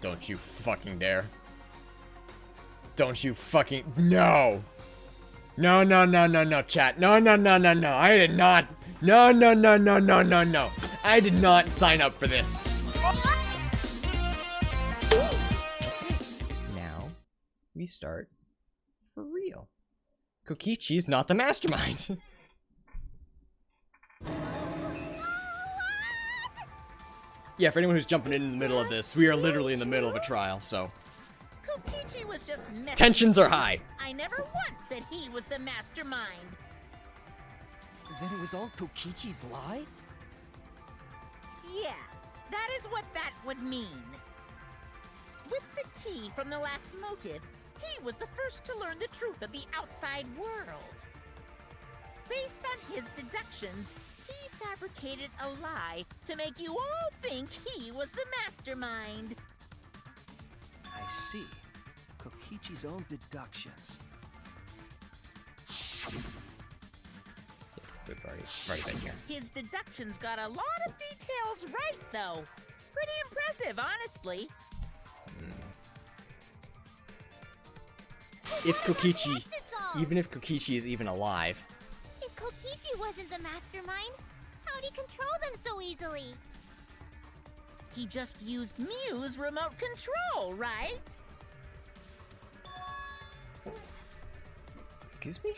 Don't you fucking dare. Don't you fucking... No! No, no, no, no, no, chat. No, no, no, no, no. I did not. No, no, no, no, no, no, no. I did not sign up for this. Now, we start for real. Kokichi's not the mastermind. Yeah, for anyone who's jumping in the middle of this, we are literally in the middle of a trial, so... Kokichi was just messing. Tensions are high. I never once said he was the mastermind. Then it was all Kokichi's lie? Yeah, that is what that would mean. With the key from the last motive, he was the first to learn the truth of the outside world. Based on his deductions, he fabricated a lie to make you all think he was the mastermind. I see. Kokichi's own deductions. We've already been here. His deductions got a lot of details right, though. Pretty impressive, honestly. If Kokichi, even if Kokichi is even alive. If Kokichi wasn't the mastermind, how'd he control them so easily? He just used Mew's remote control, right? Excuse me?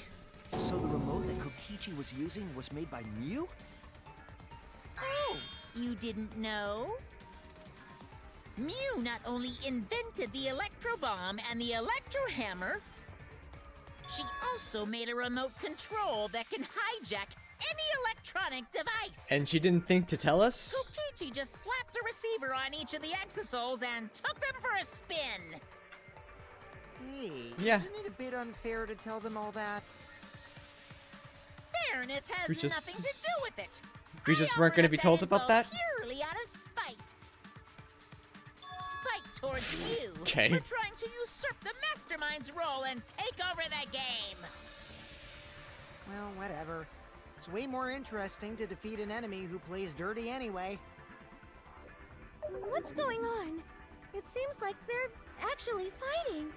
So the remote that Kokichi was using was made by Mew? Oh, you didn't know? Mew not only invented the electro bomb and the electro hammer, she also made a remote control that can hijack any electronic device. And she didn't think to tell us? Kokichi just slapped a receiver on each of the exosols and took them for a spin. Hey, Yeah. isn't it a bit unfair to tell them all that? Fairness has We just- nothing to do with it. We just weren't going to be told about that? Purely out of spite. Spite towards you. Okay. For trying to usurp the mastermind's role and take over the game. Well, whatever. It's way more interesting to defeat an enemy who plays dirty anyway. What's going on? It seems like they're actually fighting.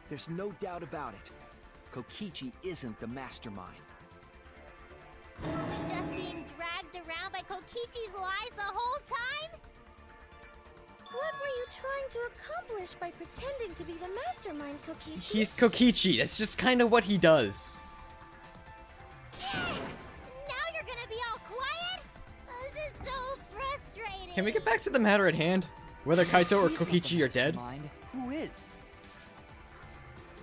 There's no doubt about it. Kokichi isn't the mastermind. They're just being dragged around by Kokichi's lies the whole time? What were you trying to accomplish by pretending to be the mastermind, Kokichi? He's Kokichi. That's just kind of what he does. Now you're gonna be all quiet? This is so frustrating. Can we get back to the matter at hand? Whether Kaito or He's not the Kokichi are dead? mastermind. Who is?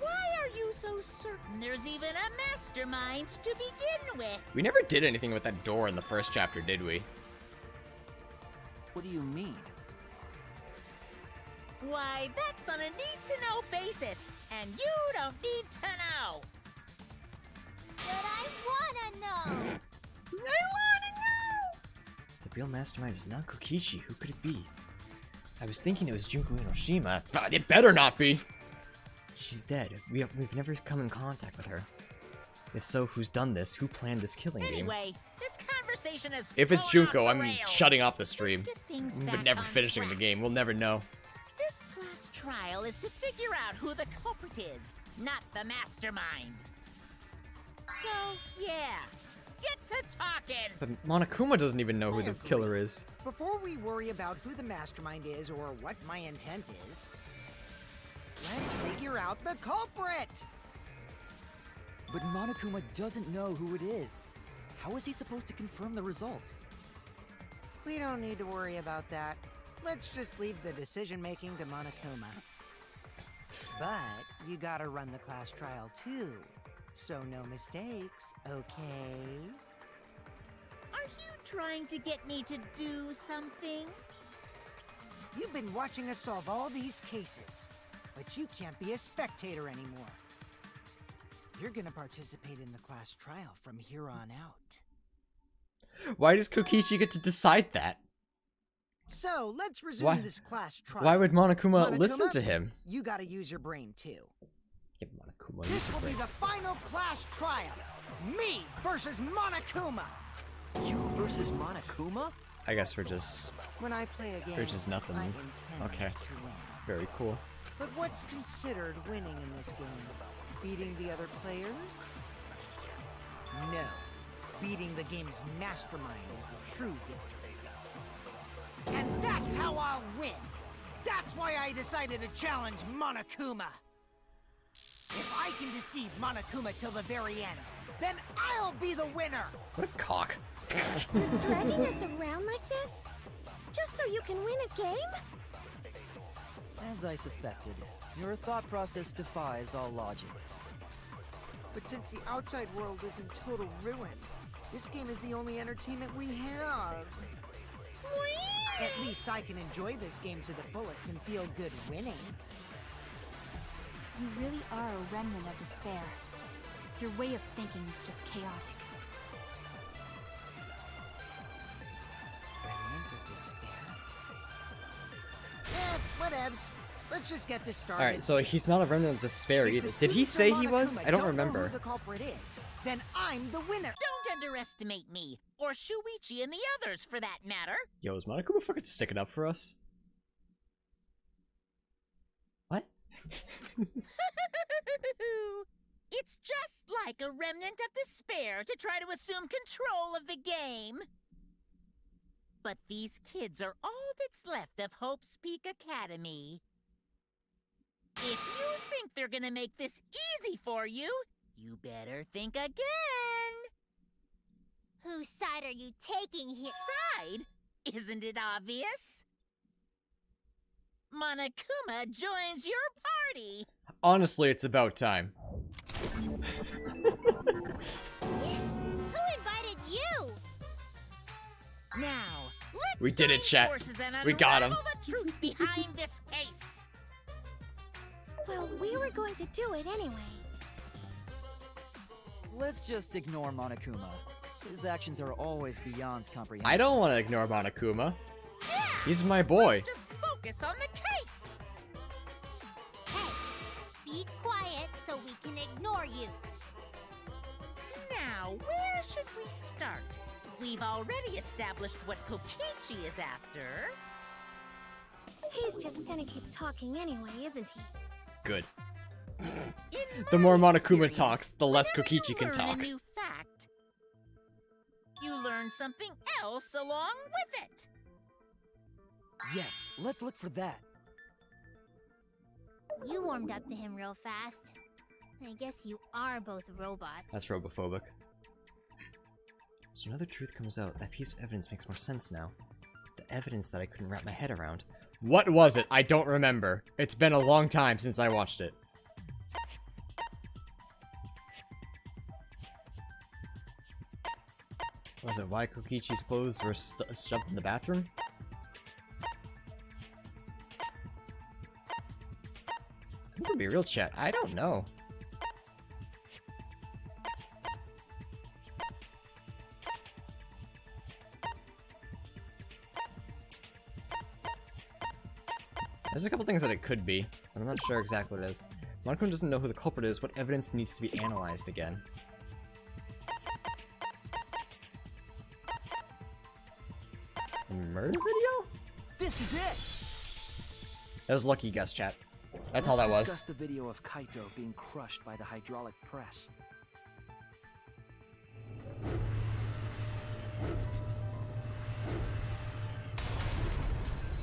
Why are you so certain there's even a mastermind to begin with? We never did anything with that door in the first chapter, did we? What do you mean? Why, that's on a need-to-know basis, and you don't need to know. But I wanna know. The real mastermind is not Kokichi. Who could it be? I was thinking it was Junko Inoshima. God, it better not be! She's dead. We've never come in contact with her. If so, who's done this? Who planned this killing game? Anyway, this conversation is If it's thrown off Junko, the I'm rails. shutting off the stream. Let's get things We're back never on finishing the track. game. We'll never know. This class trial is to figure out who the culprit is, not the mastermind. So, yeah, get to talking. But Monokuma doesn't even know who I the agree. killer is. Before we worry about who the mastermind is or what my intent is, let's figure out the culprit! But Monokuma doesn't know who it is. How is he supposed to confirm the results? We don't need to worry about that. Let's just leave the decision-making to Monokuma. But you gotta run the class trial too, so no mistakes, okay? Are you trying to get me to do something? You've been watching us solve all these cases, but you can't be a spectator anymore. You're gonna participate in the class trial from here on out. Why does Kokichi get to decide that? So, let's resume Why- this class trial. Why would Monokuma Monokuma, listen to him? You gotta use your brain too. Give Monokuma This use will a be break. the final class trial. Me versus Monokuma. You versus Monokuma? I guess we're just... When I play a game, There's just nothing. I intend Okay. to win. Very cool. But what's considered winning in this game? Beating the other players? No. Beating the game's mastermind is the true victory. And that's how I'll win! That's why I decided to challenge Monokuma! If I can deceive Monokuma till the very end, then I'll be the winner! What a cock. Dragging us around like this? Just so you can win a game? As I suspected, your thought process defies all logic. But since the outside world is in total ruin, this game is the only entertainment we have. At least I can enjoy this game to the fullest and feel good winning. You really are a remnant of despair. Your way of thinking is just chaotic. Remnant of despair? Whatevs. Let's just get this started. Alright, so he's not a remnant of despair If either. the Did he students say of he was? Monokuma I don't know remember. who the culprit is, then I'm the winner. Don't underestimate me, or Shuichi and the others for that matter. Yo, is Monokuma fucking sticking up for us? What? It's just like a remnant of despair to try to assume control of the game. But these kids are all that's left of Hope's Peak Academy. If you think they're gonna make this easy for you, you better think again. Whose side are you taking here? Side? Isn't it obvious? Monokuma joins your party. Honestly, it's about time. Who invited you? Now, let's We did it, join chat. forces and We got him. unravel the truth behind this case. Well, we were going to do it anyway. Let's just ignore Monokuma. His actions are always beyond comprehension. I don't want to ignore Monokuma. Yeah, He's my boy. just focus on the case. Hey, be quiet so we can ignore you. Now, where should we start? We've already established what Kokichi is after. He's just gonna keep talking anyway, isn't he? Good. In The my more Monokuma experience, talks, the less whenever you Kokichi can learn talk. A new fact, you learn something else along with it. Yes, let's look for that. You warmed up to him real fast. I guess you are both robots. That's robophobic. So another truth comes out. That piece of evidence makes more sense now. The evidence that I couldn't wrap my head around. What was it? I don't remember. It's been a long time since I watched it. Was it why Kokichi's clothes were shoved in the bathroom? I'm gonna be real, chat. I don't know. There's a couple things that it could be, but I'm not sure exactly what it is. Monokuma doesn't know who the culprit is. What evidence needs to be analyzed again? A murder video? This is it! That was a lucky guess, chat. That's all that Let's was. discuss the video of Kaito being crushed by the hydraulic press.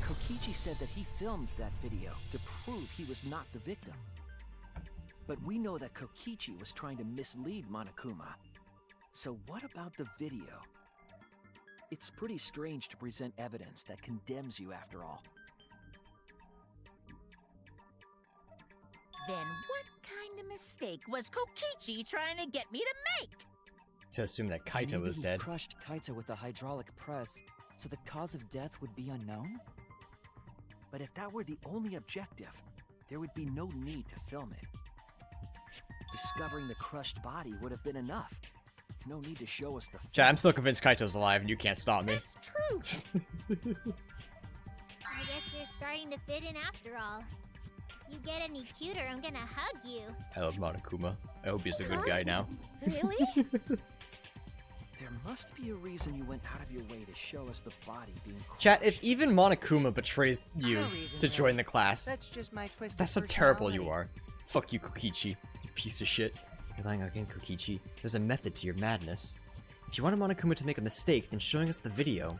Kokichi said that he filmed that video to prove he was not the victim. But we know that Kokichi was trying to mislead Monokuma. So what about the video? It's pretty strange to present evidence that condemns you after all. Then what kind of mistake was Kokichi trying to get me to make? To assume that Kaito Maybe was he dead. crushed Kaito with a hydraulic press, so the cause of death would be unknown? But if that were the only objective, there would be no need to film it. Discovering the crushed body would have been enough. No need to show us the Chat, I'm still convinced Kaito's alive and you can't stop me. That's truth. I guess you're starting to fit in after all. If you get any cuter, I'm gonna hug you. I love Monokuma. I hope he's a good guy now. Really? There must be a reason you went out of your way to show us the body being crushed. Chat, if even Monokuma betrays you No reason, to really. join the class, That's just my twisted that's how terrible you personality. are. Fuck you, Kokichi. You piece of shit. You're lying again, Kokichi. There's a method to your madness. If you wanted Monokuma to make a mistake, then showing us the video,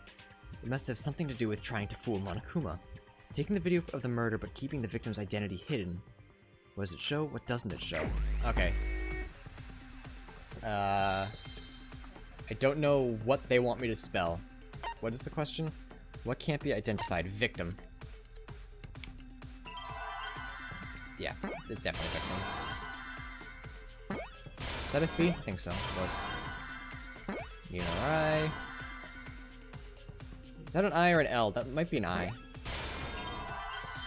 it must have something to do with trying to fool Monokuma. Taking the video of the murder but keeping the victim's identity hidden. What does it show? What doesn't it show? Okay. I don't know what they want me to spell. What is the question? What can't be identified? Victim. Yeah, it's definitely victim. Is that a C? I think so. Close. Need an I. Is that an I or an L? That might be an I.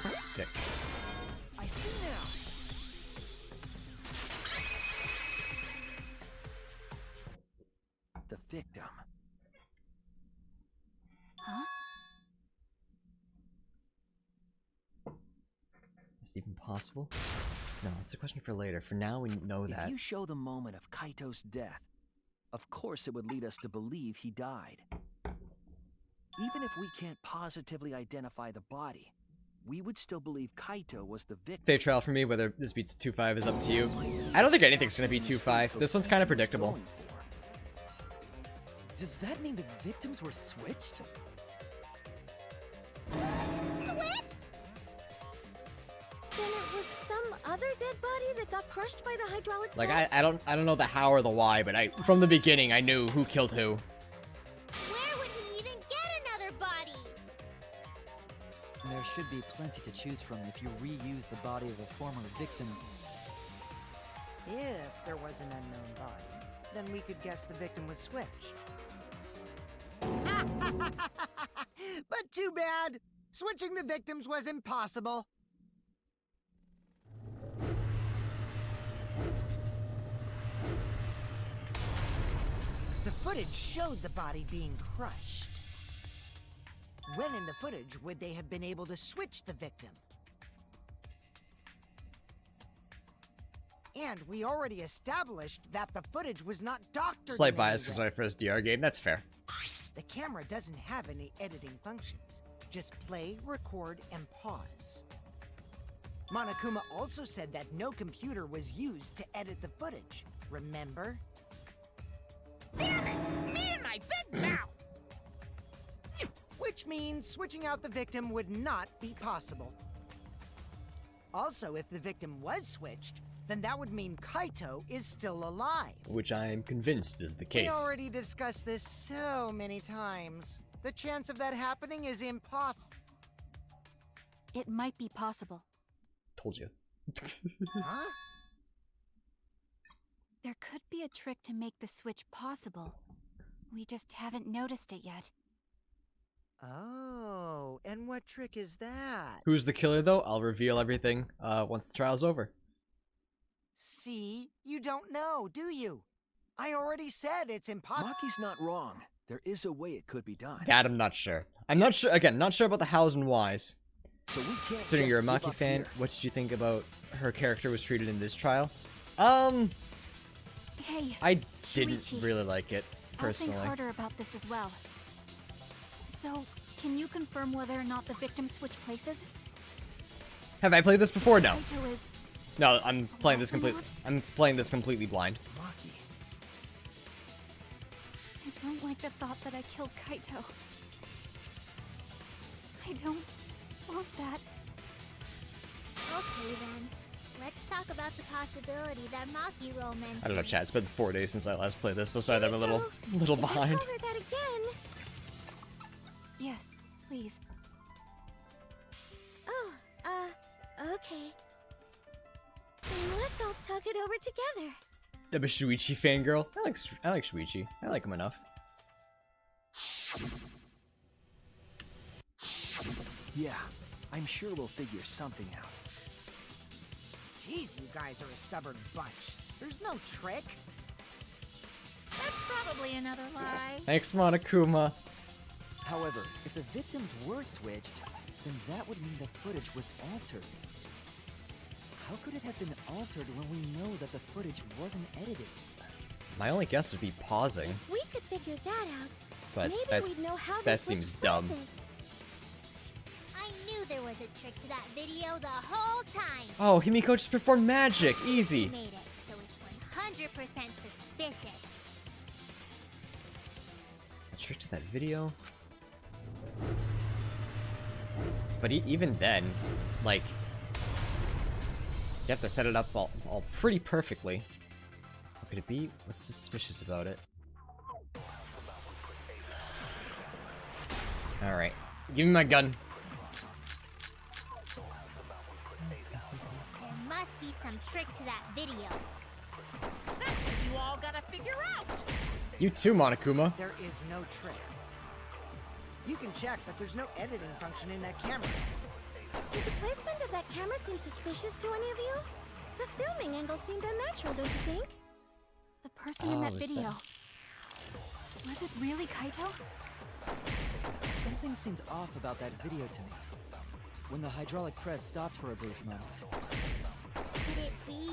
Sick. I see now. The victim. Huh? Is it even possible? No, it's a question for later. For now, we know If that. you show the moment of Kaito's death, of course it would lead us to believe he died. Even if we can't positively identify the body, we would still believe Kaito was the victim. Save trial for me, whether this beats 2-5 is up to you. I don't think anything's gonna be 2-5. This one's kind of predictable. Does that mean the victims were switched? Switched? Then it was some other dead body that got crushed by the hydraulic Like press? I don't know the how or the why, but from the beginning I knew who killed who. Where would he even get another body? There should be plenty to choose from if you reuse the body of a former victim. If there was an unknown body, then we could guess the victim was switched. But too bad! Switching the victims was impossible. The footage showed the body being crushed. When in the footage would they have been able to switch the victim? And we already established that the footage was not doctored. Slight in any bias is way. my first DR game. That's fair. The camera doesn't have any editing functions. Just play, record, and pause. Monokuma also said that no computer was used to edit the footage. Remember? Damn it! Me and my big mouth! Which means switching out the victim would not be possible. Also, if the victim was switched, then that would mean Kaito is still alive. Which I am convinced is the We case. already discussed this so many times. The chance of that happening is impossible. It might be possible. Told you. Huh? There could be a trick to make the switch possible. We just haven't noticed it yet. Oh, and what trick is that? Who's the killer though? I'll reveal everything once the trial's over. See? You don't know, do you? I already said it's impossible. Maki's not wrong. There is a way it could be done. That I'm not sure. I'm not sure. Again, not sure about the hows and whys. So we can't Considering just you're a give Maki up fan, here. what did you think about her character was treated in this trial? Hey, I didn't Shuichi, really like it I'll think personally. harder about this as well. So, can you confirm whether or not the victims switch places? Have I played this before? No. Kaito is... No, I'm playing this Also completely. not? I'm playing this completely blind. Maki. I don't like the thought that I killed Kaito. I don't want that. Okay then. Let's talk about the possibility that Maki Roll mentioned. I don't know, chat. It's been 4 days since I last played this, so sorry that I'm a little behind. Let's cover that again. Yes, please. Oh, okay. Then let's all talk it over together. I'm a Shuichi fangirl. I like Shuichi. I like him enough. Yeah, I'm sure we'll figure something out. Jeez, you guys are a stubborn bunch. There's no trick. That's probably another lie. Thanks, Monokuma. However, if the victims were switched, then that would mean the footage was altered. How could it have been altered when we know that the footage wasn't edited? My only guess would be pausing, If we could figure that out, but maybe we'd know how that the switch seems dumb. presses. I knew there was a trick to that video the whole time. Oh, Himiko just performed magic! Easy! She made it, so it's 100% suspicious. A trick to that video? But even then, like, you have to set it up all pretty perfectly. What could it be? What's suspicious about it? Alright. Give me my gun. There must be some trick to that video. That's what you all gotta figure out. You too, Monokuma. There is no trick. You can check, but there's no editing function in that camera. Did the placement of that camera seem suspicious to any of you? The filming angle seemed unnatural, don't you think? The person in that is video. that- Was it really Kaito? Something seemed off about that video to me. When the hydraulic press stopped for a brief moment. Could it be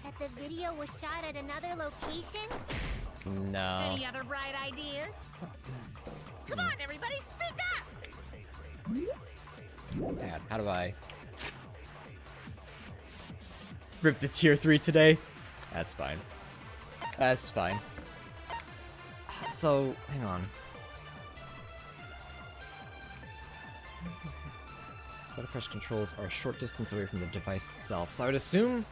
that the video was shot at another location? No. Any other bright ideas? Come on, everybody, speak up! Man, how do I rip the tier 3 today? That's fine. That's fine. So, hang on. Button press controls are a short distance away from the device itself. So I would assume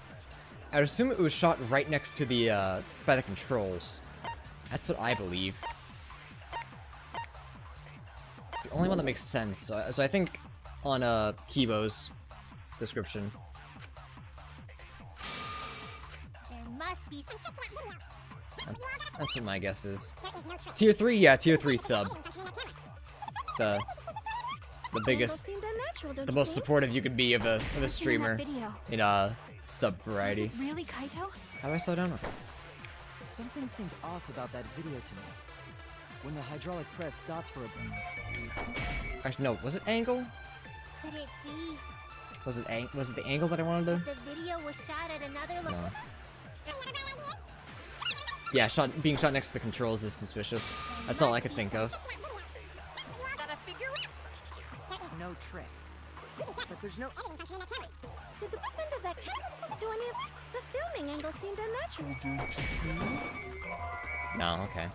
it was shot right next to the by the controls. That's what I believe. It's the only one that makes sense. So I think on Kibo's description. There must be some trick to that video. That's what my guess is. Tier 3, yeah, tier 3 sub. It's the biggest, Seemed unnatural, don't the you most think? supportive you could be of a Person in streamer that video. in a sub Was variety. it really Kaito? How do I slow down? Okay. Something seemed off about that video to me. When the hydraulic press stopped for a Actually, no. Was it angle? Could it be Was it the angle that I wanted to? the video was shot at another No. location? Yeah, being shot next to the controls is suspicious. That's all I could think of. Gotta figure out. No trick. But there's no editing function in that camera. Did the placement of that camera do any of the filming angle seemed unnatural? No, okay.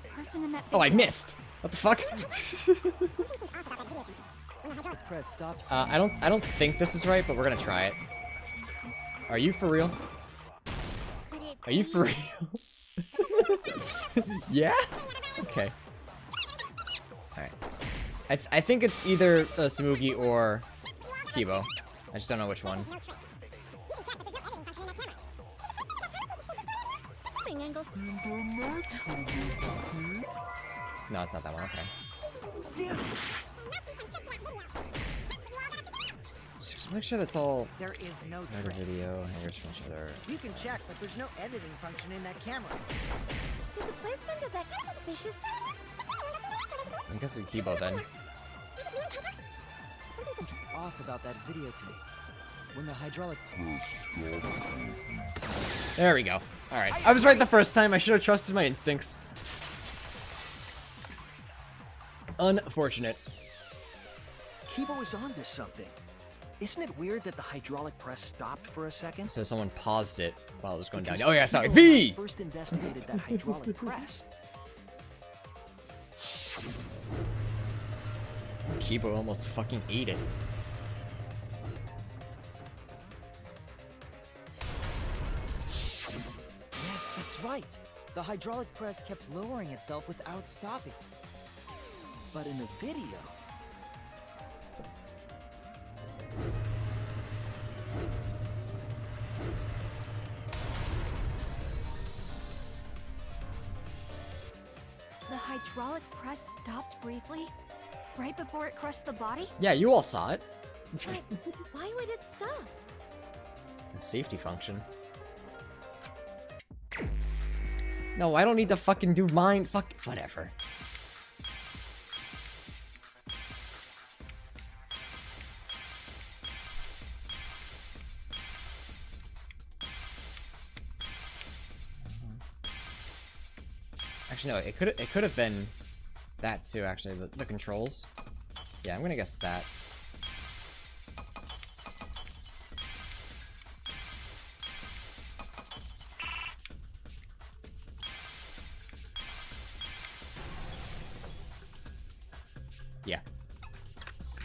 The person in that video. Oh, I missed. What the fuck? the press stopped. I don't think this is right, but we're gonna try it. Are you for real? Could it Are you be for real? Yeah? Okay. Alright. I think it's either Samugi or Kibo. I just don't know which one. Filming angle No, it's not that one. Okay. Just make sure that's all There is no right trick. video. Here's from each other. You can check, but there's no editing function in that camera. Did the placement of that camera suspicious? I'm guessing Kibo then. Off about that video to me. When the hydraulic There we go. Alright. I was right the first time. I should have trusted my instincts. Unfortunate. Kibo is onto something. Isn't it weird that the hydraulic press stopped for a second? So someone paused it while it was going down. Because Oh yeah, sorry. Kibo V! first investigated that hydraulic press. Kibo almost fucking ate it. Yes, that's right. The hydraulic press kept lowering itself without stopping. But in the video, The hydraulic press stopped briefly, right before it crushed the body? Yeah, you all saw it. But why would it stop? Safety function. No, I don't need to fucking do mine. Fuck, whatever. Actually, no, it could have been that too. Actually, the controls. Yeah, I'm gonna guess that. Yeah.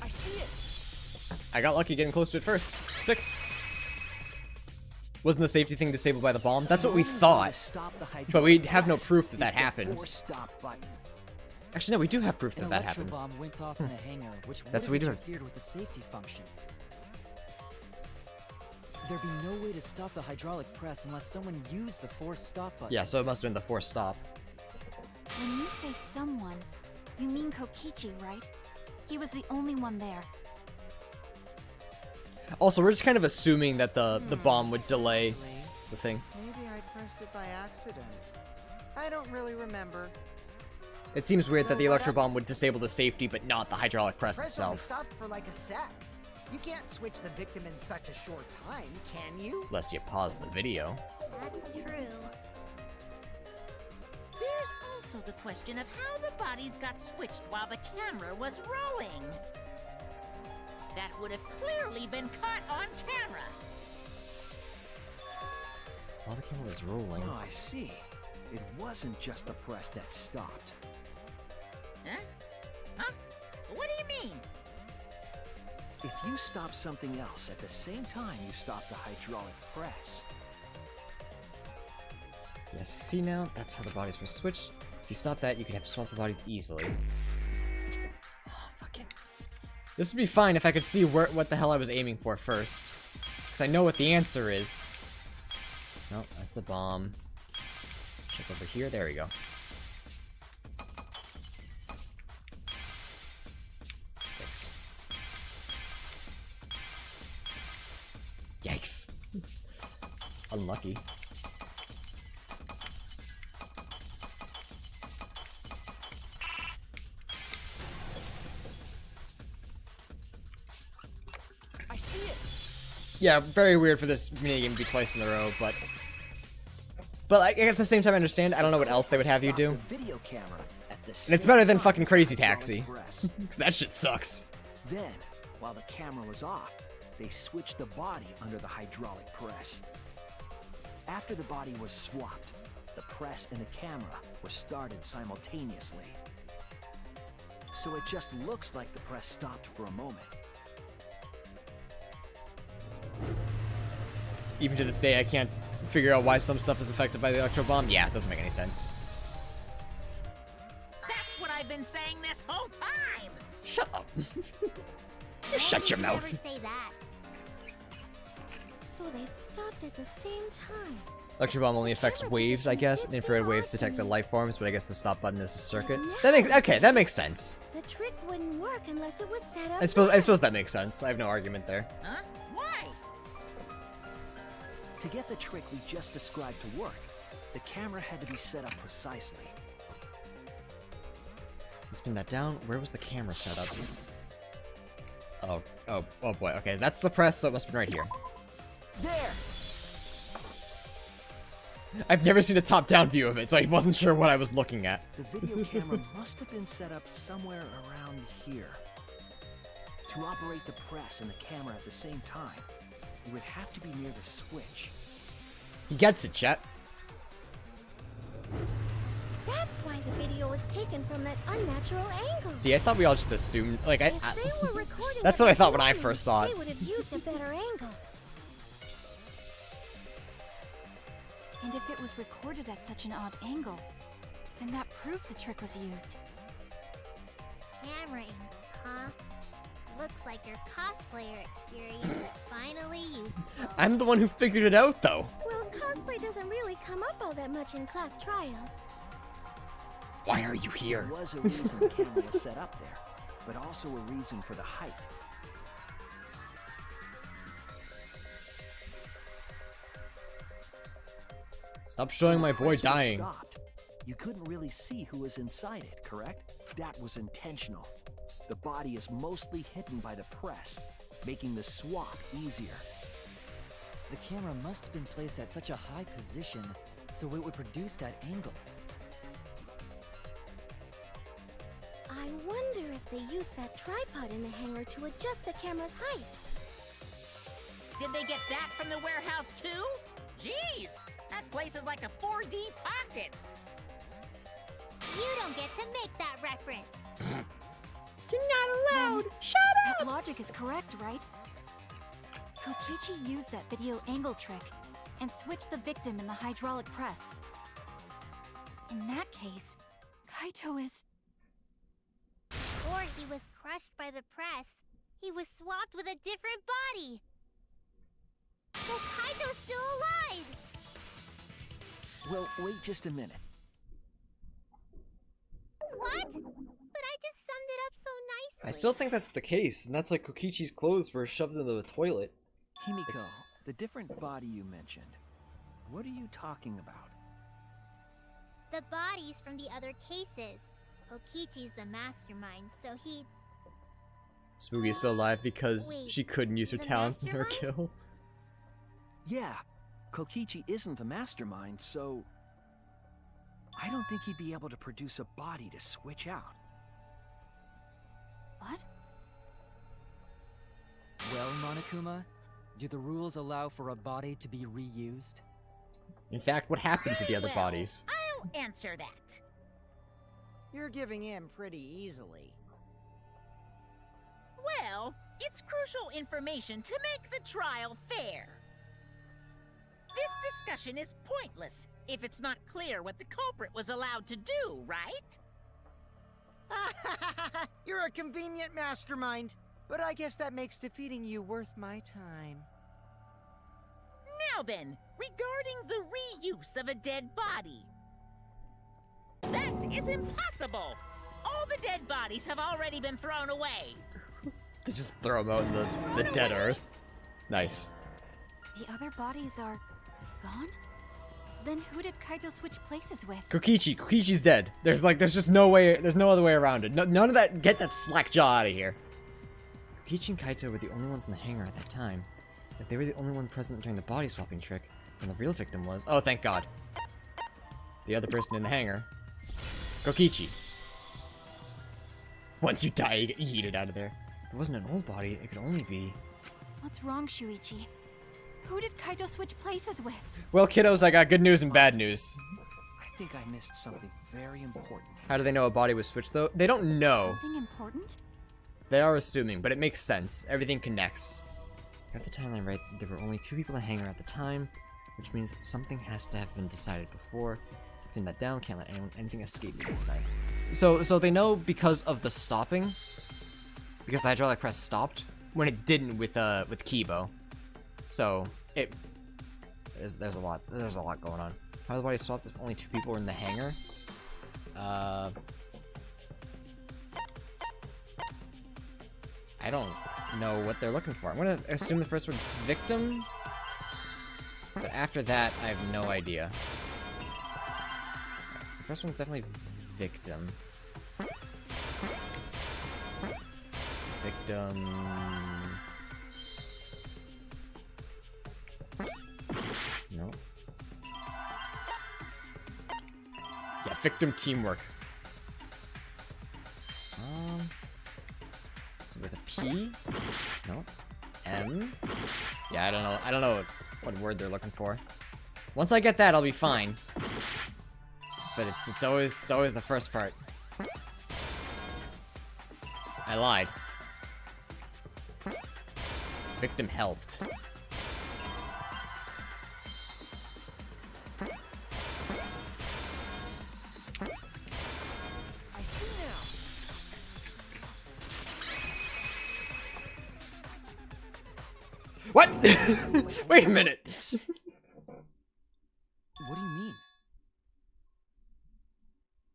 I see it. I got lucky getting close to it first. Sick. Wasn't the safety thing disabled by the bomb? That's what we thought. But we have no proof that that happened. Actually, no, we do have proof that that happened. An electro bomb went off in a hangar, which That's would what we have do. interfered with the safety function. There'd be no way to stop the hydraulic press unless someone used the force stop button. Yeah, so it must have been the force stop. When you say someone, you mean Kokichi, right? He was the only one there. Also, we're just kind of assuming that the bomb would delay the thing. Maybe I pressed it by accident. I don't really remember. It seems weird So that the what electro bomb would disable the safety, but not the hydraulic press Press only itself. stopped for like a sec. You can't switch the victim in such a short time, can you? Unless you pause the video. That's true. There's also the question of how the bodies got switched while the camera was rolling. That would have clearly been caught on camera. While the camera was rolling. Oh, I see. It wasn't just the press that stopped. Huh? Huh? What do you mean? If you stop something else at the same time you stop the hydraulic press. Yes, see now? That's how the bodies were switched. If you stop that, you could have swap the bodies easily. Oh, fucking. This would be fine if I could see what the hell I was aiming for first. Because I know what the answer is. No, that's the bomb. Check over here. There we go. Thanks. Yikes. Unlucky. I see it. Yeah, very weird for this minigame to be twice in a row, but like, at the same time, I understand. I don't know what else they would have you Stop do. the video camera at the And it's same better than time fucking as Crazy the hydraulic Taxi. press. Because that shit sucks. Then, while the camera was off, they switched the body under the hydraulic press. After the body was swapped, the press and the camera were started simultaneously. So it just looks like the press stopped for a moment. Even to this day, I can't figure out why some stuff is affected by the electro bomb. Yeah, it doesn't make any sense. That's what I've been saying this whole time! Shut up. Why Shut did your you mouth. Never say that. So they stopped at the same time. Electro bomb only affects waves, I guess. And infrared waves detect the life forms, but I guess the stop button is a circuit. That makes sense. The trick wouldn't work unless it was set up. I suppose that makes sense. I have no argument there. Huh? Why? To get the trick we just described to work, the camera had to be set up precisely. Let's spin that down. Where was the camera set up? Oh boy. Okay, that's the press, so it must have been right here. There! I've never seen a top-down view of it, so I wasn't sure what I was looking at. The video camera must have been set up somewhere around here. To operate the press and the camera at the same time, you would have to be near the switch. He gets it, chat. That's why the video was taken from that unnatural angle. See, I thought we all just assumed, like, If they were recording that's at what I this thought when I moment, first saw it. They would have used a better angle. And if it was recorded at such an odd angle, then that proves the trick was used. Camera angles, huh? Looks like your cosplayer experience is finally useful. I'm the one who figured it out, though. Well, cosplay doesn't really come up all that much in class trials. Why are you here? There was a reason the camera was set up there, but also a reason for the height. Stop showing my When the boy press was dying. stopped, you couldn't really see who was inside it, correct? That was intentional. The body is mostly hidden by the press, making the swap easier. The camera must have been placed at such a high position, so it would produce that angle. if they used that tripod in the hangar to adjust the camera's height. Did they get that from the warehouse too? Jeez, that place is like a 4D pocket. You don't get to make that reference. You're not allowed! Shut up! That logic is correct, right? Kokichi used that video angle trick and switched the victim in the hydraulic press. In that case, Kaito is... Or he was crushed by the press. He was swapped with a different body. So Kaito's still alive! Well, wait just a minute. What? But I just summed it up so nicely. I still think that's the case, and that's why Kokichi's clothes were shoved into the toilet. Himiko, the different body you mentioned, what are you talking about? The bodies from the other cases. Kokichi's the mastermind, so he... Spooky's still alive because Wait, she couldn't use her the talent in her mastermind? kill. Yeah, Kokichi isn't the mastermind, so... I don't think he'd be able to produce a body to switch out. What? Well, Monokuma, do the rules allow for a body to be reused? In fact, what happened to the other Well, bodies? I'll answer that. You're giving in pretty easily. Well, it's crucial information to make the trial fair. This discussion is pointless if it's not clear what the culprit was allowed to do, right? You're a convenient mastermind, but I guess that makes defeating you worth my time. Now then, regarding the reuse of a dead body. That is impossible! All the dead bodies have already been thrown away. They just throw them out in the dead earth. Nice. The other bodies are... gone? Then who did Kaito switch places with? Kokichi's dead. There's just no way, there's no other way around it. None of that, get that slack jaw out of here. Kokichi and Kaito were the only ones in the hangar at that time. If they were the only one present during the body swapping trick, then the real victim was... Oh, thank God. The other person in the hangar. Kokichi. Once you die, you get yeeted out of there. If it wasn't an old body, it could only be... What's wrong, Shuichi? Who did Kaito switch places with? Well, kiddos, I got good news and bad news. I think I missed something very important. How do they know a body was switched, though? They don't know. Something important? They are assuming, but it makes sense. Everything connects. Got the timeline right, there were only 2 people in the hangar at the time, which means that something has to have been decided before. Pin that down, can't let anything escape me this time. So they know because of the stopping, because the hydraulic press stopped, when it didn't with Kibo. So, there's a lot going on. How the body swapped if only 2 people were in the hangar? I don't know what they're looking for. I'm gonna assume the first one, victim. But after that, I have no idea. Right, so the first one's definitely victim. Victim... No. Yeah, victim teamwork. So with a P? No. M? Yeah, I don't know what word they're looking for. Once I get that, I'll be fine. But it's always the first part. I lied. Victim helped. I see now. What? Wait a minute. What do you mean?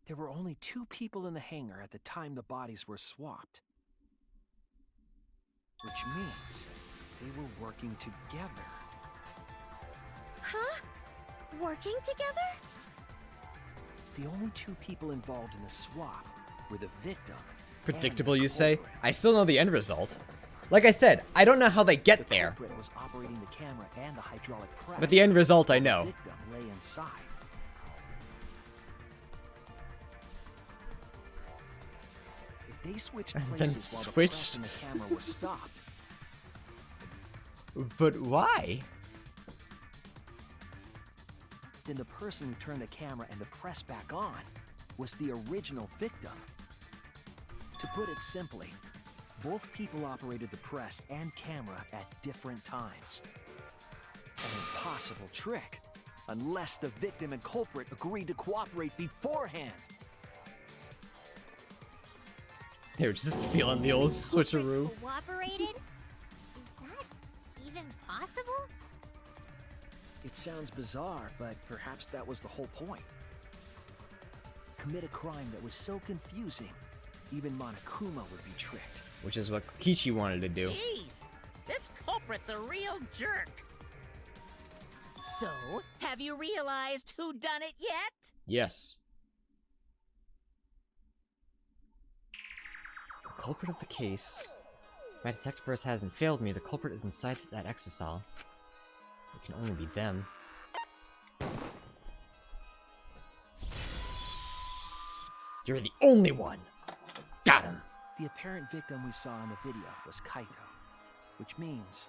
There were only 2 people in the hangar at the time the bodies were swapped. Which means they were working together. Huh? Working together? The only 2 people involved in the swap were the victim. Predictable, and the you say? culprit. I still know the end result. Like I said, I don't know how they get The there, culprit was operating the camera and the hydraulic press. but the end result I The know. victim lay inside. If They switched And then places while the press switched. and the camera were stopped. But why? Then the person who turned the camera and the press back on was the original victim. To put it simply, both people operated the press and camera at different times. An impossible trick, unless the victim and culprit agreed to cooperate beforehand. They were just feeling the old switcheroo. Cooperated? Is that even possible? It sounds bizarre, but perhaps that was the whole point. Commit a crime that was so confusing, even Monokuma would be tricked. Which is what Kokichi wanted to do. Jeez, this culprit's a real jerk. So, have you realized who done it yet? Yes. The culprit of the case. My detective burst hasn't failed me. The culprit is inside that exisal. It can only be them. You're the only one! Got him! The apparent victim we saw in the video was Kaito, which means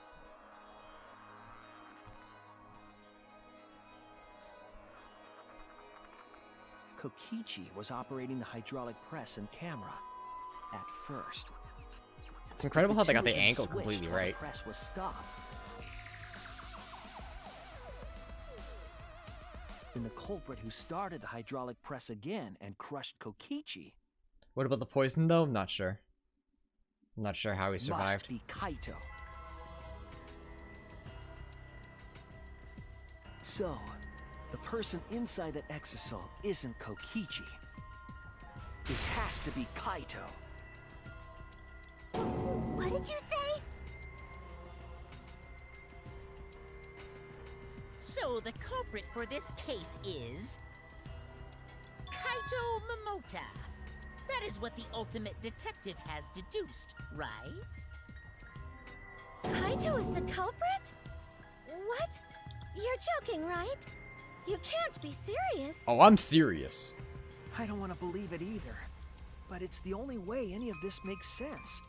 Kokichi was operating the hydraulic press and camera at first. It's incredible how they got the two of them angle switched completely while the right. press was stopped. Then the culprit who started the hydraulic press again and crushed Kokichi What about the poison, though? I'm not sure. I'm not sure how he must survived. be Kaito. So, the person inside that exisal isn't Kokichi. It has to be Kaito. What did you say? So the culprit for this case is Kaito Momota. That is what the ultimate detective has deduced, right? Kaito is the culprit? What? You're joking, right? You can't be serious. Oh, I'm serious. I don't want to believe it either, but it's the only way any of this makes sense.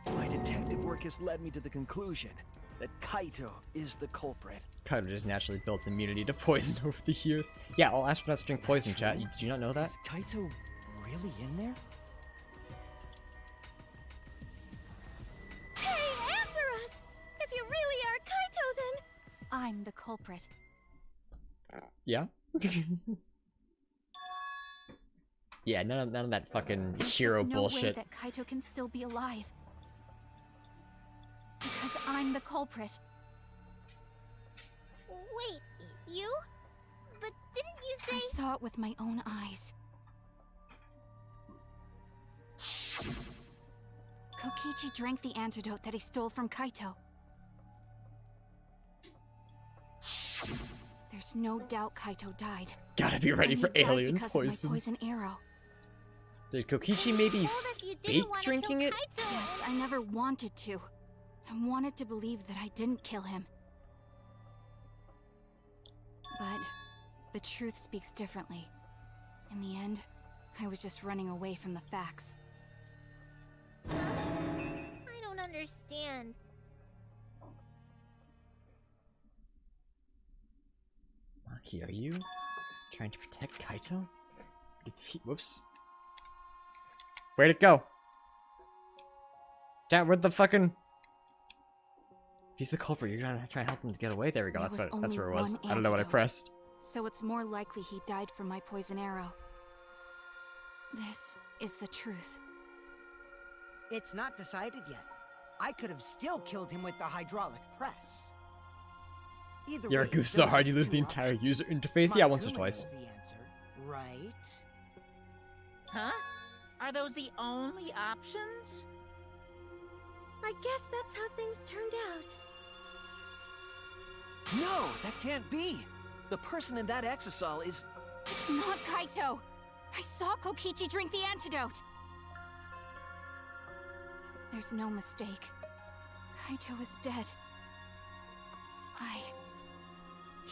My detective work has led me to the conclusion that Kaito is the culprit. Kaito just naturally built immunity to poison over the years. Yeah, all astronauts drink poison, chat. Did you not know that? Is Kaito really in there? Hey, answer us! If you really are Kaito, then... I'm the culprit. Yeah? Yeah, none of that fucking There's hero just no bullshit. way that Kaito can still be alive. Because I'm the culprit. Wait, you? But didn't you say... I saw it with my own eyes. Kokichi drank the antidote that he stole from Kaito. There's no doubt Kaito died. Gotta be ready And for he died alien because of my poison. poison arrow. Did Kokichi maybe Told us you didn't fake wanna drinking kill it? Kaito. Yes, I never wanted to. I wanted to believe that I didn't kill him. But the truth speaks differently. In the end, I was just running away from the facts. I don't understand. Maki, are you trying to protect Kaito? Whoops. Where'd it go? Dad, where'd the fucking... If he's the culprit, you're gonna try and help him to get away. There we go, There that's was where it only was. one I don't know what I antidote. pressed. So it's more likely he died from my poison arrow. This is the truth. It's not decided yet. I could have still killed him with the hydraulic press. Either You're a way, goof so those hard are you lose two the entire options. user interface? Yeah, once or Monokuma twice. knows the answer, right? Huh? Are those the only options? I guess that's how things turned out. No, that can't be. The person in that exisal is... It's not Kaito! I saw Kokichi drink the antidote! There's no mistake. Kaito is dead. I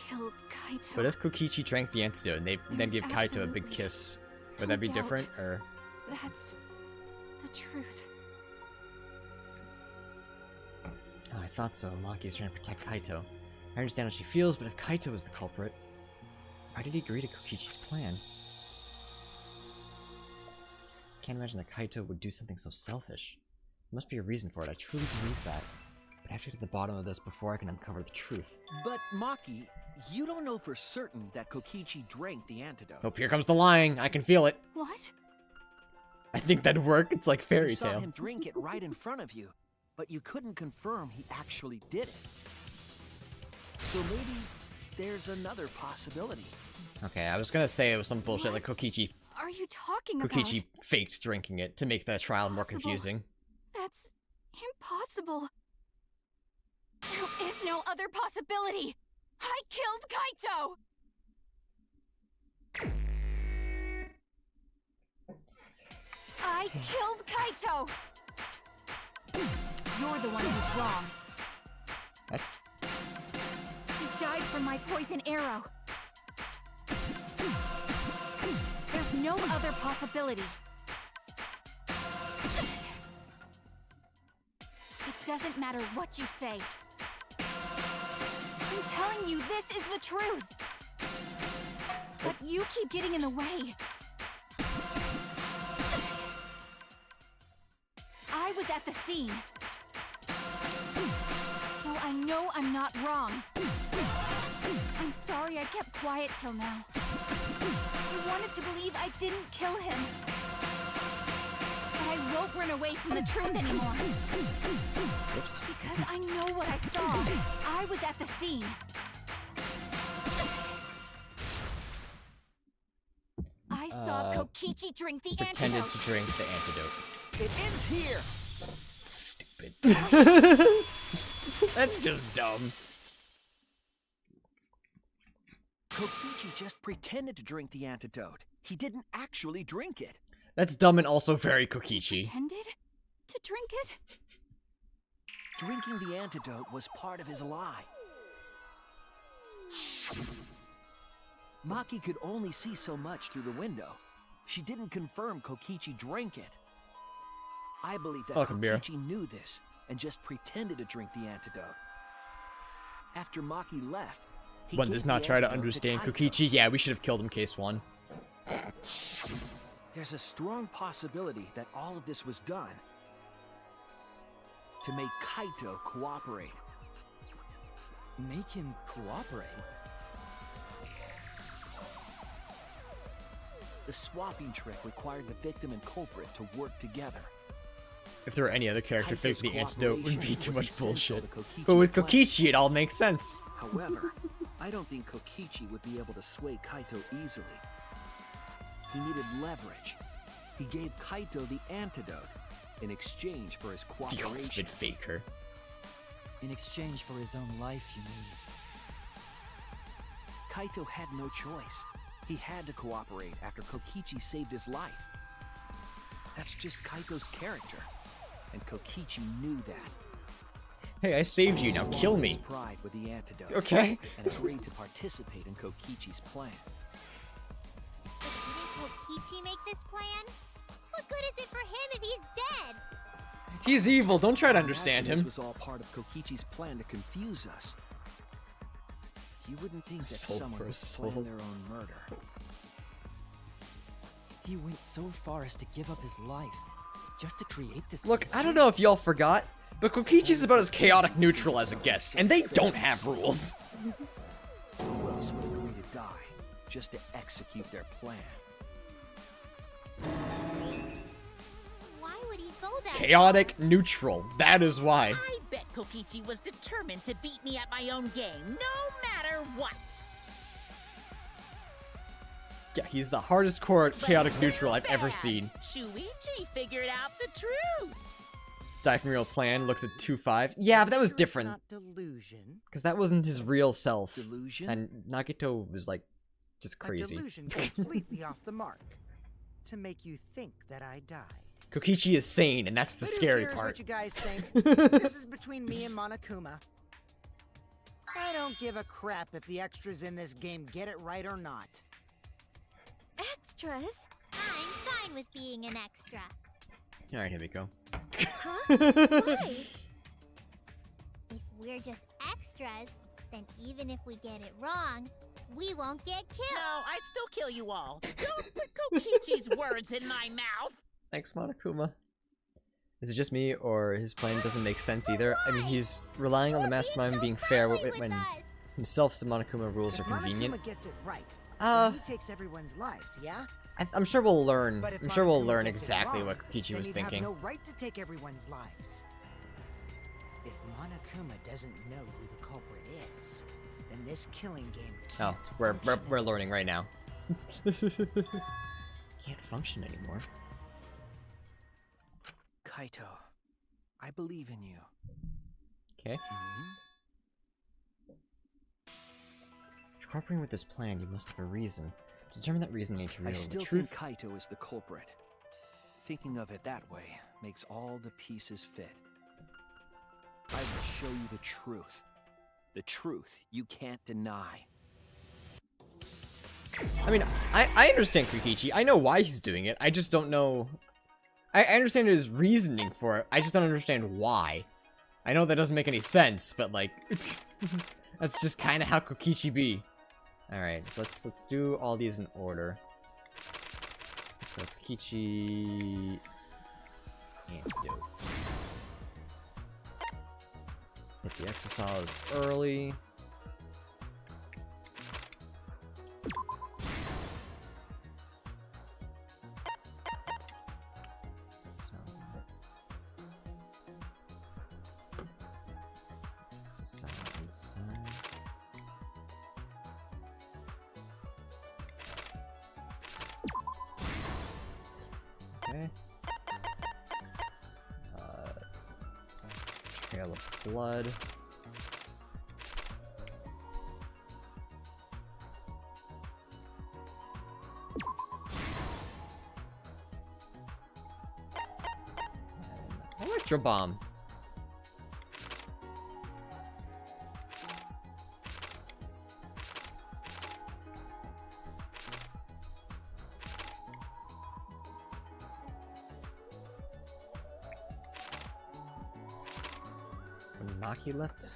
killed Kaito. But if Kokichi drank the antidote and they then There's give Kaito a big absolutely kiss, would no that be doubt. different, or... That's the truth. Oh, I thought so. Maki's trying to protect Kaito. I understand how she feels, but if Kaito is the culprit, why did he agree to Kokichi's plan? Can't imagine that Kaito would do something so selfish. There must be a reason for it, I truly believe that. But I have to get to the bottom of this before I can uncover the truth. But Maki, you don't know for certain that Kokichi drank the antidote. Oh, here comes the lying. I can feel it. What? I think that'd work. It's like fairy You saw tale. him drink it right in front of you, but you couldn't confirm he actually did it. So maybe there's another possibility. Okay, I was gonna say it was some bullshit like Kokichi Are you talking Kokichi faked drinking it to make the trial more Possible. confusing. That's impossible. There is no other possibility. I killed Kaito. I killed Kaito. You're the one who's wrong. That's He died from my poison arrow. There's no other possibility. It doesn't matter what you say. I'm telling you, this is the truth. But you keep getting in the way. I was at the scene. So I know I'm not wrong. I'm sorry I kept quiet till now. I wanted to believe I didn't kill him. But I won't run away from the truth anymore. Oops. Because I know what I saw. I was at the scene. I saw Kokichi drink the pretended antidote. to drink the antidote. It ends here! Stupid. That's just dumb. Kokichi just pretended to drink the antidote. He didn't actually drink it. That's dumb and also very Kokichi. Pretended to drink it? Drinking the antidote was part of his lie. Maki could only see so much through the window. She didn't confirm Kokichi drank it. I believe that Welcome, Mira. Kokichi knew this and just pretended to drink the antidote. After Maki left, he One gave does not the try to antidote understand Kaito. Kokichi. Yeah, we should have killed him case one. There's a strong possibility that all of this was done to make Kaito cooperate. Make him cooperate? The swapping trick required the victim and culprit to work together. If there were any other character Kaito's faking the antidote, it would be cooperation too was much essential bullshit. to Kokichi's But with plan. Kokichi, it all makes sense. However, I don't think Kokichi would be able to sway Kaito easily. He needed leverage. He gave Kaito the antidote in exchange for his The cooperation. ultimate faker. In exchange for his own life, you mean? Kaito had no choice. He had to cooperate after Kokichi saved his life. That's just Kaito's character, and Kokichi knew that. Hey, I saved you, now Swallowed kill his me. pride with the antidote. Okay. And agreed to participate in Kokichi's plan. But didn't Kokichi make this plan? What good is it for him if he's dead? He's evil, don't try to understand Imagine him. This was all part of Kokichi's plan to confuse us. You wouldn't think that Soul someone for a would soul. plan their own murder. He went so far as to give up his life, just to create this. Look, I don't monster? know if y'all forgot, but Kokichi's about as chaotic neutral as it gets, and they don't have rules. Who else would agree to die just to execute their plan? Why would he go that Chaotic neutral, that is why. I bet Kokichi was determined to beat me at my own game, no matter what. Yeah, he's the hardest core But chaotic too neutral I've ever bad. seen. Shuichi figured out the truth. Die from Real Plan looks at 2-5. Yeah, but that was Sure it's different, not delusion. because that wasn't his real self. Delusion? And Nagito was like, just crazy. A delusion completely off the mark. To make you think that I died. Kokichi is sane, and that's the But who scary cares part. what you guys think? This is between me and Monokuma. I don't give a crap if the extras in this game get it right or not. Extras? I'm fine with being an extra. Alright, Himiko. Huh? Why? If we're just extras, then even if we get it wrong, we won't get killed. No, I'd still kill you all. Don't put Kokichi's words in my mouth. Thanks, Monokuma. Is it just me, or his plan doesn't make sense either? I mean, he's relying on the mastermind being fair when himself and Monokuma rules are convenient. Monokuma gets it right. He takes everyone's lives, yeah? I'm sure we'll learn. But if I'm sure we'll Monokuma learn gets it exactly wrong, what Kokichi then was he'd thinking. have no right to take everyone's lives. If Monokuma doesn't know who the culprit is, then this killing game can't We're learning right now. Can't function anymore. Kaito, I believe in you. Okay. Cooperating with this plan, you must have a reason. To determine that reason, you need to I reveal still the truth. think Kaito is the culprit. Thinking of it that way makes all the pieces fit. I will show you the truth. The truth you can't deny. I mean, I understand Kokichi. I know why he's doing it. I just don't know. I understand his reasoning for it. I just don't understand why. I know that doesn't make any sense, but like, that's just kind of how Kokichi be. All right, so let's do all these in order. So Kokichi antidote. Hit the exercise early. Okay. Trail of blood. And electro bomb. Maki left?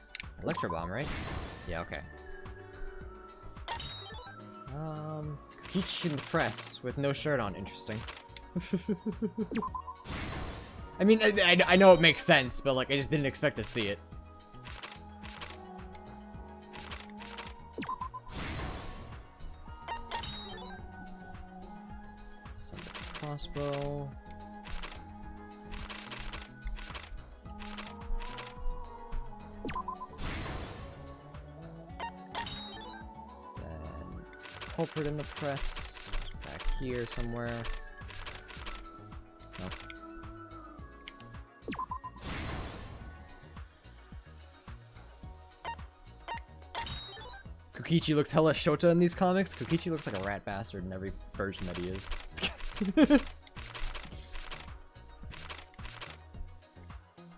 Electro bomb, right? Yeah, okay. Kokichi in the press with no shirt on. Interesting. I mean, I know it makes sense, but like, I just didn't expect to see it. Summon the crossbow. Culprit in the press. Back here somewhere. Nope. Kokichi looks hella Shota in these comics. Kokichi looks like a rat bastard in every version that he is.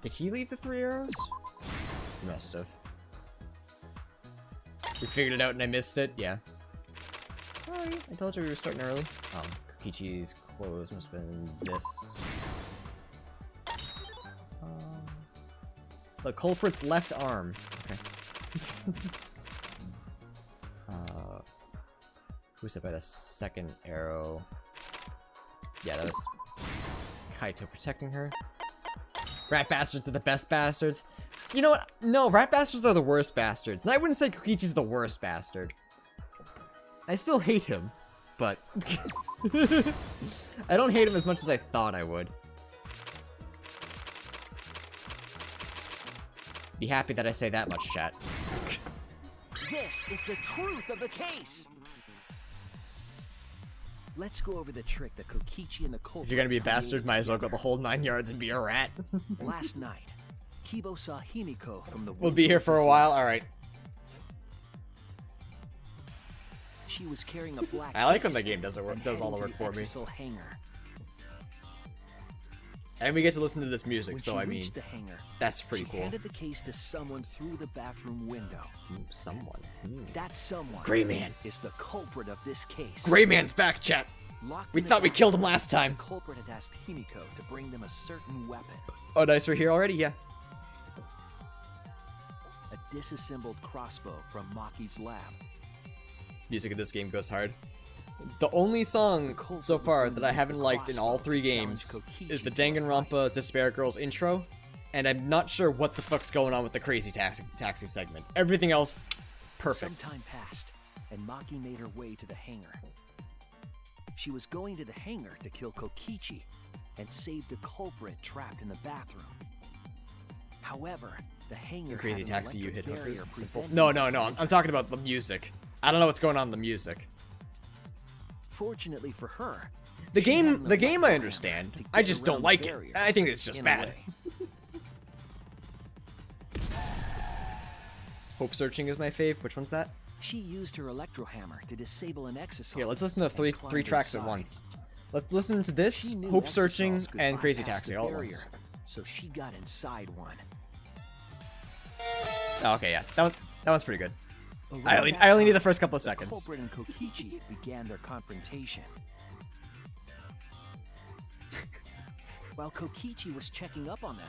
Did he leave the 3 arrows? He must have. We figured it out and I missed it? Yeah. Sorry, I told you we were starting early. Kokichi's clothes must have been this. The culprit's left arm. Okay. Who's hit by the second arrow? Yeah, that was Kaito protecting her. Rat bastards are the best bastards. You know what? No, rat bastards are the worst bastards. And I wouldn't say Kokichi's the worst bastard. I still hate him, but I don't hate him as much as I thought I would. Be happy that I say that much, chat. This is the truth of the case. Let's go over the trick that Kokichi and the culprit. If you're gonna be a bastard, might as well go the whole 9 yards and be a rat. Last night, Kibo saw Himiko from the. We'll be here for a while. All right. She was carrying a black. I like when the game does all the work for me. Hanger. And we get to listen to this music, When so she I mean, reached the hangar, that's pretty she cool. handed the case to someone through the bathroom window. Someone. That someone Gray Man is the culprit of this case. Gray Man's back, chat. Locked We in the thought we killed him bathroom, last time. The culprit had asked Himiko to bring them a certain weapon. Oh, nice, we're here already? Yeah. A disassembled crossbow from Maki's lab. Music in this game goes hard. The only song so far that I haven't liked in all 3 games is the Danganronpa Despair Girls intro, and I'm not sure what the fuck's going on with the Crazy Taxi segment. Everything else, perfect. Some time passed, and Maki made her way to the hangar. She was going to the hangar to kill Kokichi and save the culprit trapped in the bathroom. However, the hangar The Crazy had an Taxi you electric hit barrier hookers. Simple. preventing No, I'm talking about the music. I don't know what's going on in the music. Fortunately for her, The she had an game I electro understand. hammer to I get just around don't the like it. barrier I think it's just in a bad. way. Hope Searching is my fave. Which one's that? She used her electro hammer to disable an exisal. Here, let's listen to and three climbed tracks at inside. once. Let's listen to this, She knew Hope exisals Searching, could and Crazy bypass Taxi the all at barrier, once. so she got inside one. Oh, okay, yeah, that one's pretty good. Around I only that need time, the first couple of the seconds. culprit and Kokichi began their confrontation. While Kokichi was checking up on them,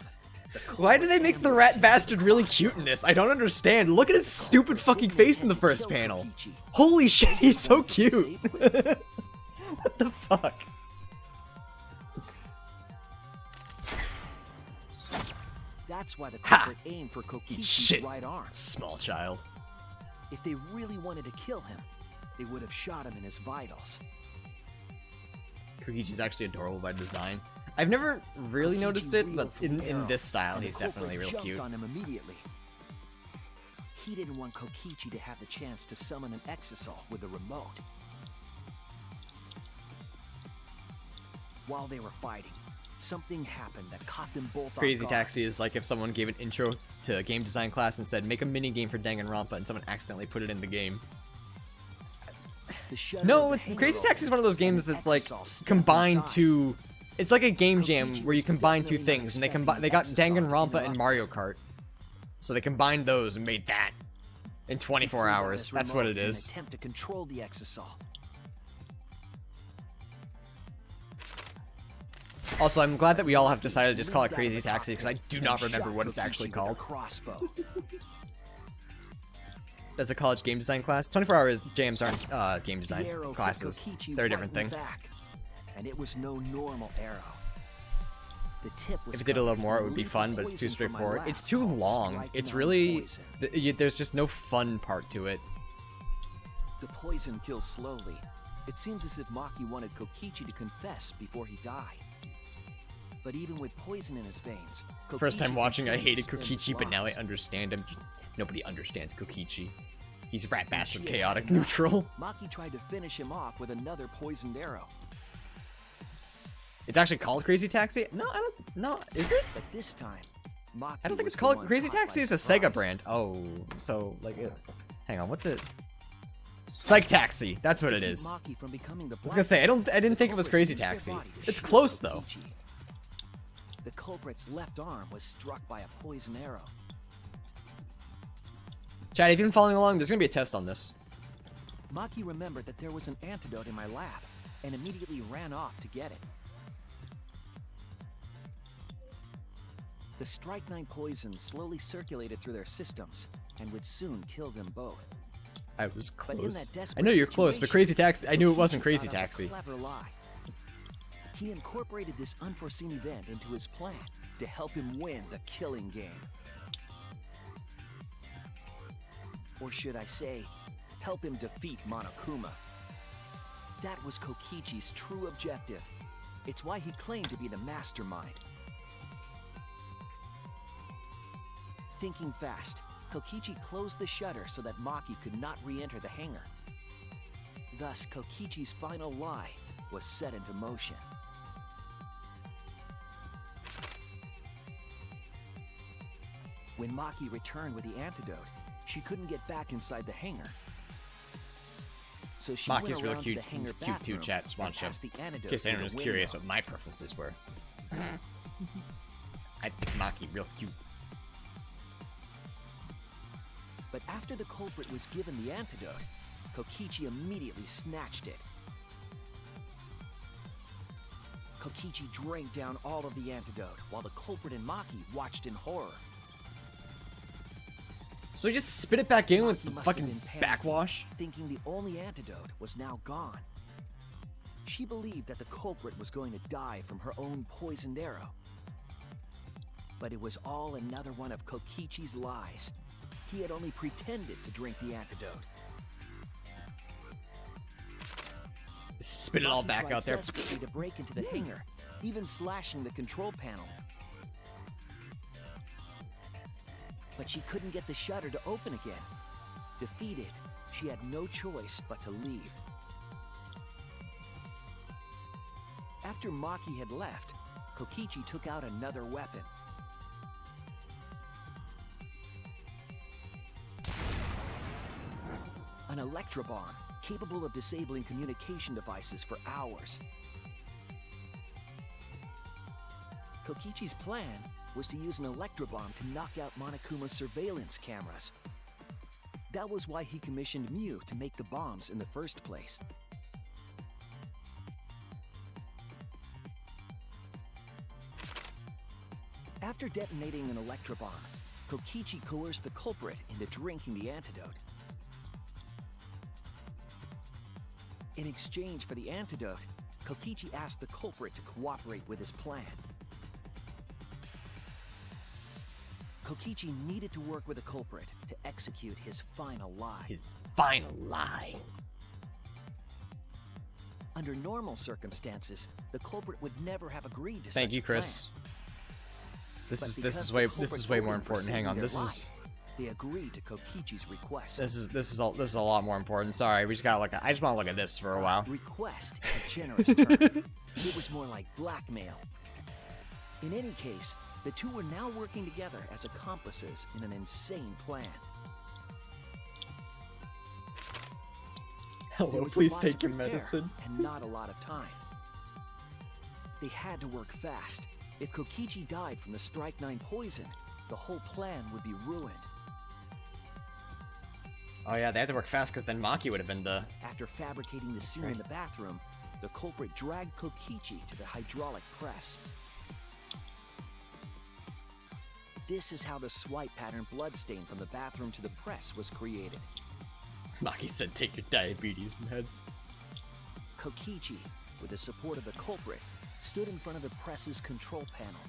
the Why do culprit they make the ambushed rat him bastard with a really crossbow. cute in this? I don't understand. Look at his stupid fucking Didn't face in the intend to first kill panel. Kokichi. Holy shit, he's so Wanted to cute. disable him. What the fuck? That's why the Ha! culprit aimed for Kokichi's Shit. right arm. Small child. If they really wanted to kill him, they would have shot him in his vitals. Kokichi's actually adorable by design. I've never really Kokichi noticed it, but reeled from the in arrow, this style, and the he's culprit definitely real jumped cute. on him immediately. He didn't want Kokichi to have the chance to summon an exisal with a remote. While they were fighting, something happened that caught them both Crazy off guard. Taxi is like if someone gave an intro to a game design class and said, make a mini game for Danganronpa, and someone accidentally put it in the game. The shutter No, of the hangar Crazy Taxi is one of those opened, games and that's like exisal stepped combined inside. two. It's like a game jam Kokichi where you was combine two definitely not things, and they expecting they got Exisal to Danganronpa and interrupt Mario Kart, so they combined those and made that in 24 He threw out hours. his That's what remote it in an is. attempt to control the exisal. Also, I'm glad that we all have decided to just call it Leaped out of Crazy the Taxi because I cockpit do and not remember shot what it's Kokichi actually with a called. crossbow. That's a college game design class. 24-hour jams aren't game The design arrow hit classes. Kokichi They're a right different in the thing. back, and it was no normal arrow. The tip was If it did a little covered more, it in would be lethal fun, but it's too poison from my straightforward. lab It's too called long. Strike It's Nine really... Poison. There's just no fun part to it. The poison kills slowly. It seems as if Maki wanted Kokichi to confess before he died. But even with poison in his veins, First time Kokichi watching, I continued hated to spin his Kokichi, but now I lies. understand him. Nobody understands Kokichi. He's rat When bastard, she had chaotic, enough, neutral. Maki tried to finish him off with another poisoned arrow. It's actually called Crazy Taxi? No, I don't... No, is it? But this time, Maki I don't think was it's the called one Crazy caught by Taxi. It's a surprise. Sega brand. Oh, so like, hang on, what's it? Psych Taxi. That's what To it keep is. Maki from becoming the I was gonna say I didn't think it was Crazy Taxi. It's close though. The culprit's left arm was struck by a poison arrow. Chad, if you've been following along, there's gonna be a test on this. Maki remembered that there was an antidote in my lab and immediately ran off to get it. The Strike 9 poison slowly circulated through their systems and would soon kill them both. I was But in close. that desperate I know you're close, but situation, Crazy Taxi. I knew it wasn't Kokichi Crazy thought up a Taxi. clever lie. He incorporated this unforeseen event into his plan to help him win the killing game. Or should I say, help him defeat Monokuma. That was Kokichi's true objective. It's why he claimed to be the mastermind. Thinking fast, Kokichi closed the shutter so that Maki could not re-enter the hangar. Thus, Kokichi's final lie was set into motion. When Maki returned with the antidote, she couldn't get back inside the hangar. So she Maki's went real around cute, to the hangar cute too, bathroom chat. and Spawn passed the antidote In case through anyone the was curious window. what my preferences were. I think Maki real cute. But after the culprit was given the antidote, Kokichi immediately snatched it. Kokichi drank down all of the antidote, while the culprit and Maki watched in horror. So he just spit it back in with Maki the must have fucking been panicking, backwash? thinking the only antidote was now gone. She believed that the culprit was going to die from her own poisoned arrow. But it was all another one of Kokichi's lies. He had only pretended to drink the antidote. Spit it all Maki back tried out there. desperately to break into the hangar, even slashing the control panel. But she couldn't get the shutter to open again. Defeated, she had no choice but to leave. After Maki had left, Kokichi took out another weapon. An electrobomb, capable of disabling communication devices for hours. Kokichi's plan was to use an electrobomb to knock out Monokuma's surveillance cameras. That was why he commissioned Mew to make the bombs in the first place. After detonating an electrobomb, Kokichi coerced the culprit into drinking the antidote. In exchange for the antidote, Kokichi asked the culprit to cooperate with his plan. Kokichi needed to work with the culprit to execute his final lie. His final lie. Under normal circumstances, the culprit would never have agreed to Thank such you, a plan. Chris. This But is because the way culprit more told them important. for Hang on, saying this their is lie, they agreed to Kokichi's request. this is a lot more important. Sorry, we just gotta look at. I just want to look at this for a while. Request is a generous term. It was more like blackmail. In any case, the two were now working together as accomplices in an insane plan. There Hello, was a please lot to take your prepare, medicine. and not a lot of time. They had to work fast. If Kokichi died from the Strike 9 poison, the whole plan would be ruined. Oh yeah, they had to work fast because then Maki would have been the. After fabricating the scene in the bathroom, the culprit dragged Kokichi to the hydraulic press. This is how the swipe pattern bloodstain from the bathroom to the press was created. Maki said, "Take your diabetes meds." Kokichi, with the support of the culprit, stood in front of the press's control panel.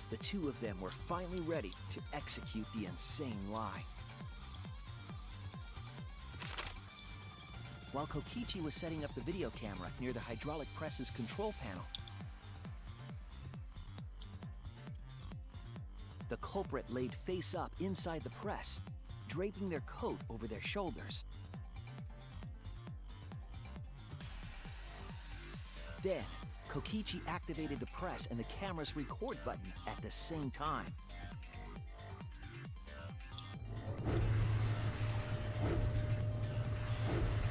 The two of them were finally ready to execute the insane lie. While Kokichi was setting up the video camera near the hydraulic press's control panel, the culprit laid face up inside the press, draping their coat over their shoulders. Then, Kokichi activated the press and the camera's record button at the same time.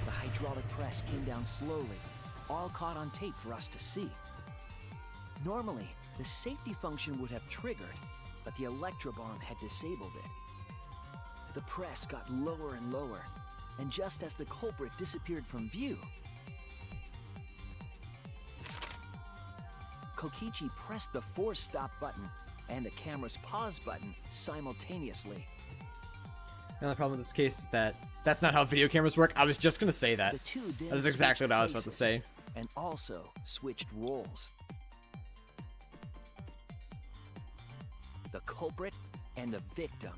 The hydraulic press came down slowly, all caught on tape for us to see. Normally, the safety function would have triggered, but the electrobomb had disabled it. The press got lower and lower, and just as the culprit disappeared from view, Kokichi pressed the force stop button and the camera's pause button simultaneously. The only problem with this case is that that's not how video cameras work. I was just gonna say that. The two then That is exactly switched what I was about to places say. and also switched roles. The culprit and the victim.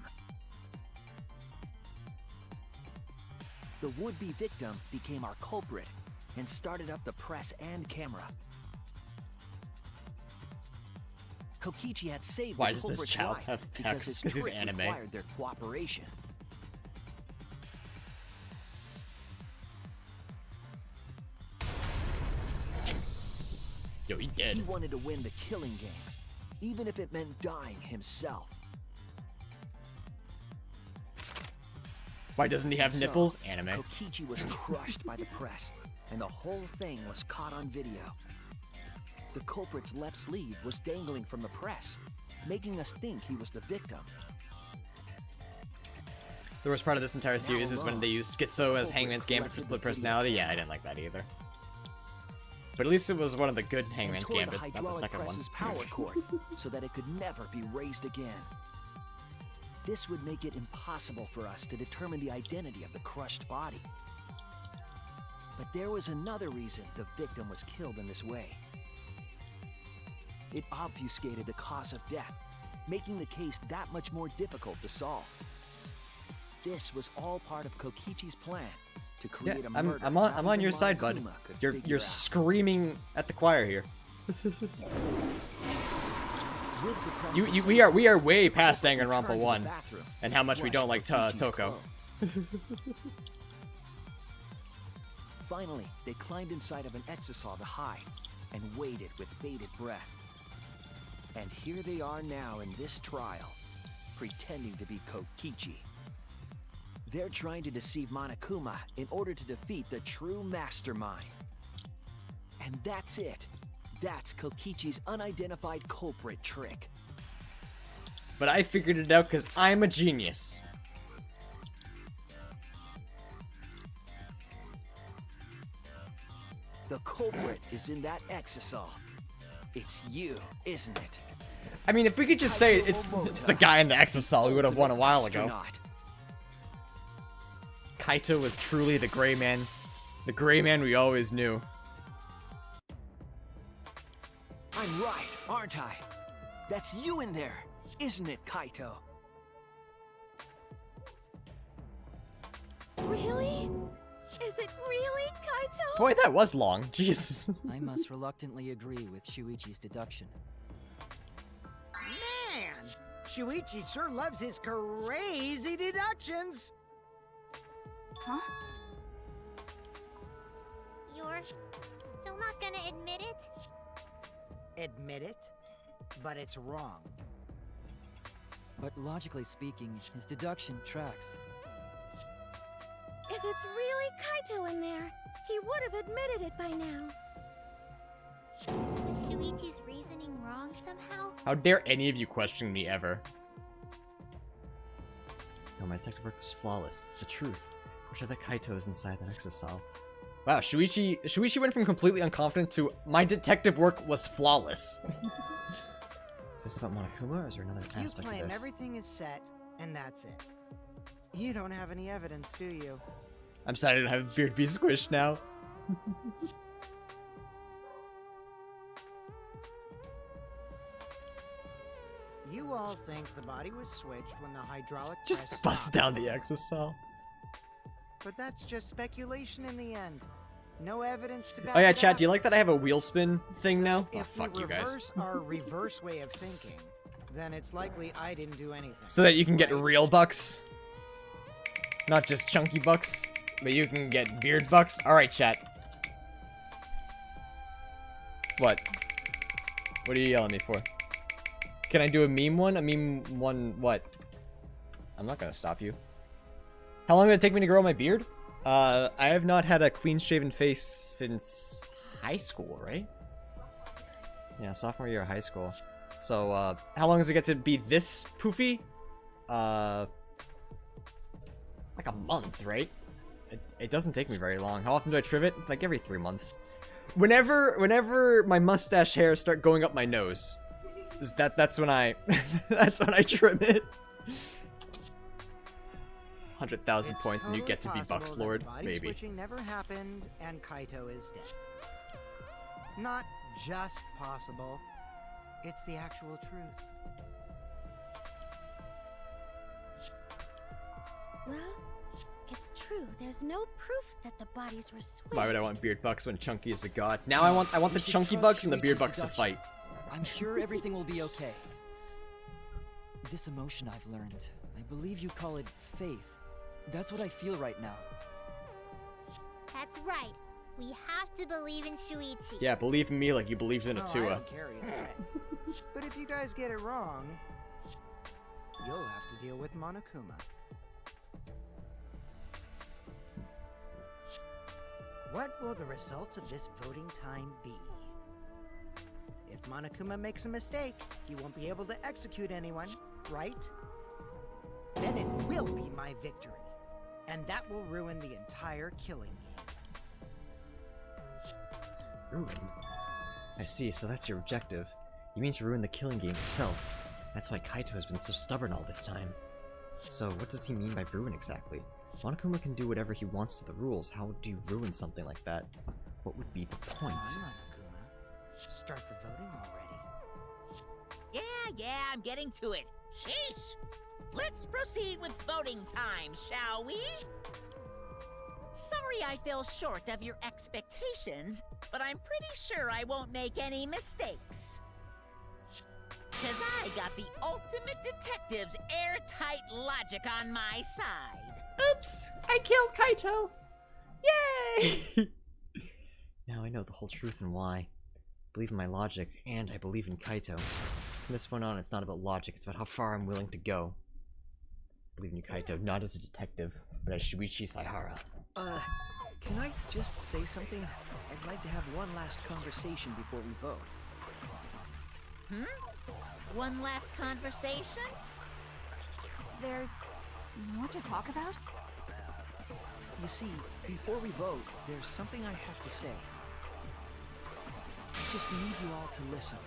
The would-be victim became our culprit and started up the press and camera. Kokichi had saved Why the does this culprit's child life have because pecs? his 'Cause he's trick anime. required their cooperation. Yo, he He dead. wanted to win the killing game, even if it meant dying himself. Why doesn't he have So, nipples? Anime. Kokichi was crushed by the press, and the whole thing was caught on video. The culprit's left sleeve was dangling from the press, making us think he was the victim. The worst part of this entire series is when they use Schizo as Hangman's Gambit for split personality. Yeah, I didn't like that either. But at least it was one of the good and Hangman's tore the Gambits, not the hydraulic second one. press's power cord so that it could never be raised again. This would make it impossible for us to determine the identity of the crushed body. But there was another reason the victim was killed in this way. It obfuscated the cause of death, making the case that much more difficult to solve. This was all part of Kokichi's plan to create Yeah, a murder. I'm on your side, bud. You're screaming at the choir here. We are way past Danganronpa 1 and how much we don't like Toko. Finally, they climbed inside of an exisal to hide and waited with bated breath. And here they are now in this trial, pretending to be Kokichi. They're trying to deceive Monokuma in order to defeat the true mastermind. And that's it. That's Kokichi's unidentified culprit trick. But I figured it out because I'm a genius. The culprit is in that exisal. It's you, isn't it? I mean, if we could just say it's the guy in the exisal, we would have won a while ago. Kaito was truly the gray man we always knew. I'm right, aren't I? That's you in there, isn't it, Kaito? Really? Is it really Kaito? Boy, that was long. Jesus. I must reluctantly agree with Shuichi's deduction. Man, Shuichi sure loves his crazy deductions. Huh? You're still not gonna admit it? Admit it, but it's wrong. But logically speaking, his deduction tracks. If it's really Kaito in there, he would have admitted it by now. Is Shuichi's reasoning wrong somehow? How dare any of you question me ever? No, my detective work was flawless. It's the truth. Which are the Kaitos inside the exisal? Wow, Shuichi went from completely unconfident to my detective work was flawless. Is this about Monokuma, or is there another aspect You of claim this? everything is set, and that's it. You don't have any evidence, do you? I'm sorry I don't have a beard be squished now. You all think the body was switched when the hydraulic Just press bust stopped. down the exisal. But that's just speculation in the end. No evidence to back Oh yeah, it Chad, up. do you like that I have a wheel spin thing now? Oh, If fuck we you guys. reverse our reverse way of thinking, then it's likely I didn't do anything. So that you can get right? real bucks. Not just chunky bucks, but you can get beard bucks. Alright, chat. What? What are you yelling at me for? Can I do a meme one? A meme one what? I'm not gonna stop you. How long did it take me to grow my beard? I have not had a clean-shaven face since high school, right? Yeah, sophomore year of high school. So, how long does it get to be this poofy? Like a month, right? It doesn't take me very long. How often do I trim it? Like every 3 months. Whenever my mustache hairs start going up my nose, that's when I that's when I trim it. 100,000 points and you get to be Possible Bucks that Lord, the body maybe. switching never happened, and Kaito is dead. Not just possible. It's the actual truth. Well, it's true. There's no proof that the bodies were switched. Why would I want beard bucks when Chunky is a god? Now I want We the should Chunky trust bucks and the Shuichi's beard bucks to deduction. fight. I'm sure everything will be okay. This emotion I've learned, I believe you call it faith. That's what I feel right now. That's right. We have to believe in Shuichi. Yeah, believe in me like you believed in I Atua. don't carry a threat. But if you guys get it wrong, you'll have to deal with Monokuma. What will the results of this voting time be? If Monokuma makes a mistake, he won't be able to execute anyone, right? Then it will be my victory. And that will ruin the entire killing game. ruin. I see, so that's your objective. You mean to ruin the killing game itself. That's why Kaito has been so stubborn all this time. So, what does he mean by ruin exactly? Monokuma can do whatever he wants to the rules. How do you ruin something like that? What would be the point? Come on, Monokuma. Start the voting already. Yeah, I'm getting to it. Sheesh! Let's proceed with voting time, shall we? Sorry I fell short of your expectations, but I'm pretty sure I won't make any mistakes. 'Cause I got the ultimate detective's airtight logic on my side. Oops! I killed Kaito! Yay! Now I know the whole truth and why. I believe in my logic, and I believe in Kaito. From this point on, it's not about logic, it's about how far I'm willing to go. I believe in you, Kaito, not as a detective, but as Shuichi Saihara. Can I just say something? I'd like to have one last conversation before we vote. One last conversation? There's more to talk about? You see, before we vote, there's something I have to say. I just need you all to listen.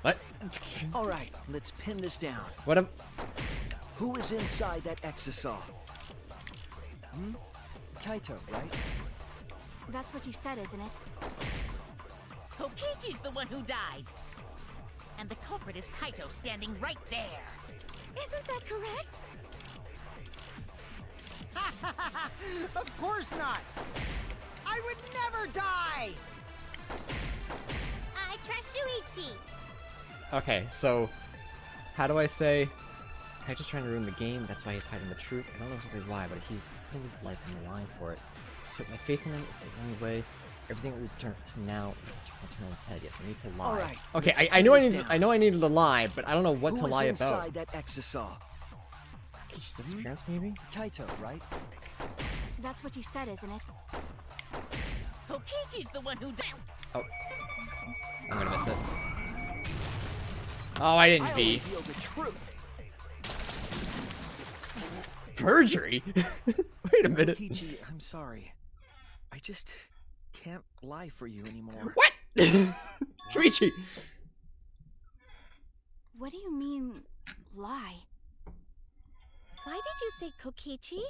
What? Alright, let's pin this down. What am- Who is inside that exisal? Kaito, right? That's what you said, isn't it? Kokichi's the one who died. And the culprit is Kaito standing right there. Isn't that correct? Of course not! I would never die! I trust Shuichi. Okay, so... How do I say... Kaito's trying to ruin the game, that's why he's hiding the truth. I don't know exactly why, but he's putting his life on the line for it. To put my faith in him is the only way. Everything that we've turned now will turn on his head. Yes, I need to lie. Alright, Okay, let's I know pin I this need down. I know I needed to lie, but I don't know what to Who is lie inside about. that exisal? His disappearance, maybe? Kaito, right? That's what you said, isn't it? Kokichi's the one who died. Oh. I'm gonna miss it. Oh, I didn't I'll be. reveal the truth. Perjury? Wait a minute. Kokichi, I'm sorry. I just can't lie for you anymore. What? Shuichi! What do you mean, lie? Why did you say Kokichi?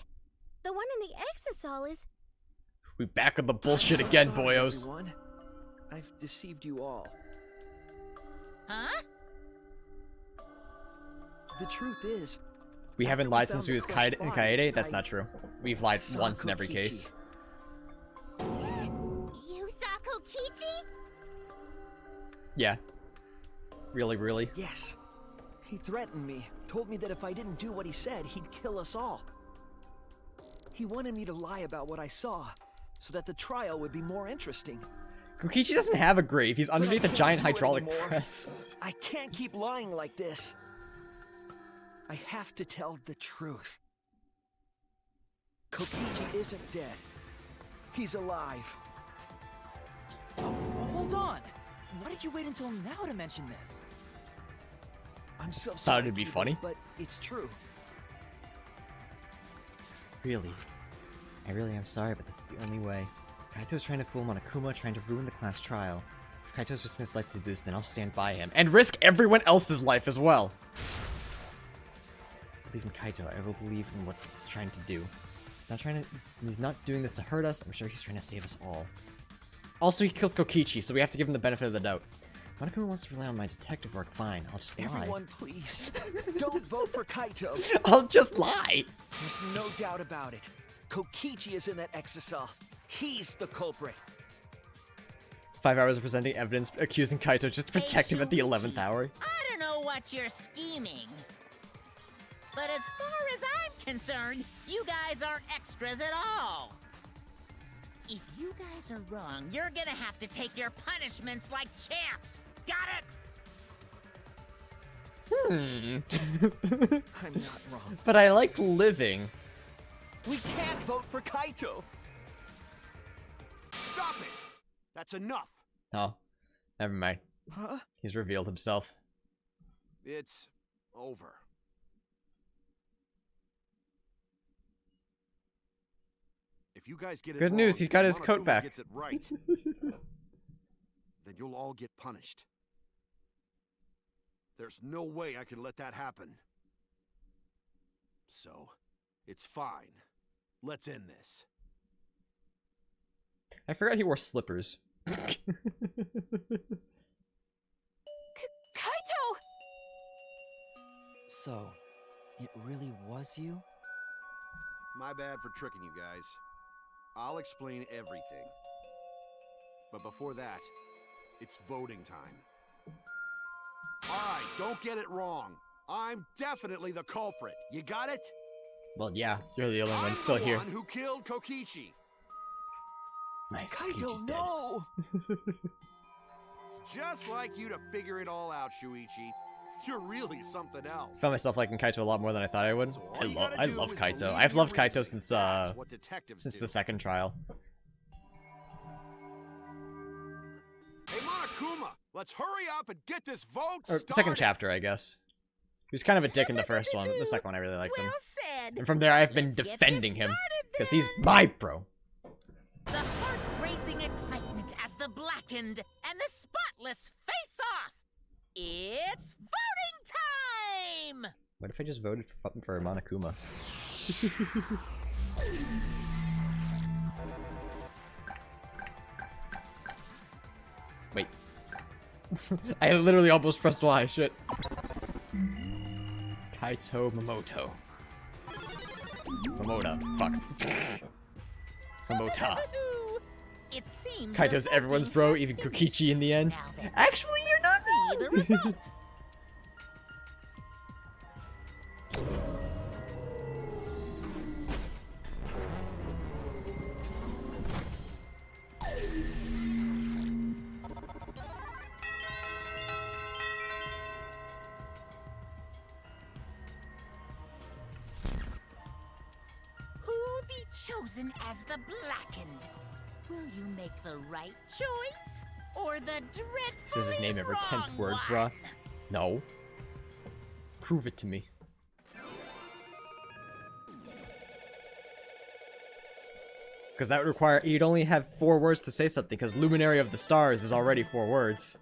The one in the exisal is... We back on the bullshit I'm so again, sorry, boyos. everyone. I've deceived you all. Huh? The truth is, We haven't after lied found since the we was crushed in body, Kaede? That's I not true. We've lied saw once in every Kokichi. case. You saw Kokichi? Yeah. Really, really? Yes. He threatened me, told me that if I didn't do what he said, he'd kill us all. He wanted me to lie about what I saw, so that the trial would be more interesting. Kokichi doesn't have a grave. He's underneath a can't giant do it hydraulic anymore. press. I can't keep lying like this. I have to tell the truth. Kokichi isn't dead. He's alive. Hold on! Why did you wait until now to mention this? I'm so sorry. Thought it'd be people, funny. but it's true. Really? I really am sorry, but this is the only way. Kaito's trying to fool Monokuma, trying to ruin the class trial. If Kaito's risking his life to do this, then I'll stand by him. And risk everyone else's life as well! I believe in Kaito. I will believe in what he's trying to do. He's not doing this to hurt us. I'm sure he's trying to save us all. Also, he killed Kokichi, so we have to give him the benefit of the doubt. Monokuma wants to rely on my detective work. Fine, I'll just lie. Everyone, please, don't vote for Kaito. I'll just lie! There's no doubt about it. Kokichi is in that exisal. He's the culprit. 5 hours of presenting evidence accusing Kaito just to protect him at the 11th hour. I don't know what you're scheming. But as far as I'm concerned, you guys aren't extras at all. If you guys are wrong, you're gonna have to take your punishments like champs. Got it? I'm not wrong. But I like living. We can't vote for Kaito. Stop it! That's enough. Oh, never mind. Huh? He's revealed himself. It's over. If you guys get it Good news, wrong, he got his Monokuma coat back. Gets it right, then you'll all get punished. There's no way I can let that happen. So, it's fine. Let's end this. I forgot he wore slippers. Kaito! So, it really was you? My bad for tricking you guys. I'll explain everything. But before that, it's voting time. Alright, don't get it wrong. I'm definitely the culprit. You got it? Well, yeah, you're the only one I'm still the here. one who killed Kokichi. Nice, Kaito, Kokichi's dead. no! It's just like you to figure it all out, Shuichi. You're really something else. Found myself liking Kaito a lot more than I thought I would. So all you gotta I do love is Kaito. believe I've your loved Kaito reasoning. since That's what detectives do. the second trial. Hey, Monokuma, let's hurry up and get this vote Or started. second chapter, I guess. He was kind of a dick in the first one, but the second one I really liked him. Well said. And from there, I've been Let's get defending this him started because he's then. my bro. The heart-racing excitement as the blackened and the spotless face off. It's voting time! What if I just voted for Monokuma? Wait. I literally almost pressed Y. Shit. Kaito Momoto. Momota. Fuck. Momota. It seems Kaito's the everyone's voting bro, has even been Kokichi in the end. Now then, Actually, you're not see the result. Who'll be chosen as the blackened? Will you make the right choice or the dreadfully Says his name every 10th wrong word, one? bruh. No. Prove it to me. Because that would require you'd only have 4 words to say something, because Luminary of the Stars is already 4 words.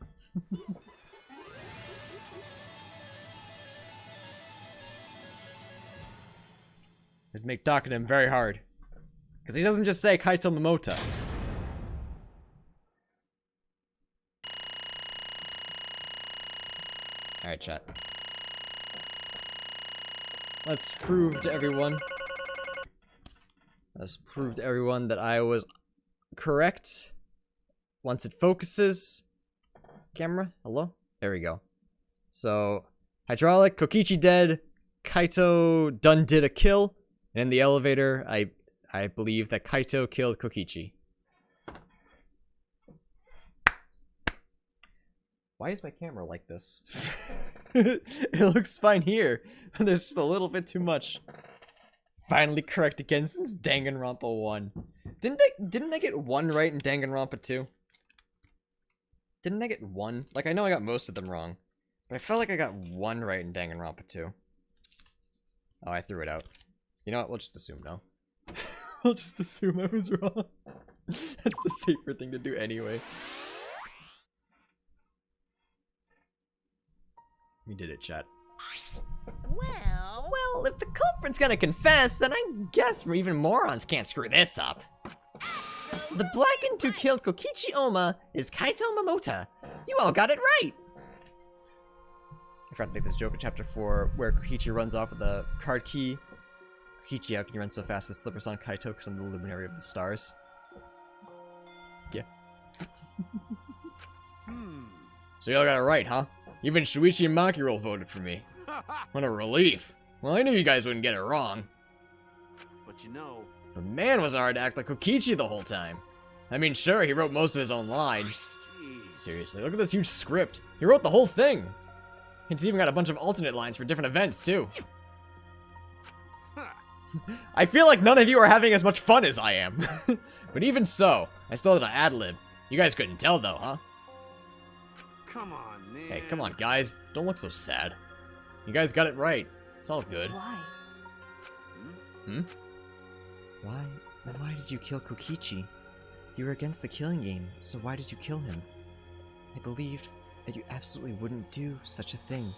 It'd make docking him very hard. Because he doesn't just say Kaito Momota. Alright, chat. Let's prove to everyone. Let's prove to everyone that I was correct. Once it focuses. Camera, hello? There we go. So, hydraulic, Kokichi dead, Kaito done did a kill, and in the elevator, I believe that Kaito killed Kokichi. Why is my camera like this? It looks fine here. There's just a little bit too much. Finally correct again since Danganronpa 1. Didn't I get 1 right in Danganronpa 2? Didn't I get 1? Like, I know I got most of them wrong. But I felt like I got 1 right in Danganronpa 2. Oh, I threw it out. You know what? We'll just assume no. We'll just assume I was wrong. That's the safer thing to do anyway. We did it, chat. Well, if the culprit's gonna confess, then I guess even morons can't screw this up. The blackened who killed Kokichi Oma is Kaito Momota. You all got it right! I forgot to make this joke in chapter 4, where Kokichi runs off with a card key. Kokichi, how can you run so fast with slippers on Kaito? Because I'm the luminary of the stars. Yeah. So you all got it right, huh? Even Shuichi and Makiro voted for me. What a relief. Well, I knew you guys wouldn't get it wrong. But you know, The man was hard to act like Kokichi the whole time. I mean, sure, he wrote most of his own lines. jeez. Seriously, look at this huge script. He wrote the whole thing. He's even got a bunch of alternate lines for different events, too. I feel like none of you are having as much fun as I am. But even so, I still have an ad-lib. You guys couldn't tell, though, huh? come on, man. Hey, come on, guys. Don't look so sad. You guys got it right. It's all good. Why? Why did you kill Kokichi? You were against the killing game, so why did you kill him? I believed that you absolutely wouldn't do such a thing.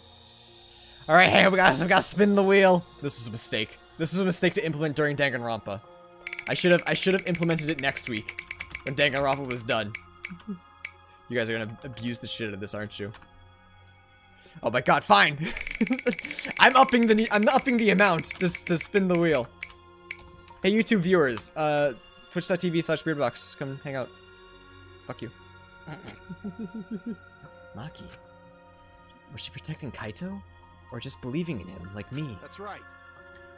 Alright, hey, we gotta spin the wheel. This was a mistake. This was a mistake to implement during Danganronpa. I should have implemented it next week when Danganronpa was done. You guys are gonna abuse the shit out of this, aren't you? Oh my god, fine. I'm upping the amount to spin the wheel. Hey, YouTube viewers, twitch.tv/beardbox, come hang out. Fuck you. Maki, was she protecting Kaito? Or just believing in him, like me? That's right.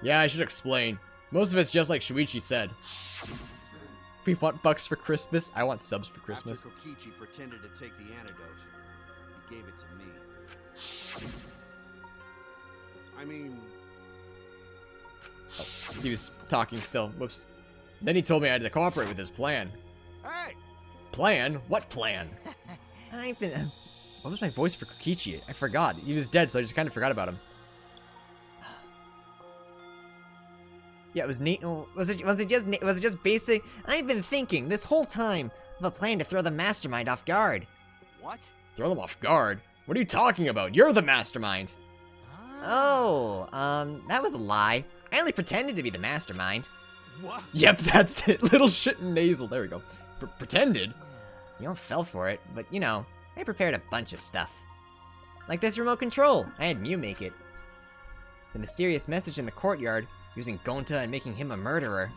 Yeah, I should explain. Most of it's just like Shuichi said. We want bucks for Christmas. I want subs for Christmas. After Kokichi pretended to take the antidote, he gave it to me. I mean... Oh, he was talking still. Whoops. Then he told me I had to cooperate with his plan. Hey! Plan? What plan? What was my voice for Kokichi? I forgot. He was dead, so I just kind of forgot about him. Yeah, it was neat. Was it just basic? I've been thinking this whole time of a plan to throw the mastermind off guard. What? Throw them off guard? What are you talking about? You're the mastermind. Oh, that was a lie. I only pretended to be the mastermind. What? Yep, that's it. Little shit and nasal. There we go. Pretended? You all fell for it, but you know, I prepared a bunch of stuff. Like this remote control. I had Mew make it. The mysterious message in the courtyard, using Gonta and making him a murderer.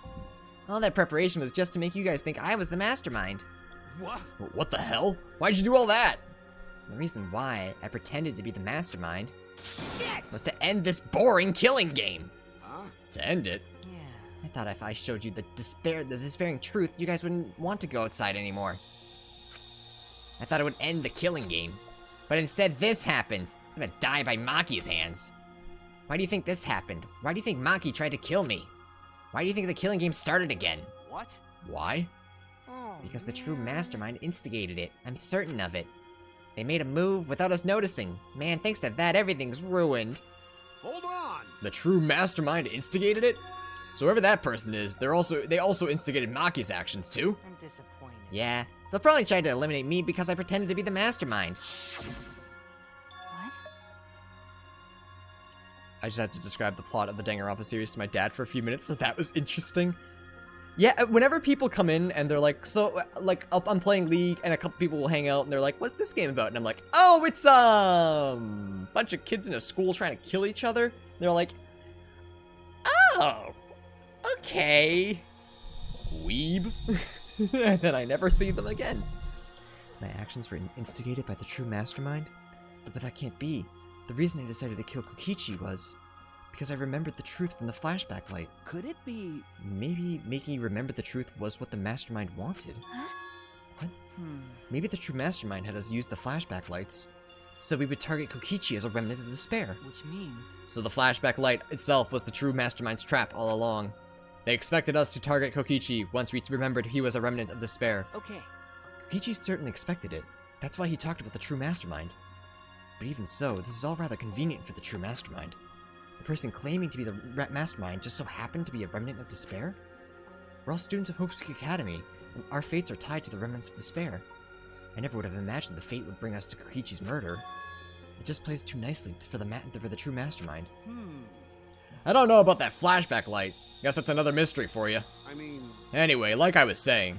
All that preparation was just to make you guys think I was the mastermind. What? What the hell? Why'd you do all that? The reason why I pretended to be the mastermind was to end this boring killing game. Huh? To end it? Yeah. I thought if I showed you the despairing truth, you guys wouldn't want to go outside anymore. I thought it would end the killing game. But instead this happens. I'm gonna die by Maki's hands. Why do you think this happened? Why do you think Maki tried to kill me? Why do you think the killing game started again? What? Why? Oh, Because the true mastermind instigated it. I'm certain of it. They made a move without us noticing. Man, thanks to that, everything's ruined. Hold on! The true mastermind instigated it? So whoever that person is, they also instigated Maki's actions too? I'm disappointed. Yeah, they'll probably try to eliminate me because I pretended to be the mastermind. What? I just had to describe the plot of the Danganronpa series to my dad for a few minutes, so that was interesting. Yeah, whenever people come in and they're like, so, like, I'm playing League, and a couple people will hang out, and they're like, what's this game about? And I'm like, oh, it's, bunch of kids in a school trying to kill each other. And they're like, oh, okay, weeb. And then I never see them again. My actions were instigated by the true mastermind? But that can't be. The reason I decided to kill Kokichi was because I remembered the truth from the flashback light. Could it be... Maybe making you remember the truth was what the mastermind wanted. What? Maybe the true mastermind had us use the flashback lights, so we would target Kokichi as a remnant of despair. Which means... So the flashback light itself was the true mastermind's trap all along. They expected us to target Kokichi once we remembered he was a remnant of despair. Okay. Kokichi certainly expected it. That's why he talked about the true mastermind. But even so, this is all rather convenient for the true mastermind. The person claiming to be the mastermind just so happened to be a remnant of despair? We're all students of Hope's Peak Academy, and our fates are tied to the remnants of despair. I never would have imagined the fate would bring us to Kokichi's murder. It just plays too nicely for the true mastermind. I don't know about that flashback light. Guess that's another mystery for you. I mean... Anyway, like I was saying.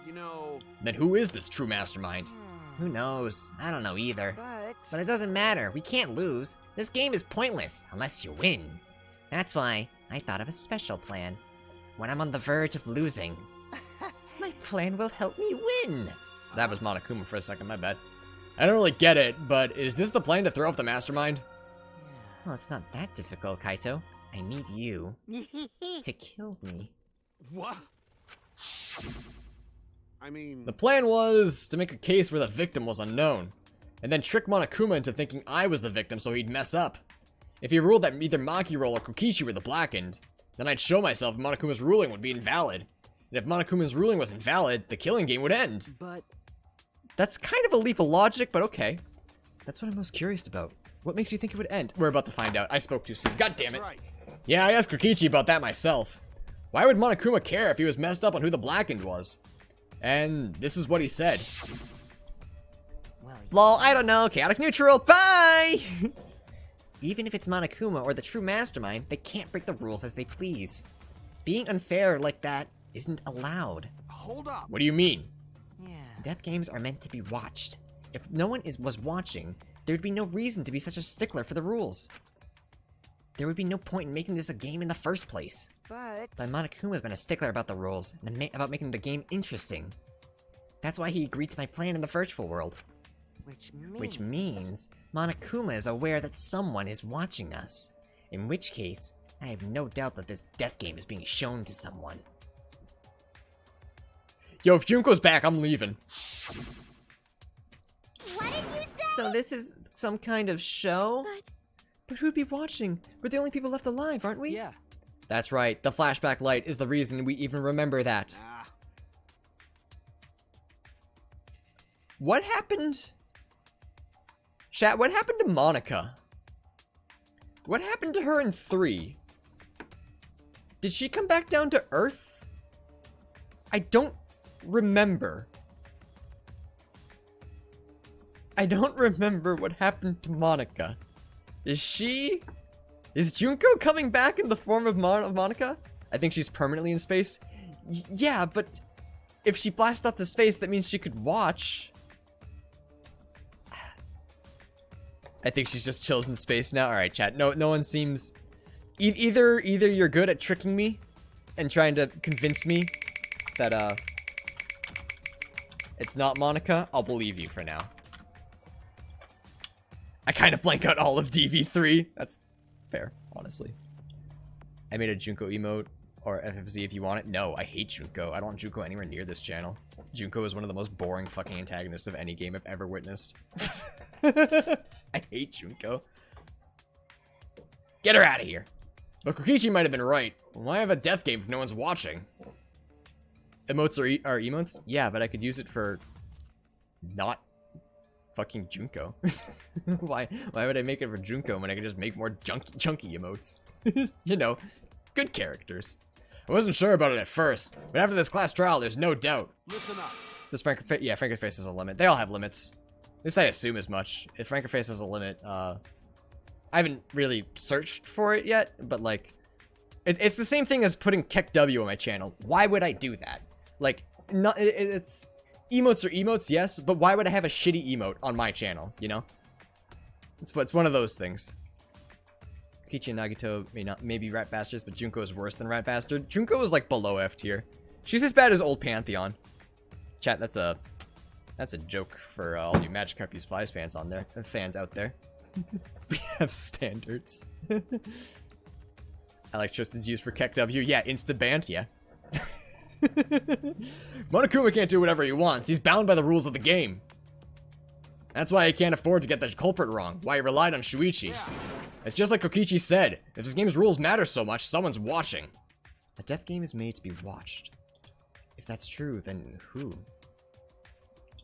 You know... Then who is this true mastermind? Who knows? I don't know either. But it doesn't matter. We can't lose. This game is pointless unless you win. That's why I thought of a special plan. When I'm on the verge of losing, my plan will help me win. That was Monokuma for a second, my bad. I don't really get it, but is this the plan to throw off the mastermind? Well, it's not that difficult, Kaito. I need you to kill me. What? I mean... The plan was to make a case where the victim was unknown, and then trick Monokuma into thinking I was the victim so he'd mess up. If he ruled that either Maki Roll or Kokichi were the blackened, then I'd show myself and Monokuma's ruling would be invalid. And if Monokuma's ruling was invalid, the killing game would end. But... That's kind of a leap of logic, but okay. That's what I'm most curious about. What makes you think it would end? We're about to find out. I spoke too soon. God damn it. Right. Yeah, I asked Kokichi about that myself. Why would Monokuma care if he was messed up on who the Blackened was? And this is what he said. Well, Lol, I don't know. Chaotic neutral. Bye! Even if it's Monokuma or the true mastermind, they can't break the rules as they please. Being unfair like that isn't allowed. Hold up. What do you mean? yeah. Death games are meant to be watched. If no one was watching, there'd be no reason to be such a stickler for the rules. There would be no point in making this a game in the first place. But Monokuma's been a stickler about the rules, and about making the game interesting. That's why he agreed to my plan in the virtual world. which means Monokuma is aware that someone is watching us. In which case, I have no doubt that this death game is being shown to someone. Yo, if Junko's back, I'm leaving. What did you say? So this is some kind of show? But who'd be watching? We're the only people left alive, aren't we? Yeah. That's right, the flashback light is the reason we even remember that. Ah, What happened? Chat, what happened to Monica? What happened to her in 3? Did she come back down to Earth? I don't remember. I don't remember what happened to Monica. Is Junko coming back in the form of Monica? I think she's permanently in space. Yeah, but if she blasts out to space, that means she could watch. I think she's just chills in space now. All right, chat. No one seems. Either you're good at tricking me and trying to convince me that it's not Monica. I'll believe you for now. I kind of blank out all of DV3. That's fair, honestly. I made a Junko emote or FFZ if you want it. No, I hate Junko. I don't want Junko anywhere near this channel. Junko is one of the most boring fucking antagonists of any game I've ever witnessed. I hate Junko. Get her out of here. But Kokichi might have been right. Why have a death game if no one's watching? Emotes are emotes? Yeah, but I could use it for not fucking Junko. Why would I make it for Junko when I could just make more chunky emotes? You know, good characters. I wasn't sure about it at first, but after this class trial, there's no doubt. listen up. This Frankenface has a limit. They all have limits. At least I assume as much. If Frankenface has a limit, I haven't really searched for it yet, but like, it's the same thing as putting Keck W on my channel. Why would I do that? Like, it's emotes are emotes, yes, but why would I have a shitty emote on my channel? You know, it's one of those things. Kokichi and Nagito may be rat bastards, but Junko is worse than rat bastard. Junko is like below F tier. She's as bad as old Pantheon. Chat, that's a joke for all you Magikarp Use Flies fans out there. We have standards. I like Tristan's use for Keck W. Yeah, insta-banned, yeah. Monokuma can't do whatever he wants. He's bound by the rules of the game. That's why he can't afford to get the culprit wrong. Why he relied on Shuichi. It's just like Kokichi said. If this game's rules matter so much, someone's watching. A death game is made to be watched. If that's true, then who?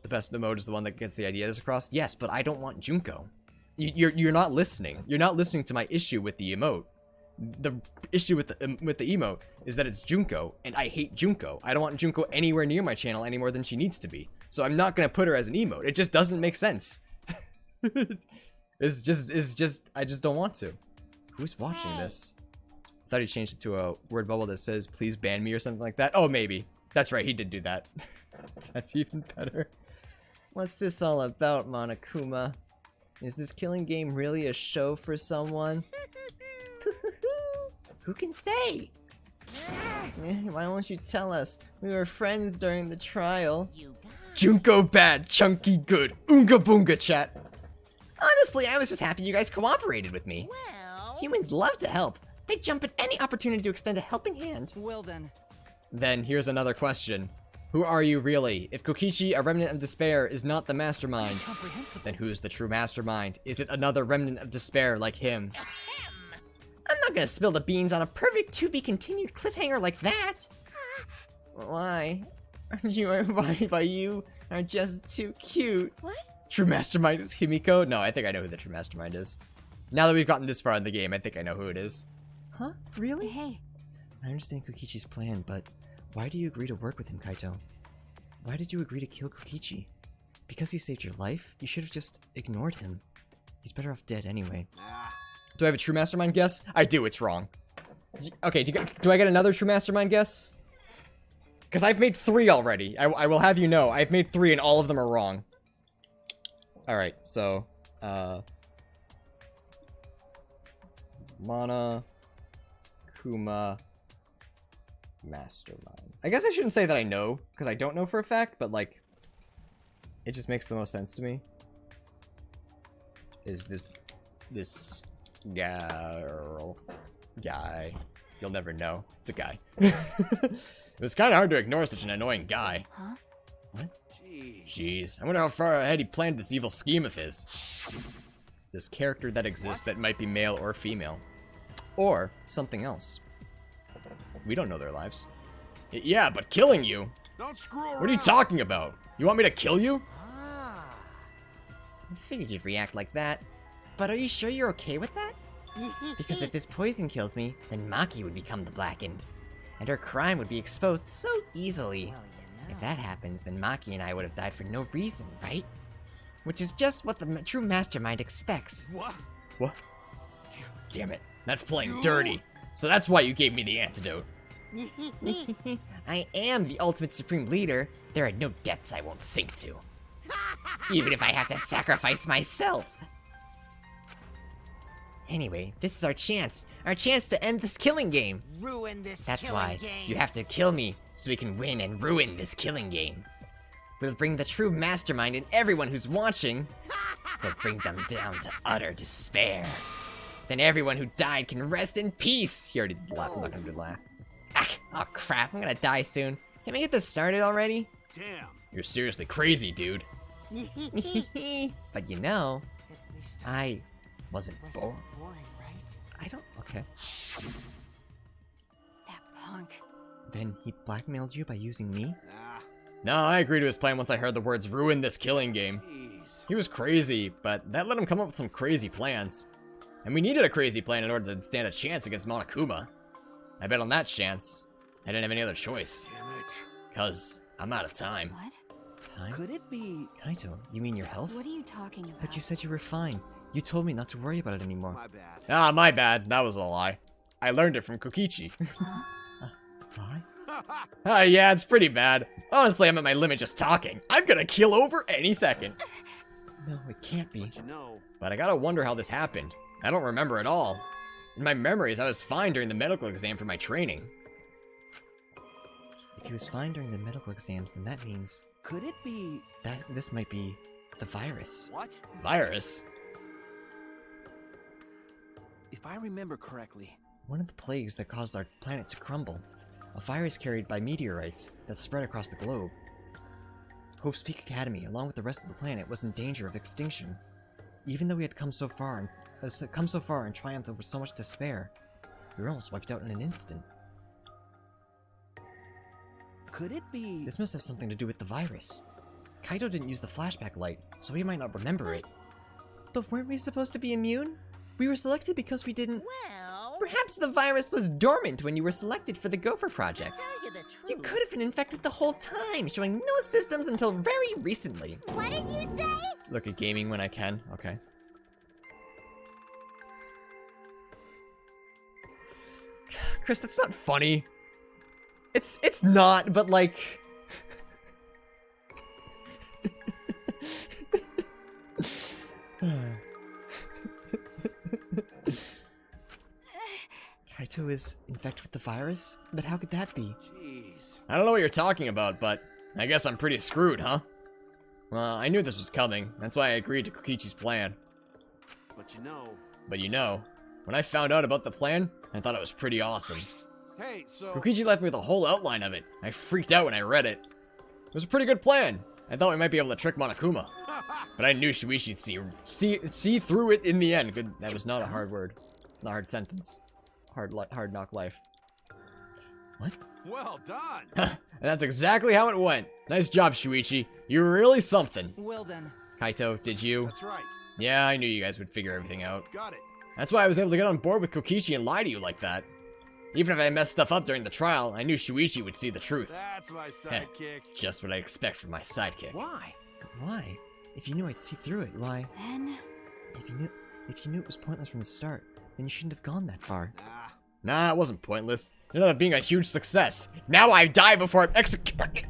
The best emote is the one that gets the ideas across? Yes, but I don't want Junko. You're not listening. You're not listening to my issue with the emote. The issue with the emote is that it's Junko, and I hate Junko. I don't want Junko anywhere near my channel any more than she needs to be. So I'm not gonna put her as an emote. It just doesn't make sense. It's just I just don't want to. Who's watching this? I thought he changed it to a word bubble that says please ban me or something like that. Oh, maybe. That's right, he did do that. That's even better. What's this all about, Monokuma? Is this killing game really a show for someone? Who can say? Why won't you tell us? We were friends during the trial. You got Junko bad, chunky good. Oonga boonga chat. Honestly, I was just happy you guys cooperated with me. well. Humans love to help. They jump at any opportunity to extend a helping hand. Well then. Then here's another question. Who are you really? If Kokichi, a remnant of despair, is not the mastermind, Incomprehensible. then who's the true mastermind? Is it another remnant of despair like him? I'm not gonna spill the beans on a perfect to-be-continued cliffhanger like that. Why? By you, are just too cute. What? True Mastermind is Himiko? No, I think I know who the True Mastermind is. Now that we've gotten this far in the game, I think I know who it is. Huh? Really? Hey, I understand Kokichi's plan, but why do you agree to work with him, Kaito? Why did you agree to kill Kokichi? Because he saved your life? You should have just ignored him. He's better off dead anyway. Do I have a True Mastermind guess? I do, it's wrong. Okay, do I get another True Mastermind guess? Because I've made 3 already. I will have you know, I've made 3 and all of them are wrong. Alright, so, Mana, Kuma, Mastermind. I guess I shouldn't say that I know, because I don't know for a fact, but, like, it just makes the most sense to me. Is this guy. You'll never know. It's a guy. It was kind of hard to ignore such an annoying guy. Huh? What? Jeez. I wonder how far ahead he planned this evil scheme of his. This character that exists that might be male or female. Or something else. We don't know their lives. Yeah, but killing you? Don't screw around. What are you talking about? You want me to kill you? Ah. I figured you'd react like that. But are you sure you're okay with that? Because if this poison kills me, then Maki would become the Blackened. And her crime would be exposed so easily. Well, you know. If that happens, then Maki and I would have died for no reason, right? Which is just what the true Mastermind expects. What? Damn it. That's playing dirty. So that's why you gave me the antidote. I am the ultimate supreme leader. There are no depths I won't sink to. Even if I have to sacrifice myself. Anyway, this is our chance to end this killing game. Ruin this That's killing why game. you have to kill me so we can win and ruin this killing game. We'll bring the true Mastermind and everyone who's watching. We'll bring them down to utter despair. Then everyone who died can rest in peace. He already laughed. I'm not gonna do laugh. Oh crap, I'm gonna die soon. Can we get this started already? Damn. You're seriously crazy, dude. But you know, At least I wasn't wasn't born. boring, right? I don't. Okay. that punk. Then he blackmailed you by using me? Nah. No, I agreed to his plan once I heard the words ruin this killing game. Jeez. He was crazy, but that let him come up with some crazy plans. And we needed a crazy plan in order to stand a chance against Monokuma. I bet on that chance, I didn't have any other choice. Damn it. Cause I'm out of time. What? Time? Could it be... Kaito, you mean your health? What are you talking about? But you said you were fine. You told me not to worry about it anymore. My bad. Ah, my bad. That was a lie. I learned it from Kokichi. Lie? Yeah, it's pretty bad. Honestly, I'm at my limit just talking. I'm gonna kill over any second. No, it can't be. But you know, But I gotta wonder how this happened. I don't remember at all. In my memories, I was fine during the medical exam for my training. If he was fine during the medical exams, then that means Could it be... that this might be the virus. what? Virus? If I remember correctly, One of the plagues that caused our planet to crumble. A virus carried by meteorites that spread across the globe. Hope's Peak Academy, along with the rest of the planet, was in danger of extinction. Even though we had come so far and triumphed over so much despair, we were almost wiped out in an instant. could it be... This must have something to do with the virus. Kaito didn't use the flashback light, so he might not remember it. But weren't we supposed to be immune? We were selected because we didn't... Well, Perhaps the virus was dormant when you were selected for the Gopher to project. tell you the truth, You could have been infected the whole time, showing no symptoms until very recently. What did you say? Look at gaming when I can. Okay. Chris, that's not funny. It's not, but like... Kaito is infected with the virus? But how could that be? Jeez. I don't know what you're talking about, but I guess I'm pretty screwed, huh? Well, I knew this was coming. That's why I agreed to Kokichi's plan. But you know, when I found out about the plan, I thought it was pretty awesome. hey, so Kokichi left me with a whole outline of it. I freaked out when I read it. It was a pretty good plan. I thought we might be able to trick Monokuma. But I knew Shueishi'd see through it in the end. Good, that was not a hard word. Not a hard sentence. Hard knock life. What? Well done. And that's exactly how it went. Nice job, Shuichi. You're really something. Well then. Kaito, did you? That's right. Yeah, I knew you guys would figure everything out. Got it. That's why I was able to get on board with Kokichi and lie to you like that. Even if I messed stuff up during the trial, I knew Shuichi would see the truth. That's my sidekick. Just what I expect from my sidekick. Why? Why? If you knew I'd see through it, why? Then... If you knew it was pointless from the start, then you shouldn't have gone that far. Nah. Nah, it wasn't pointless. It ended up being a huge success. Now I die before I'm executed.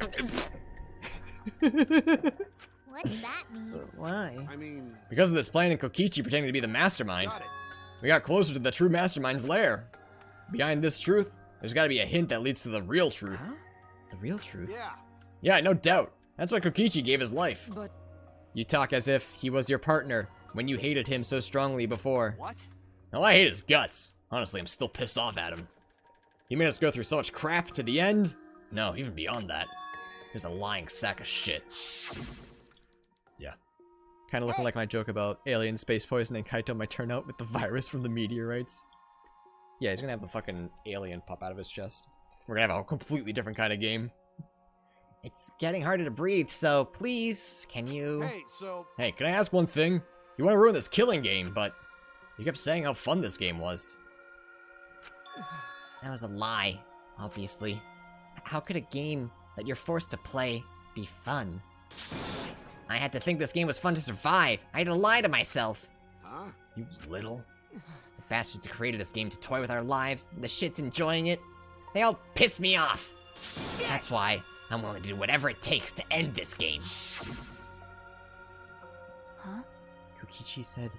What's that mean? Why? I mean, Because of this plan and Kokichi pretending to be the mastermind, got it. we got closer to the true mastermind's lair. Behind this truth, there's gotta be a hint that leads to the real truth. Huh? The real truth? Yeah. Yeah, no doubt. That's why Kokichi gave his life. But You talk as if he was your partner when you hated him so strongly before. What? Well, I hate his guts. Honestly, I'm still pissed off at him. He made us go through so much crap to the end. No, even beyond that. He's a lying sack of shit. Yeah. Kind of looking like my joke about alien space poisoning Kaito might turn out with the virus from the meteorites. Yeah, he's gonna have a fucking alien pop out of his chest. We're gonna have a completely different kind of game. It's getting harder to breathe, so please, can you... Hey, so Hey, can I ask one thing? You want to ruin this killing game, but you kept saying how fun this game was. That was a lie, obviously. How could a game that you're forced to play be fun? I had to think this game was fun to survive. I had to lie to myself. huh? You little. The bastards who created this game to toy with our lives, the shit's enjoying it. They all piss me off. That's why I'm willing to do whatever it takes to end this game. Huh? Kokichi said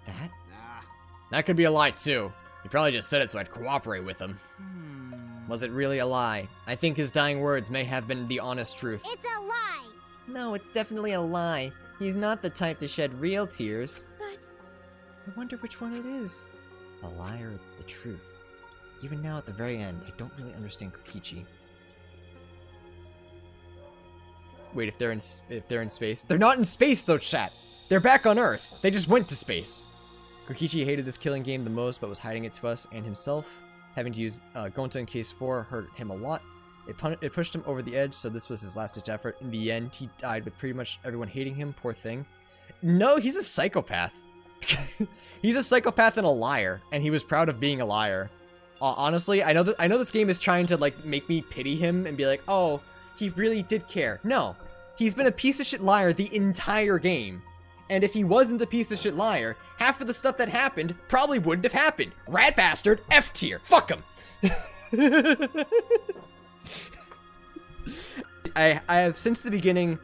that? Nah. That could be a lie too. He probably just said it so I'd cooperate with him. Was it really a lie? I think his dying words may have been the honest truth. It's a lie! No, it's definitely a lie. He's not the type to shed real tears. But I wonder which one it is. A lie or the truth? Even now at the very end, I don't really understand Kokichi. Wait, if they're in space? They're not in space though, chat! They're back on Earth! They just went to space! Kokichi hated this killing game the most, but was hiding it to us and himself. Having to use Gonta in case 4 hurt him a lot. It pushed him over the edge, so this was his last-ditch effort. In the end, he died with pretty much everyone hating him, poor thing. No, he's a psychopath. He's a psychopath and a liar, and he was proud of being a liar. Honestly, I know this game is trying to like make me pity him and be like, oh, he really did care. No, he's been a piece of shit liar the entire game. And if he wasn't a piece of shit liar, half of the stuff that happened probably wouldn't have happened. Rat bastard, F tier, fuck him. I have since the beginning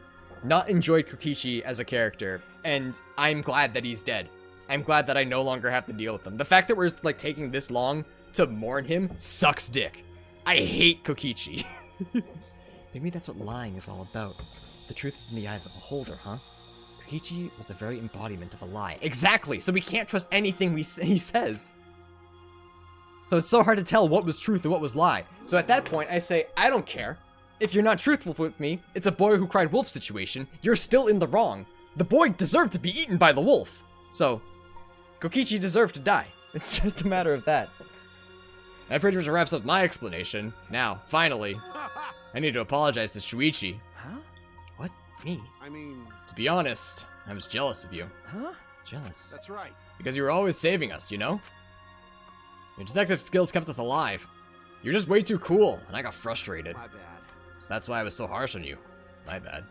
not enjoyed Kokichi as a character, and I'm glad that he's dead. I'm glad that I no longer have to deal with him. The fact that we're like taking this long to mourn him sucks dick. I hate Kokichi. Maybe that's what lying is all about. The truth is in the eye of the beholder, huh? Kokichi was the very embodiment of a lie. Exactly! So we can't trust anything he says. So it's so hard to tell what was truth and what was lie. So at that point, I say, I don't care. If you're not truthful with me, it's a boy who cried wolf situation. You're still in the wrong. The boy deserved to be eaten by the wolf. So, Kokichi deserved to die. It's just a matter of that. That pretty much wraps up my explanation. Now, finally, I need to apologize to Shuichi. Huh? What? Me? I mean, To be honest, I was jealous of you. Huh? Jealous? that's right. Because you were always saving us, you know? Your detective skills kept us alive. You're just way too cool, and I got frustrated. My bad. So that's why I was so harsh on you. My bad.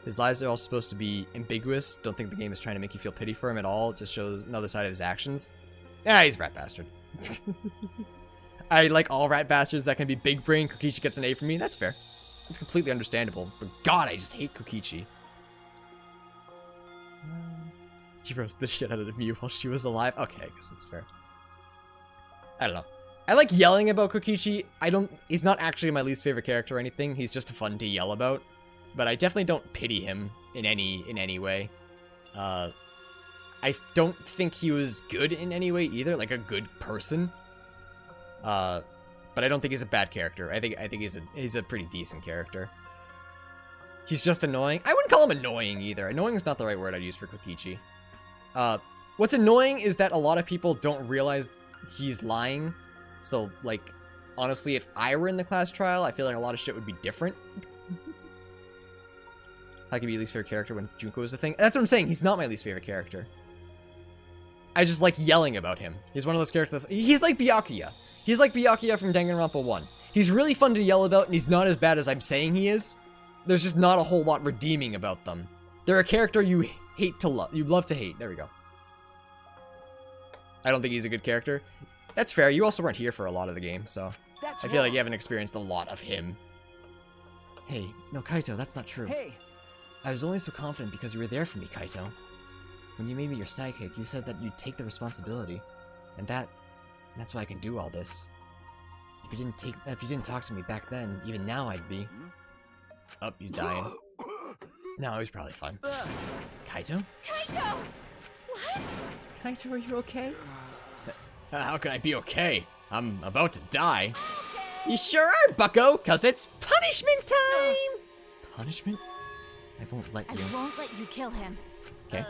His lies are all supposed to be ambiguous. Don't think the game is trying to make you feel pity for him at all. It just shows another side of his actions. Yeah, he's a rat bastard. I like all rat bastards that can be big brain. Kokichi gets an A from me. That's fair. It's completely understandable. But God, I just hate Kokichi. He roasted the shit out of me while she was alive. Okay, I guess that's fair. I don't know. I like yelling about Kokichi. He's not actually my least favorite character or anything. He's just fun to yell about. But I definitely don't pity him in any way. I don't think he was good in any way either, like a good person. But I don't think he's a bad character. I think he's a pretty decent character. He's just annoying. I wouldn't call him annoying either. Annoying is not the right word I'd use for Kokichi. What's annoying is that a lot of people don't realize he's lying. So, like, honestly, if I were in the class trial, I feel like a lot of shit would be different. I could be your least favorite character when Junko is a thing. That's what I'm saying. He's not my least favorite character. I just like yelling about him. He's one of those characters. He's like Byakuya. He's like Byakuya from Danganronpa 1. He's really fun to yell about, and he's not as bad as I'm saying he is. There's just not a whole lot redeeming about them. They're a character you hate to love. You love to hate. There we go. I don't think he's a good character. That's fair. You also weren't here for a lot of the game, so I feel like you haven't experienced a lot of him. Hey, no, Kaito, that's not true. Hey! I was only so confident because you were there for me, Kaito. When you made me your sidekick, you said that you'd take the responsibility. And that's why I can do all this. If you didn't talk to me back then, even now I'd be... Oh, he's dying. No, he's probably fine. Kaito? Kaito! What? Kaito, are you okay? How can I be okay? I'm about to die. You sure are, bucko, cause it's punishment time! Punishment? I won't let you. I won't let you kill him. Okay.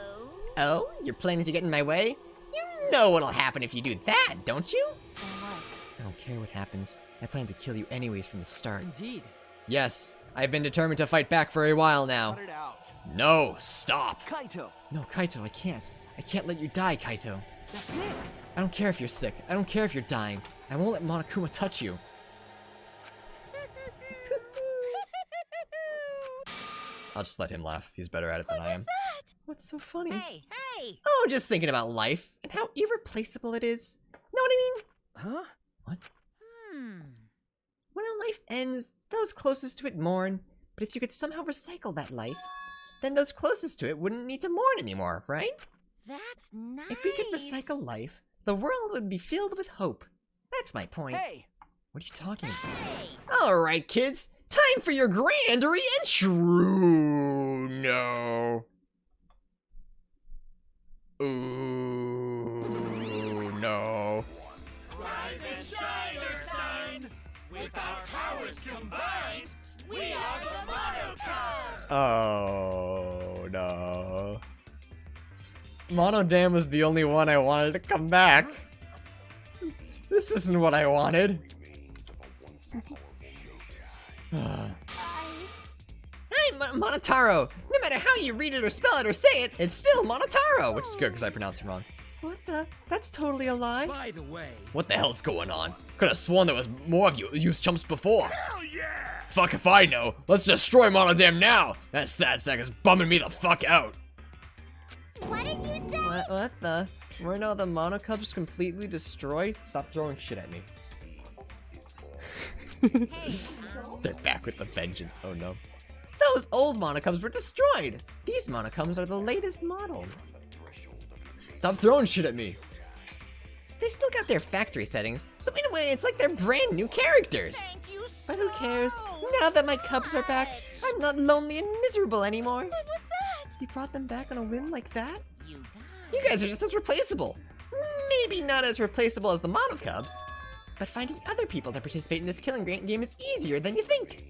Oh, you're planning to get in my way? You know what'll happen if you do that, don't you? So what? I don't care what happens. I plan to kill you anyways from the start. Indeed. Yes, I've been determined to fight back for a while now. Cut it out. No, stop. Kaito! No, Kaito, I can't. I can't let you die, Kaito. That's it! I don't care if you're sick. I don't care if you're dying. I won't let Monokuma touch you. I'll just let him laugh. He's better at it than I am. What's so funny? Hey, hey! Oh, just thinking about life and how irreplaceable it is. Know what I mean? Huh? What? Hmm. When a life ends, those closest to it mourn. But if you could somehow recycle that life, then those closest to it wouldn't need to mourn anymore, right? That's nice. If we could recycle life, the world would be filled with hope. That's my point. Hey! What are you talking about? Hey! Alright, kids. Time for your grand re-entry. No. Ooh, no. Rise and shine, your sign. With our powers combined, we are the Monocubs. Oh, no. Monodam was the only one I wanted to come back. This isn't what I wanted. Hey, Monotaro! No matter how you read it or spell it or say it, it's still Monotaro! Which is good, because I pronounced it wrong. What the? That's totally a lie. By the way, What the hell's going on? Could have sworn there was more of you used chumps before. hell yeah! Fuck if I know. Let's destroy Monodam now! That stat sack is bumming me the fuck out. What did you say? What the? Weren't all the Monocubs completely destroyed? Stop throwing shit at me. They're back with the vengeance, oh no. Those old Monocubs were destroyed! These Monocubs are the latest model. Stop throwing shit at me! They still got their factory settings, so in a way it's like they're brand new characters. Thank you But who cares? so Now that my cubs are back, I'm not lonely and miserable anymore. What was that? You brought them back on a whim like that? You You guys are just as replaceable. Maybe not as replaceable as the Monocubs, but finding other people to participate in this killing game is easier than you think.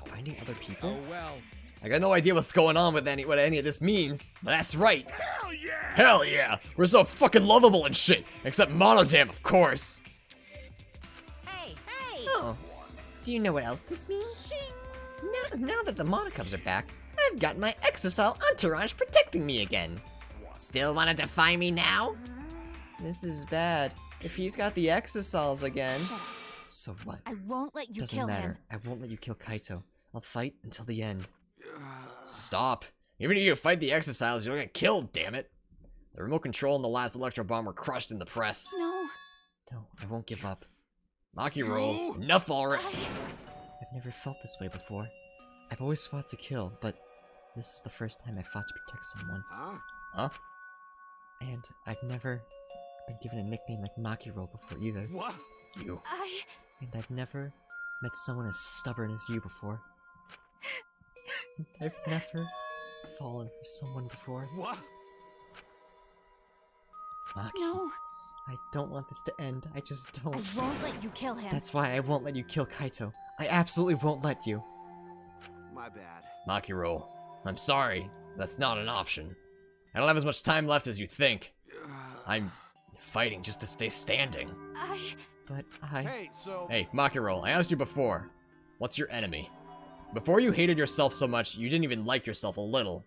Finding other people? Oh well. I got no idea what's going on with what any of this means, but that's right. Hell yeah! Hell yeah! We're so fucking lovable and shit, except Monodam, of course. Hey, hey! Oh, do you know what else this means? Now that the Monocubs are back, I've got my Exisal entourage protecting me again. Still wanna defy me now? This is bad. If he's got the Exisals again. So what? I won't let you Doesn't kill matter. him. I won't let you kill Kaito. I'll fight until the end. Stop. Even if you fight the Exisals, you'll get killed, damn it. The remote control and the last electro bomb were crushed in the press. No. No, I won't give up. Maki roll. Enough already. I... I've never felt this way before. I've always fought to kill, but this is the first time I fought to protect someone. Huh? Huh? And I've never been given a nickname like Maki roll before either. What? You. I... And I've never met someone as stubborn as you before. And I've never fallen for someone before. What? Maki, No. I don't want this to end. I just don't. I won't let you kill him. That's why I won't let you kill Kaito. I absolutely won't let you. My bad. Maki roll. I'm sorry. That's not an option. I don't have as much time left as you think. I'm fighting just to stay standing. But I... Hey, so... Hey, Makiro, I asked you before. What's your enemy? Before you hated yourself so much, you didn't even like yourself a little.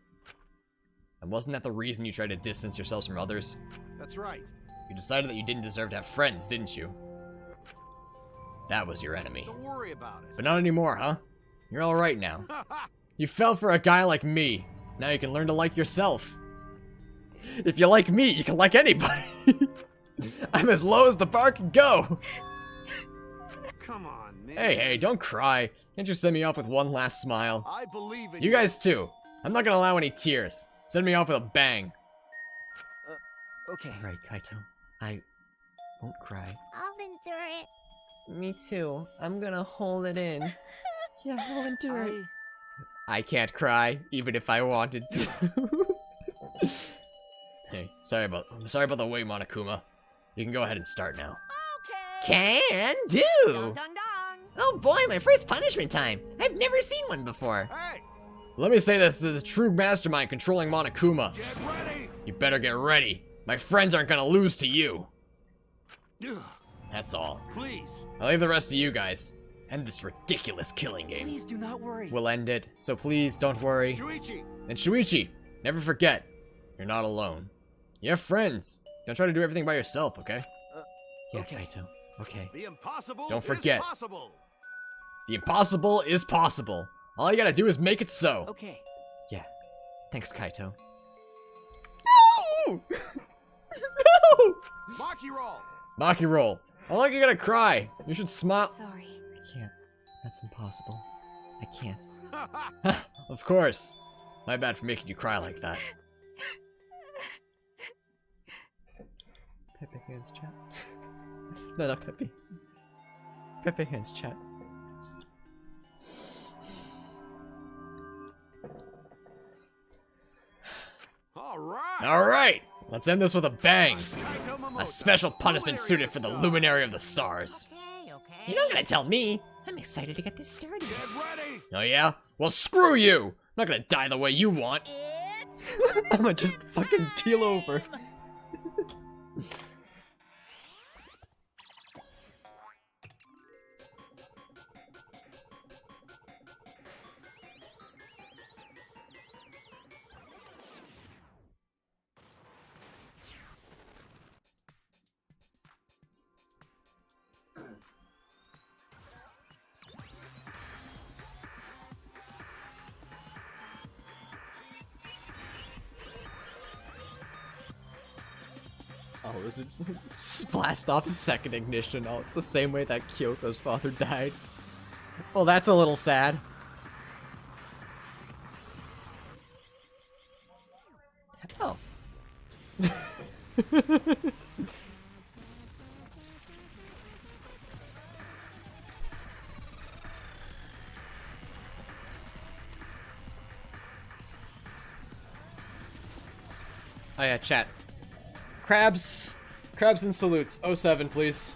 And wasn't that the reason you tried to distance yourselves from others? That's right. You decided that you didn't deserve to have friends, didn't you? That was your enemy. Don't worry about it. But not anymore, huh? You're alright now. You fell for a guy like me. Now you can learn to like yourself. If you like me, you can like anybody. I'm as low as the bar can go. Come on, man. Hey, don't cry. Can't you send me off with one last smile? I believe in You guys too. I'm not gonna allow any tears. Send me off with a bang. Okay. Right, Kaito. I won't cry. I'll endure it. Me too. I'm gonna hold it in. Yeah, I'll endure it. I can't cry, even if I wanted to. Hey, I'm sorry about the wait, Monokuma. You can go ahead and start now. Okay. Can do! Dong, dong, dong. Oh boy, my first punishment time. I've never seen one before. Hey, Let me say this to the true mastermind controlling Monokuma. get ready. You better get ready. My friends aren't gonna lose to you. Ugh, That's all. please. I'll leave the rest to you guys. End this ridiculous killing game. Please do not worry. We'll end it, so please don't worry. Shuichi. And Shuichi, never forget, you're not alone. You have friends. Don't try to do everything by yourself, okay? Yeah, okay. Kaito. Okay. The impossible Don't forget. is possible. The impossible is possible. All you gotta do is make it so. Okay. Yeah. Thanks, Kaito. No! No! Maki roll. Maki roll. I don't like you're gonna cry. You should smile. Sorry. I can't. That's impossible. I can't. Of course. My bad for making you cry like that. Pepe hands chat. No, not Pepe. Pepe hands chat. All right. Alright! Let's end this with a bang! Kaito Momoto. A special punishment Luminary suited of for the Stars. Luminary of the Stars. Okay, okay. You're not gonna tell me! I'm excited to get this started. Get ready. Oh yeah? Well, screw you! I'm not gonna die the way you want. It's I'm gonna just fucking keel over. Oh, is it blast off second ignition? Oh, it's the same way that Kyoko's father died. Well, that's a little sad. Oh. Oh yeah, chat. Crabs and salutes. 07, please.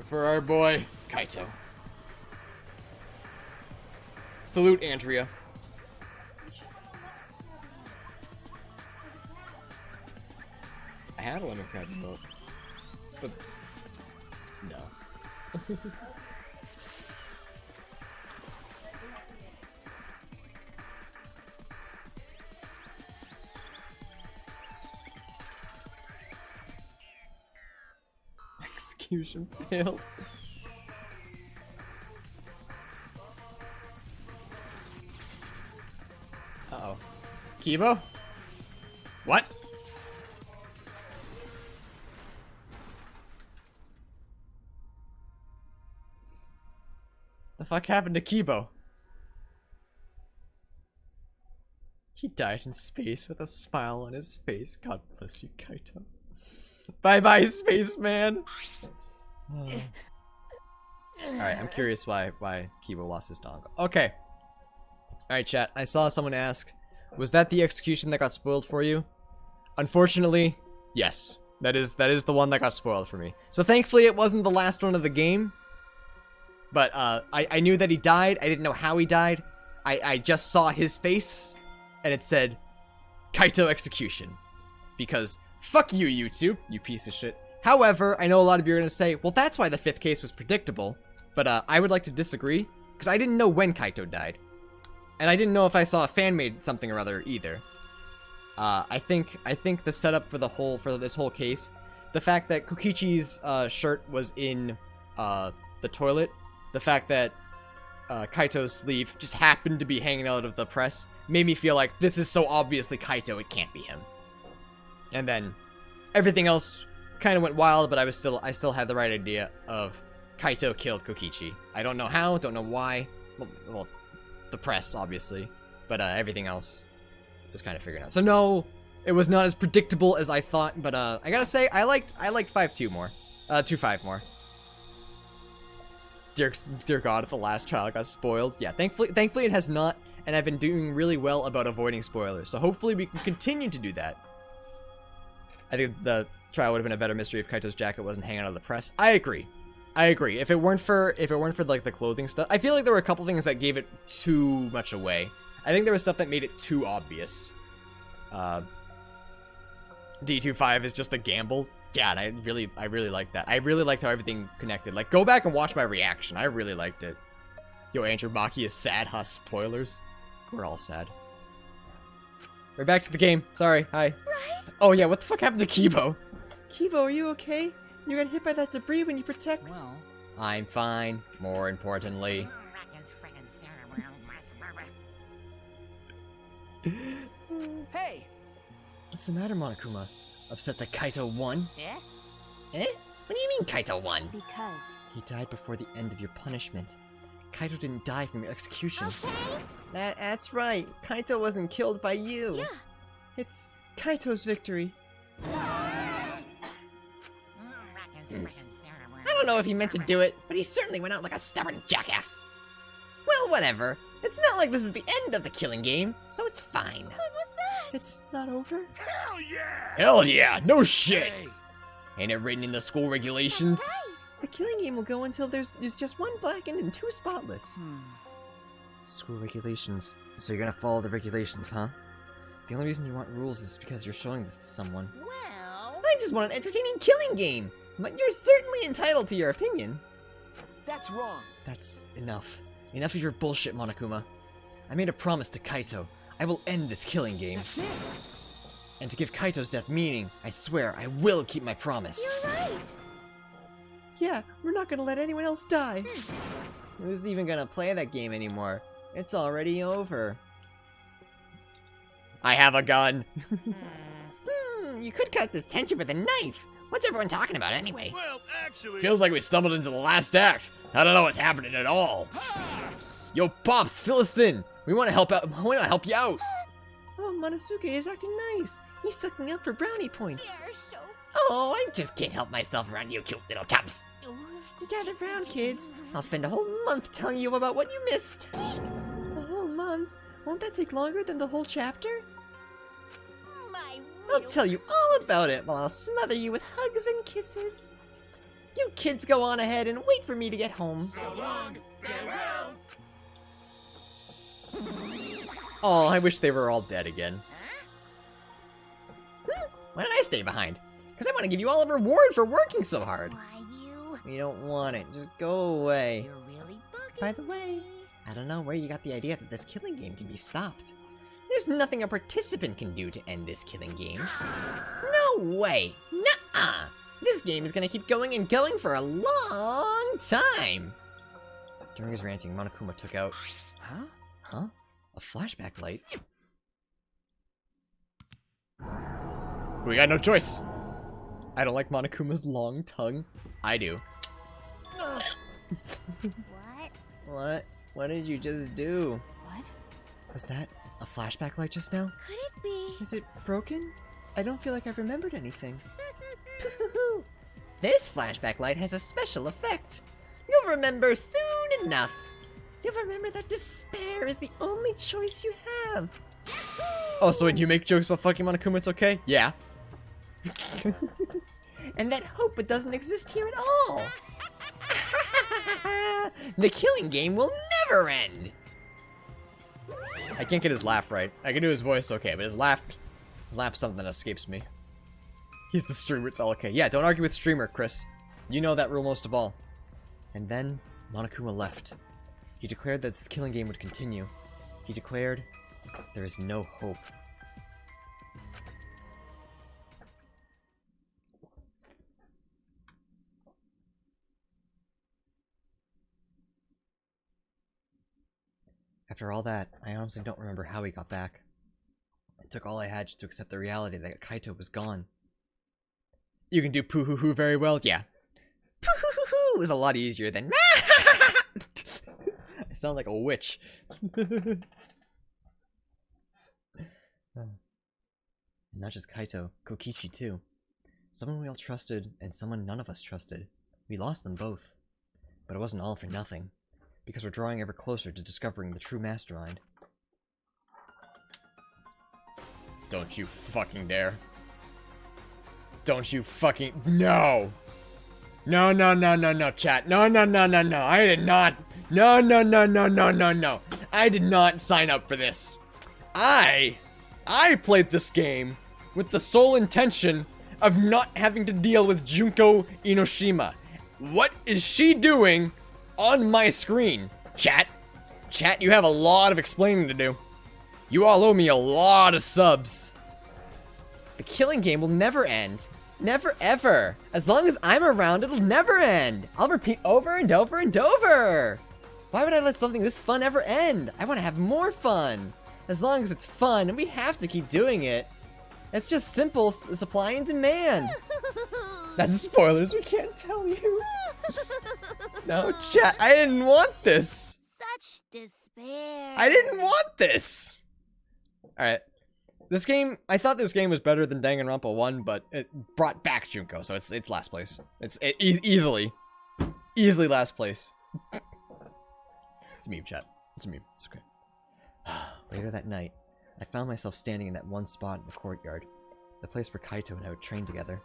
For our boy, Kaito. Salute, Andrea. I had a lemon crab boat. But, no. Execution failed. Uh-oh. Kibo? What? The fuck happened to Kibo? He died in space with a smile on his face. God bless you, Kaito. Bye-bye, spaceman! Alright, I'm curious why Kibo lost his dog. Okay. Alright, chat. I saw someone ask, was that the execution that got spoiled for you? Unfortunately, yes. That is the one that got spoiled for me. So thankfully it wasn't the last one of the game. But I knew that he died. I didn't know how he died. I just saw his face, and it said, Kaito execution. Because, fuck you, YouTube, you piece of shit. However, I know a lot of you are going to say, well, that's why the 5th case was predictable. But I would like to disagree, because I didn't know when Kaito died. And I didn't know if I saw a fan-made something or other either. I think the setup for this whole case, the fact that Kokichi's shirt was in the toilet, the fact that Kaito's sleeve just happened to be hanging out of the press, made me feel like this is so obviously Kaito, it can't be him. And then everything else kind of went wild, but I still had the right idea of Kaito killed Kokichi. I don't know how, don't know why. Well, the press obviously, but everything else was kind of figured out. So no, it was not as predictable as I thought, but I gotta say I liked 5-2 more, 2-5 more. Dear God, if the last trial got spoiled. Yeah, thankfully it has not, and I've been doing really well about avoiding spoilers. So hopefully we can continue to do that. I think the trial would have been a better mystery if Kaito's jacket wasn't hanging out of the press. I agree. If it weren't for like the clothing stuff, I feel like there were a couple things that gave it too much away. I think there was stuff that made it too obvious. D25 is just a gamble. Yeah, and I really liked that. I really liked how everything connected. Like, go back and watch my reaction. I really liked it. Yo, Andrew Maki is sad, huh? Spoilers. We're all sad. We're back to the game. Sorry. Hi. Right? Oh yeah, what the fuck happened to Kibo? Kibo, are you okay? You got hit by that debris when you protect. Well, I'm fine. More importantly. hey! What's the matter, Monokuma? Upset that Kaito won? Eh? Eh? What do you mean Kaito won? Because He died before the end of your punishment. Kaito didn't die from your execution. Okay. That's right. Kaito wasn't killed by you. Yeah. It's Kaito's victory. I don't know if he meant to do it, but he certainly went out like a stubborn jackass. Well, whatever. It's not like this is the end of the killing game, so it's fine. What was that? It's not over? Hell yeah! Hell yeah, no shit! Hey, Ain't it written in the school regulations? That's right. The killing game will go until there's just 1 blackened and 2 spotless. Hmm. School regulations. So you're gonna follow the regulations, huh? The only reason you want rules is because you're showing this to someone. Well, I just want an entertaining killing game! But you're certainly entitled to your opinion. That's wrong. That's enough. Enough of your bullshit, Monokuma. I made a promise to Kaito. I will end this killing game. That's it. And to give Kaito's death meaning, I swear I will keep my promise. You're right. Yeah, we're not gonna let anyone else die. Who's even gonna play that game anymore? It's already over. I have a gun. You could cut this tension with a knife. What's everyone talking about anyway? well, actually... Feels like we stumbled into the last act. I don't know what's happening at all. Pops! Yo, Pops, fill us in. We want to help out. We want to help you out. Oh, Monosuke is acting nice. He's sucking up for brownie points. you're so... Oh, I just can't help myself around you cute little cubs. Gather round, kids. I'll spend a whole month telling you about what you missed. A whole month? Won't that take longer than the whole chapter? My I'll tell you all about it while I'll smother you with hugs and kisses. You kids go on ahead and wait for me to get home. So long, farewell! Oh, I wish they were all dead again. Why did I stay behind? Because I want to give you all a reward for working so hard. Why you? You don't want it. Just go away. You're really bugging By the way, I don't know where you got the idea that this killing game can be stopped. There's nothing a participant can do to end this killing game. No way! Nuh-uh! This game is gonna keep going and going for a long time! During his ranting, Monokuma took out... Huh? A flashback light? We got no choice! I don't like Monokuma's long tongue. I do. What? What? What did you just do? what? Was that a flashback light just now? Could it be? Is it broken? I don't feel like I've remembered anything. This flashback light has a special effect. You'll remember soon enough. You'll remember that despair is the only choice you have. Oh, so when you make jokes about fucking Monokuma, it's okay? Yeah. And that hope it doesn't exist here at all. The killing game will never end. I can't get his laugh right. I can do his voice okay, but his laugh something escapes me. He's the streamer, it's all okay. Yeah, don't argue with streamer, Chris. You know that rule most of all. And then, Monokuma left. He declared that this killing game would continue. He declared, there is no hope. After all that, I honestly don't remember how he got back. It took all I had just to accept the reality that Kaito was gone. You can do poo-hoo-hoo very well, yeah. Poo-hoo-hoo-hoo was a lot easier than I sound like a witch. Not just Kaito, Kokichi too. Someone we all trusted, and someone none of us trusted. We lost them both. But it wasn't all for nothing, because we're drawing ever closer to discovering the true mastermind. Don't you fucking dare. Don't you fucking... No! No, no, no, no, no, chat. No, no, no, no, no. I did not... No, no, no, no, no, no, no. I did not sign up for this. I played this game with the sole intention of not having to deal with Junko Inoshima. What is she doing on my screen? Chat, you have a lot of explaining to do. You all owe me a lot of subs. The killing game will never end. Never ever. As long as I'm around, it'll never end. I'll repeat over and over and over. Why would I let something this fun ever end? I want to have more fun. As long as it's fun, and we have to keep doing it. It's just simple supply and demand. That's spoilers, we can't tell you. No, chat, I didn't want this. Such despair. I didn't want this. Alright. This game, I thought this game was better than Danganronpa 1, but it brought back Junko, so it's last place. It's easily last place. It's a meme, chat. It's a meme. It's okay. Later that night, I found myself standing in that one spot in the courtyard, the place where Kaito and I would train together.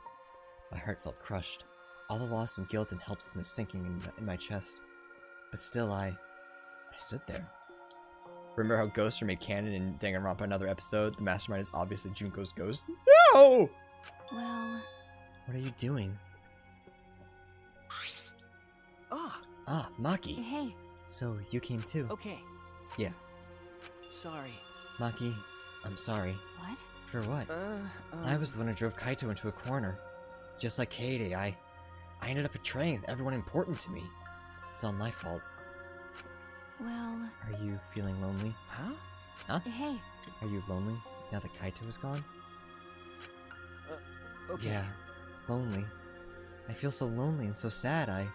My heart felt crushed, all the loss and guilt and helplessness sinking in my chest. But still, I stood there. Remember how ghosts are made canon in Danganronpa another episode? The mastermind is obviously Junko's ghost? No! Well... What are you doing? Ah, Maki. Hey. So, you came too? Okay. Yeah. Sorry. Maki, I'm sorry. What? For what? I was the one who drove Kaito into a corner. Just like Kaede, I ended up betraying everyone important to me. It's all my fault. Well... Are you feeling lonely? Huh? Hey. Are you lonely now that Kaito is gone? Okay. Yeah, lonely. I feel so lonely and so sad, I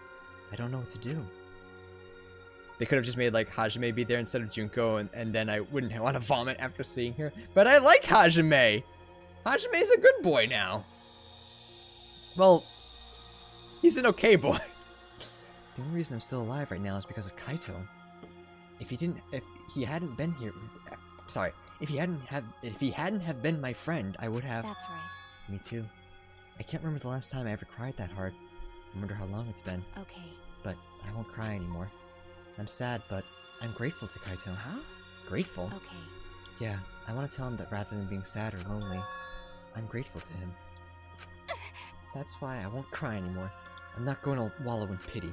don't know what to do. They could have just made, like, Hajime be there instead of Junko, and then I wouldn't want to vomit after seeing her. But I like Hajime! Hajime's a good boy now. Well, he's an okay boy. The only reason I'm still alive right now is because of Kaito. If he hadn't been here, sorry, if he hadn't have been my friend, I would have. That's right. Me too. I can't remember the last time I ever cried that hard. I wonder how long it's been. Okay. But I won't cry anymore. I'm sad, but I'm grateful to Kaito. Huh? Grateful? Okay. Yeah, I want to tell him that rather than being sad or lonely, I'm grateful to him. That's why I won't cry anymore. I'm not going to wallow in pity.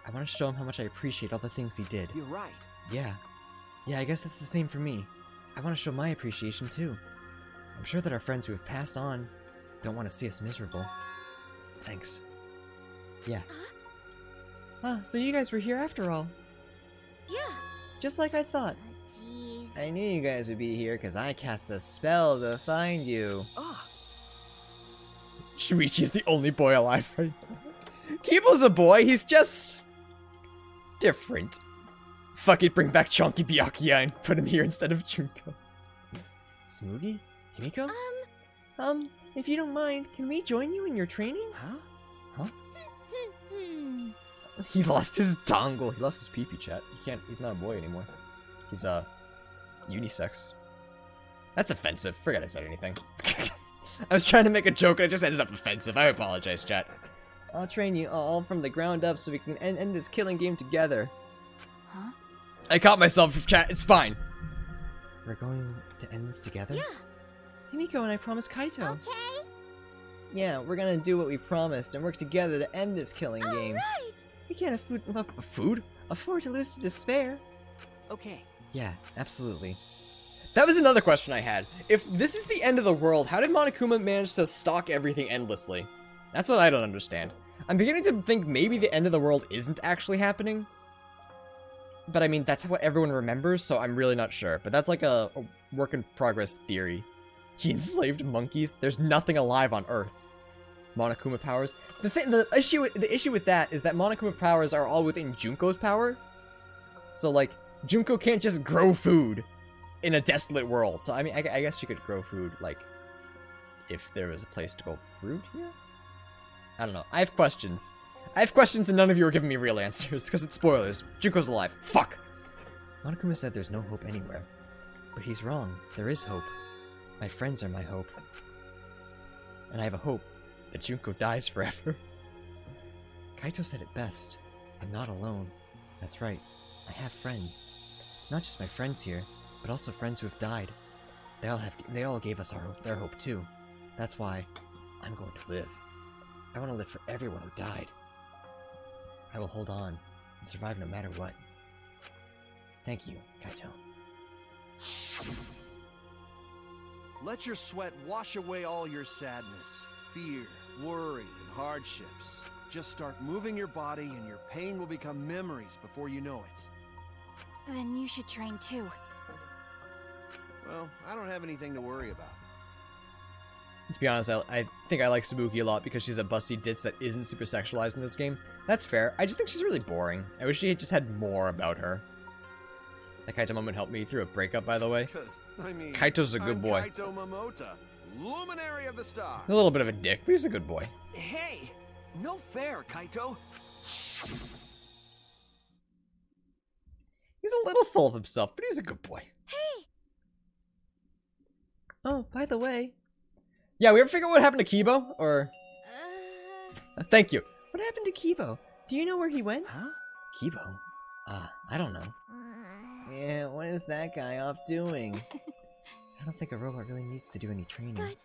I want to show him how much I appreciate all the things he did. You're right. Yeah, I guess that's the same for me. I want to show my appreciation too. I'm sure that our friends who have passed on don't want to see us miserable. Thanks. Yeah. Ah, so you guys were here after all. Yeah. Just like I thought. Jeez. I knew you guys would be here because I cast a spell to find you. Shuichi's the only boy alive right now. Kibo's a boy, he's just... different. Fuck it, bring back Chonky Byakuya and put him here instead of Junko. Smoogie? Himiko? If you don't mind, can we join you in your training? Huh? He lost his dongle. He lost his pee-pee, chat. He's not a boy anymore. He's, unisex. That's offensive. Forget I said anything. I was trying to make a joke and it just ended up offensive. I apologize, chat. I'll train you all from the ground up so we can end this killing game together. Huh? I caught myself, chat. It's fine. We're going to end this together? Yeah. Himiko and I promised Kaito. Okay. Yeah, we're gonna do what we promised and work together to end this killing game. Right. We can't afford to lose to despair. Okay. Yeah, absolutely. That was another question I had. If this is the end of the world, how did Monokuma manage to stalk everything endlessly? That's what I don't understand. I'm beginning to think maybe the end of the world isn't actually happening. But I mean, that's what everyone remembers, so I'm really not sure. But that's like a work in progress theory. He enslaved monkeys? There's nothing alive on Earth. Monokuma powers. The issue with that is that Monokuma powers are all within Junko's power. So like, Junko can't just grow food in a desolate world. So I mean, I guess she could grow food, like, if there was a place to grow fruit here? I don't know. I have questions. And none of you are giving me real answers, because it's spoilers. Junko's alive. Fuck! Monokuma said there's no hope anywhere. But he's wrong. There is hope. My friends are my hope. And I have a hope that Junko dies forever. Kaito said it best. I'm not alone. That's right. I have friends. Not just my friends here, but also friends who have died. They all gave us their hope too. That's why I'm going to live. I want to live for everyone who died. I will hold on and survive no matter what. Thank you, Kaito. Let your sweat wash away all your sadness, fear, worry, and hardships. Just start moving your body and your pain will become memories before you know it. Then you should train too. Well, I don't have anything to worry about. To be honest, I think I like Sabuki a lot because she's a busty ditz that isn't super sexualized in this game. That's fair. I just think she's really boring. I wish she had just had more about her. That Kaito moment helped me through a breakup, by the way. I mean, Kaito's a good boy. Kaito Momota, luminary of the stars. A little bit of a dick, but he's a good boy. Hey! No fair, Kaito! He's a little full of himself, but he's a good boy. Hey! Oh, by the way. Yeah, we ever figure out what happened to Kibo? Or... thank you. What happened to Kibo? Do you know where he went? Huh? Kibo? I don't know. Yeah, what is that guy off doing? I don't think a robot really needs to do any training.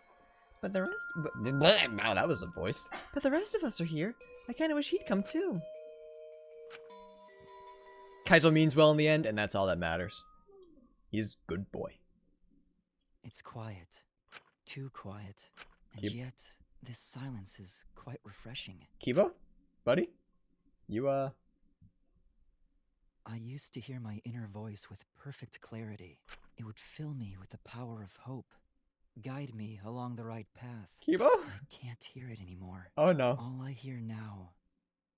But the rest... Wow, that was a voice. But the rest of us are here. I kinda wish he'd come too. Kaito means well in the end, and that's all that matters. He's a good boy. It's quiet. Too quiet. And Yep. yet, this silence is quite refreshing. Kibo? Buddy? You, I used to hear my inner voice with perfect clarity. It would fill me with the power of hope, guide me along the right path. Kibo? I can't hear it anymore. Oh no. All I hear now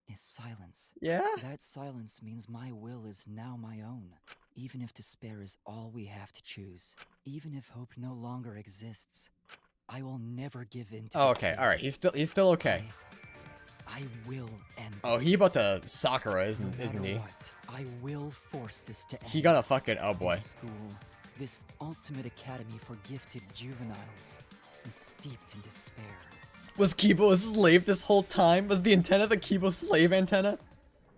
is silence. Yeah? That silence means my will is now my own. Even if despair is all we have to choose, even if hope no longer exists, I will never give in to Oh, okay, despair. alright. He's still okay. I will end Oh, this. he about to Sakura, No isn't matter he? what, I will force this to end. He gonna fucking... Oh boy. This school, this ultimate academy for gifted juveniles, is steeped in despair. Was Kibo a slave this whole time? Was the antenna the Kibo slave antenna?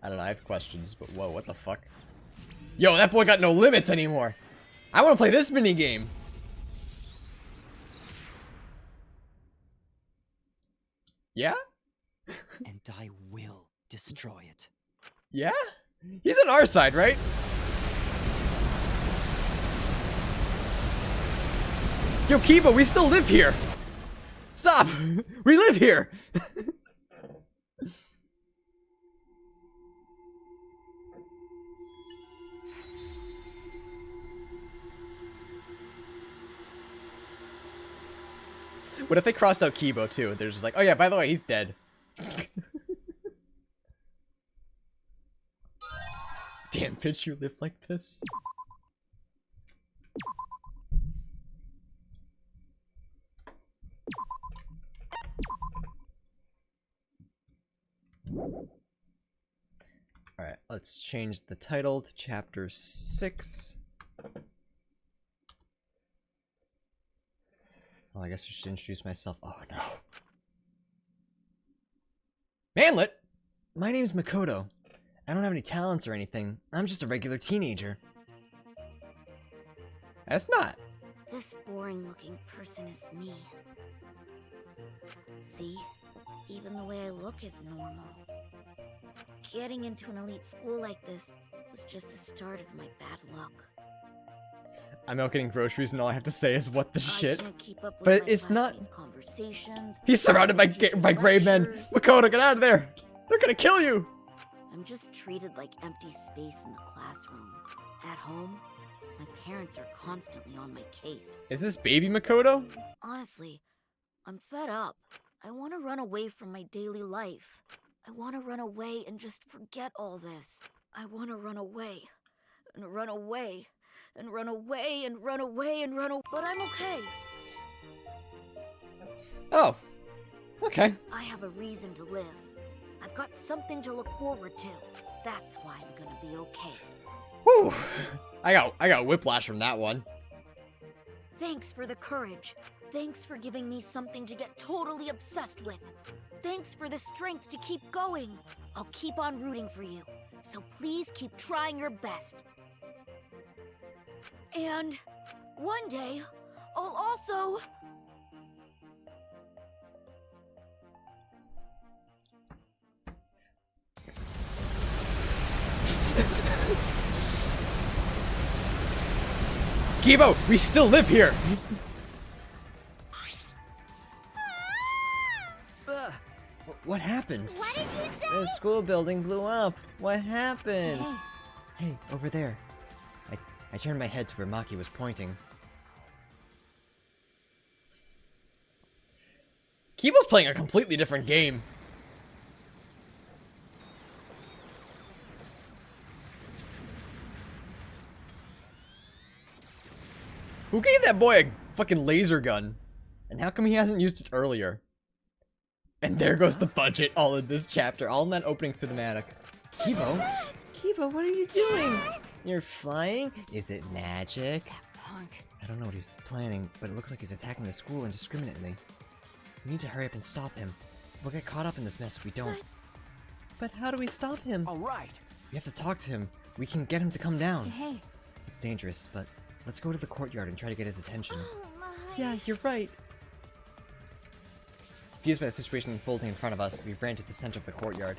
I don't know, I have questions, but whoa, what the fuck? Yo, that boy got no limits anymore! I wanna play this minigame! Yeah? And I will destroy it. Yeah? He's on our side, right? Yo, Kibo, we still live here! Stop! We live here! What if they crossed out Kibo too? They're just like, oh yeah, by the way, he's dead. Damn, bitch, you live like this? Alright, let's change the title to Chapter 6. Oh, I guess I should introduce myself. Oh, no. Manlet! My name's Makoto. I don't have any talents or anything. I'm just a regular teenager. That's not. This boring-looking person is me. See? Even the way I look is normal. Getting into an elite school like this was just the start of my bad luck. I'm out getting groceries and all I have to say is what the shit. I can't keep up with But my it's not. classmates' conversations. He's surrounded by grave men. lectures. Makoto, get out of there! They're gonna kill you! I'm just treated like empty space in the classroom. At home, my parents are constantly on my case. Is this baby Makoto? Honestly, I'm fed up. I want to run away from my daily life. I want to run away and just forget all this. I want to run away and run away and run away and run away and run away. But I'm okay. Oh. Okay. I have a reason to live. I've got something to look forward to. That's why I'm gonna be okay. Whew. I got whiplash from that one. Thanks for the courage. Thanks for giving me something to get totally obsessed with. Thanks for the strength to keep going. I'll keep on rooting for you. So please keep trying your best. And one day, I'll also... Kibo, we still live here! What happened? What did you say? The school building blew up. What happened? Hey, over there. I turned my head to where Maki was pointing. Kibo's playing a completely different game. Who gave that boy a fucking laser gun? And how come he hasn't used it earlier? And there goes the budget all in this chapter, all in that opening cinematic. Kibo? Kibo, what are you doing? You're flying? Is it magic? Punk. I don't know what he's planning, but it looks like he's attacking the school indiscriminately. We need to hurry up and stop him. We'll get caught up in this mess if we don't. But how do we stop him? All right. We have to talk to him. We can get him to come down. Hey, It's dangerous, but let's go to the courtyard and try to get his attention. Oh my. Yeah, you're right. Confused by the situation unfolding in front of us, we ran to the center of the courtyard.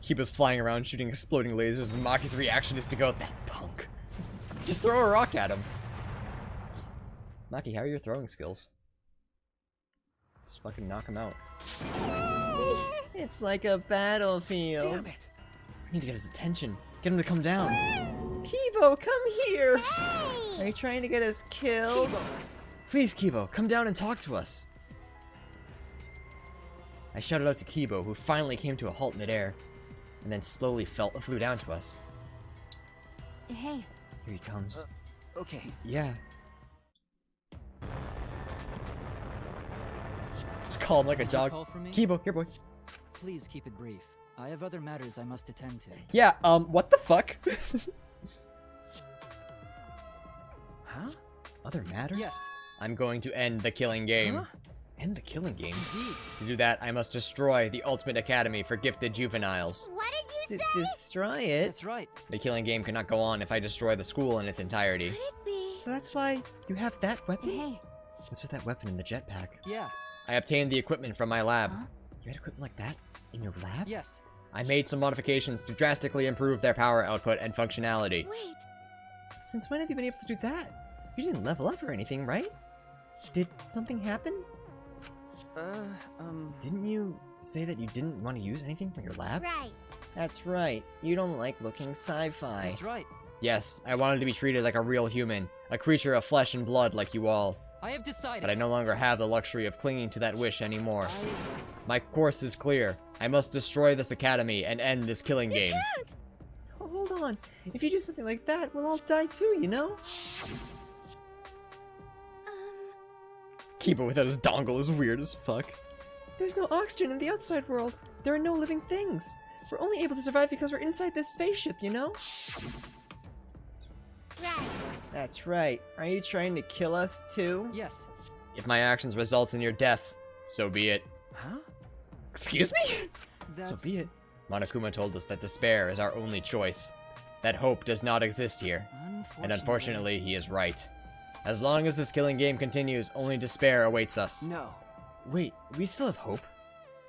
Kibo's flying around shooting exploding lasers, and Maki's reaction is to go, that punk. Just throw a rock at him. Maki, how are your throwing skills? Just fucking knock him out. It's like a battlefield. Damn it. We need to get his attention. Get him to come down. Kibo, come here! Are you trying to get us killed? Kibo. Please, Kibo, come down and talk to us. I shouted out to Kibo, who finally came to a halt midair, and then slowly flew down to us. hey. Here he comes. Okay. Yeah. Just call him like a Did you dog. call for me? Kibo, here, boy. Please keep it brief. I have other matters I must attend to. Yeah, what the fuck? Huh? Other matters? Yes. I'm going to end the killing game. Huh? End the killing game? Indeed. To do that, I must destroy the Ultimate Academy for Gifted Juveniles. What did you say? Destroy it? That's right. The killing game cannot go on if I destroy the school in its entirety. Could it be? So that's why you have that weapon? Hey. What's with that weapon in the jetpack? Yeah. I obtained the equipment from my lab. Huh? You had equipment like that in your lab? Yes. I made some modifications to drastically improve their power output and functionality. Wait, Since when have you been able to do that? You didn't level up or anything, right? Did something happen? Didn't you say that you didn't want to use anything from your lab? Right. That's right. You don't like looking sci-fi. That's right. Yes, I wanted to be treated like a real human, a creature of flesh and blood like you all. I have decided. But I no longer have the luxury of clinging to that wish anymore. My course is clear. I must destroy this academy and end this killing game. can't! Oh, hold on. If you do something like that, we'll all die too, you know? Kiba without his dongle is weird as fuck. There's no oxygen in the outside world. There are no living things. We're only able to survive because we're inside this spaceship, you know? Right. That's right. Are you trying to kill us too? Yes. If my actions result in your death, so be it. Huh? Excuse me? That's So be it. Monokuma told us that despair is our only choice. That hope does not exist here. And unfortunately, he is right. As long as this killing game continues, only despair awaits us. No. Wait, we still have hope?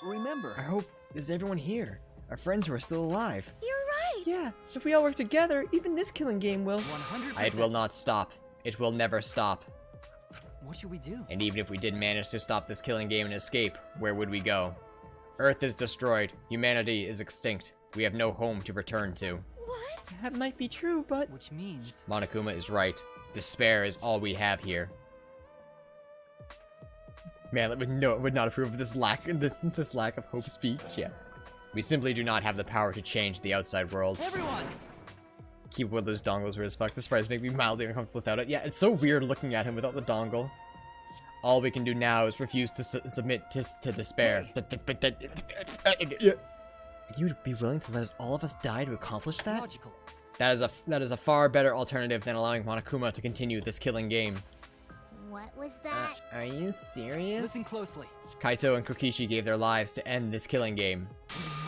Remember. Our hope is everyone here. Our friends who are still alive. You're right. Yeah, if we all work together, even this killing game will. 100%. It will not stop. It will never stop. What should we do? And even if we did manage to stop this killing game and escape, where would we go? Earth is destroyed. Humanity is extinct. We have no home to return to. What? That might be true, but... Which means... Monokuma is right. Despair is all we have here. Man, would not approve of this lack of hope speech. Yeah. We simply do not have the power to change the outside world. Everyone! Keep with those dongles weird as fuck. This price make me mildly uncomfortable without it. Yeah, it's so weird looking at him without the dongle. All we can do now is refuse to submit to despair. You'd be willing to let all of us die to accomplish that? Logical. That is a far better alternative than allowing Monokuma to continue this killing game. What was that? Are you serious? Listen closely. Kaito and Kokichi gave their lives to end this killing game.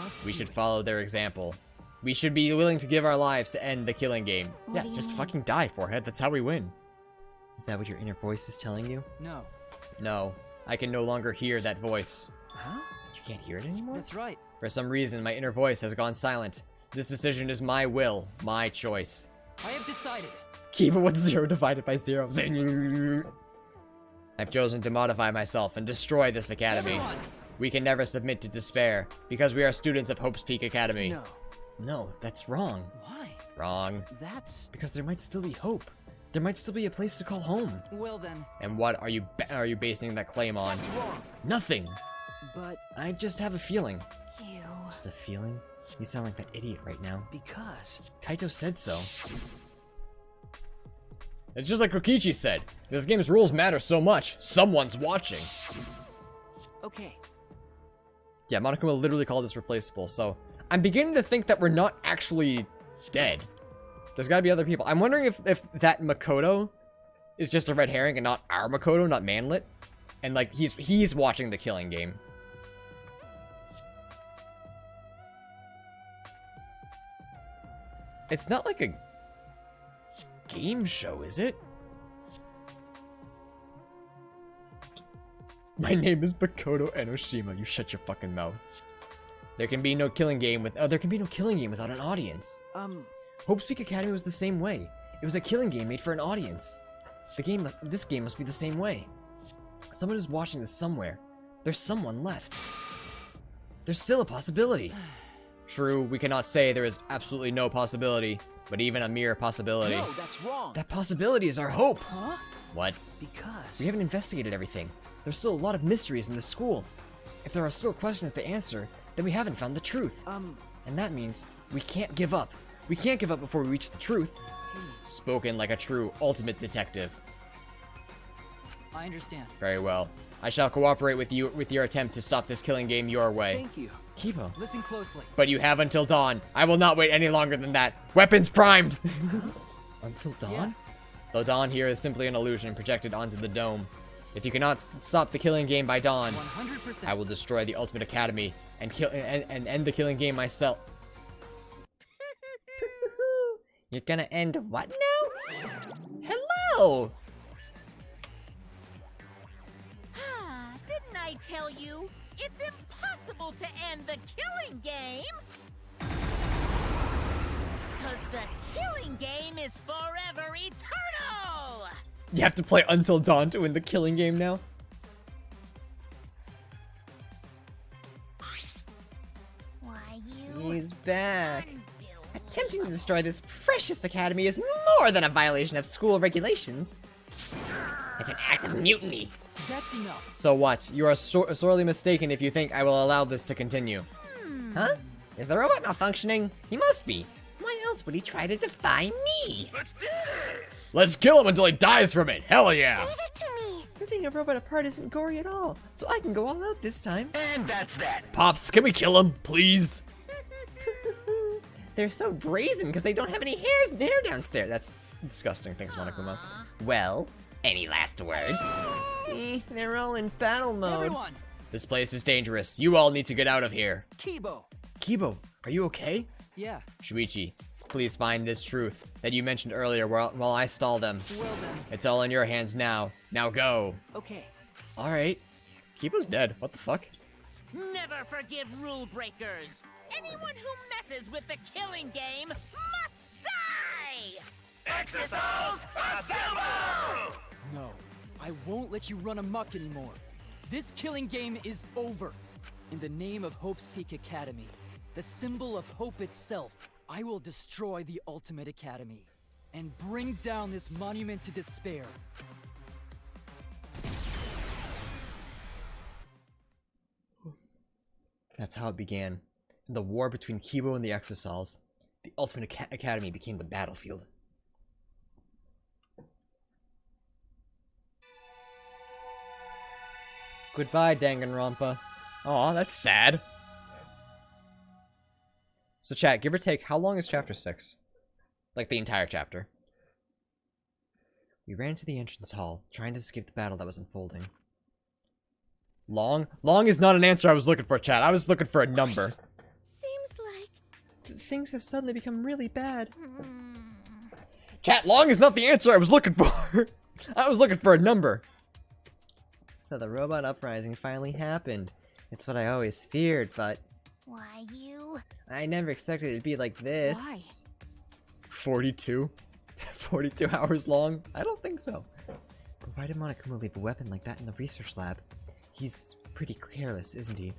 Must We do should it. follow their example. We should be willing to give our lives to end the killing game. What Yeah, do you just mean? fucking die, Forehead. That's how we win. Is that what your inner voice is telling you? No. No, I can no longer hear that voice. Huh? You can't hear it anymore? That's right. For some reason, my inner voice has gone silent. This decision is my will, my choice. I have decided. Keep it with 0 divided by 0. I've chosen to modify myself and destroy this academy. Everyone! We can never submit to despair, because we are students of Hope's Peak Academy. No. No, that's wrong. Why? Wrong. That's... Because there might still be hope. There might still be a place to call home. Well then. And what are you basing that claim on? That's wrong. Nothing. But I just have a feeling. Ew. Just a feeling? You sound like that idiot right now. because... Kaito said so. It's just like Kokichi said. This game's rules matter so much. Someone's watching. Okay. Yeah, Monokuma literally called this replaceable, so... I'm beginning to think that we're not actually dead. There's gotta be other people. I'm wondering if that Makoto is just a red herring and not our Makoto, not Manlet. And, like, he's watching the killing game. It's not like a game show, is it? My name is Makoto Enoshima. You shut your fucking mouth. There can be no killing game without an audience. Hope's Peak Academy was the same way. It was a killing game made for an audience. This game must be the same way. Someone is watching this somewhere. There's someone left. There's still a possibility. True, we cannot say there is absolutely no possibility, but even a mere possibility. No, that's wrong. That possibility is our hope. Huh? What? Because... We haven't investigated everything. There's still a lot of mysteries in this school. If there are still questions to answer, then we haven't found the truth. And that means we can't give up. We can't give up before we reach the truth. Spoken like a true ultimate detective. I understand. Very well. I shall cooperate with you with your attempt to stop this killing game your way. Thank you. Kibo. Listen closely. But you have until dawn. I will not wait any longer than that. Weapons primed! Until dawn? Yeah. The dawn here is simply an illusion projected onto the dome. If you cannot stop the killing game by dawn, 100%. I will destroy the Ultimate Academy and end the killing game myself. You're gonna end what now? Hello! Didn't I tell you? It's impossible to end the killing game! Because the killing game is forever eternal! You have to play Until Dawn to win the killing game now? Why you? He's back. unbelievable. Attempting to destroy this precious academy is more than a violation of school regulations. It's an act of mutiny. That's enough. So what? You are sorely mistaken if you think I will allow this to continue. Huh? Is the robot malfunctioning? He must be. Why else would he try to defy me? Let's kill him until he dies from it. Hell yeah. Leave it to me. Ripping a robot apart isn't gory at all, so I can go all out this time. And that's that. Pops, can we kill him, please? They're so brazen because they don't have any hair downstairs. That's disgusting. Thanks, Monokuma. Well, any last words? They're all in battle mode. Everyone. This place is dangerous. You all need to get out of here. Kibo! Kibo, are you okay? Yeah. Shuichi, please find this truth that you mentioned earlier while I stall them. Well then. It's all in your hands now. Now go. Okay. Alright. Kibo's dead. What the fuck? Never forgive rule breakers. Anyone who messes with the killing game must die! Exercise assemble! No, I won't let you run amok anymore. This killing game is over. In the name of Hope's Peak Academy, the symbol of hope itself, I will destroy the Ultimate Academy and bring down this monument to despair. That's how it began. In the war between Kibo and the Exosols, the Ultimate Academy became the battlefield. Goodbye, Danganronpa. Aw, that's sad. So chat, give or take, how long is chapter 6? Like the entire chapter. We ran to the entrance hall, trying to escape the battle that was unfolding. Long? Long is not an answer I was looking for, chat. I was looking for a number. Seems like... Things have suddenly become really bad. Chat, long is not the answer I was looking for. I was looking for a number. So the robot uprising finally happened. It's what I always feared, but... Why you? I never expected it to be like this. Why? 42? 42 hours long? I don't think so. But why did Monokuma leave a weapon like that in the research lab? He's pretty careless, isn't he?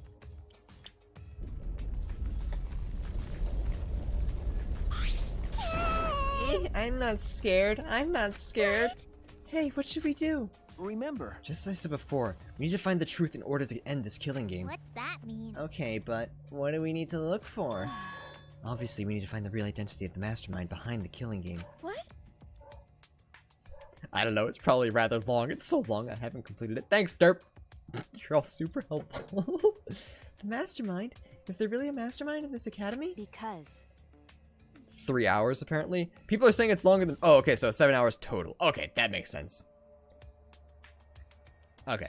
I'm not scared. I'm not scared. What? Hey, what should we do? Remember, Just as I said before, we need to find the truth in order to end this killing game. What's that mean? Okay, but what do we need to look for? Obviously, we need to find the real identity of the mastermind behind the killing game. What? I don't know, it's probably rather long. It's so long I haven't completed it. Thanks, Derp! You're all super helpful. The mastermind? Is there really a mastermind in this academy? Because 3 hours, apparently. People are saying it's longer than... Oh, okay, so 7 hours total. Okay, that makes sense. Okay.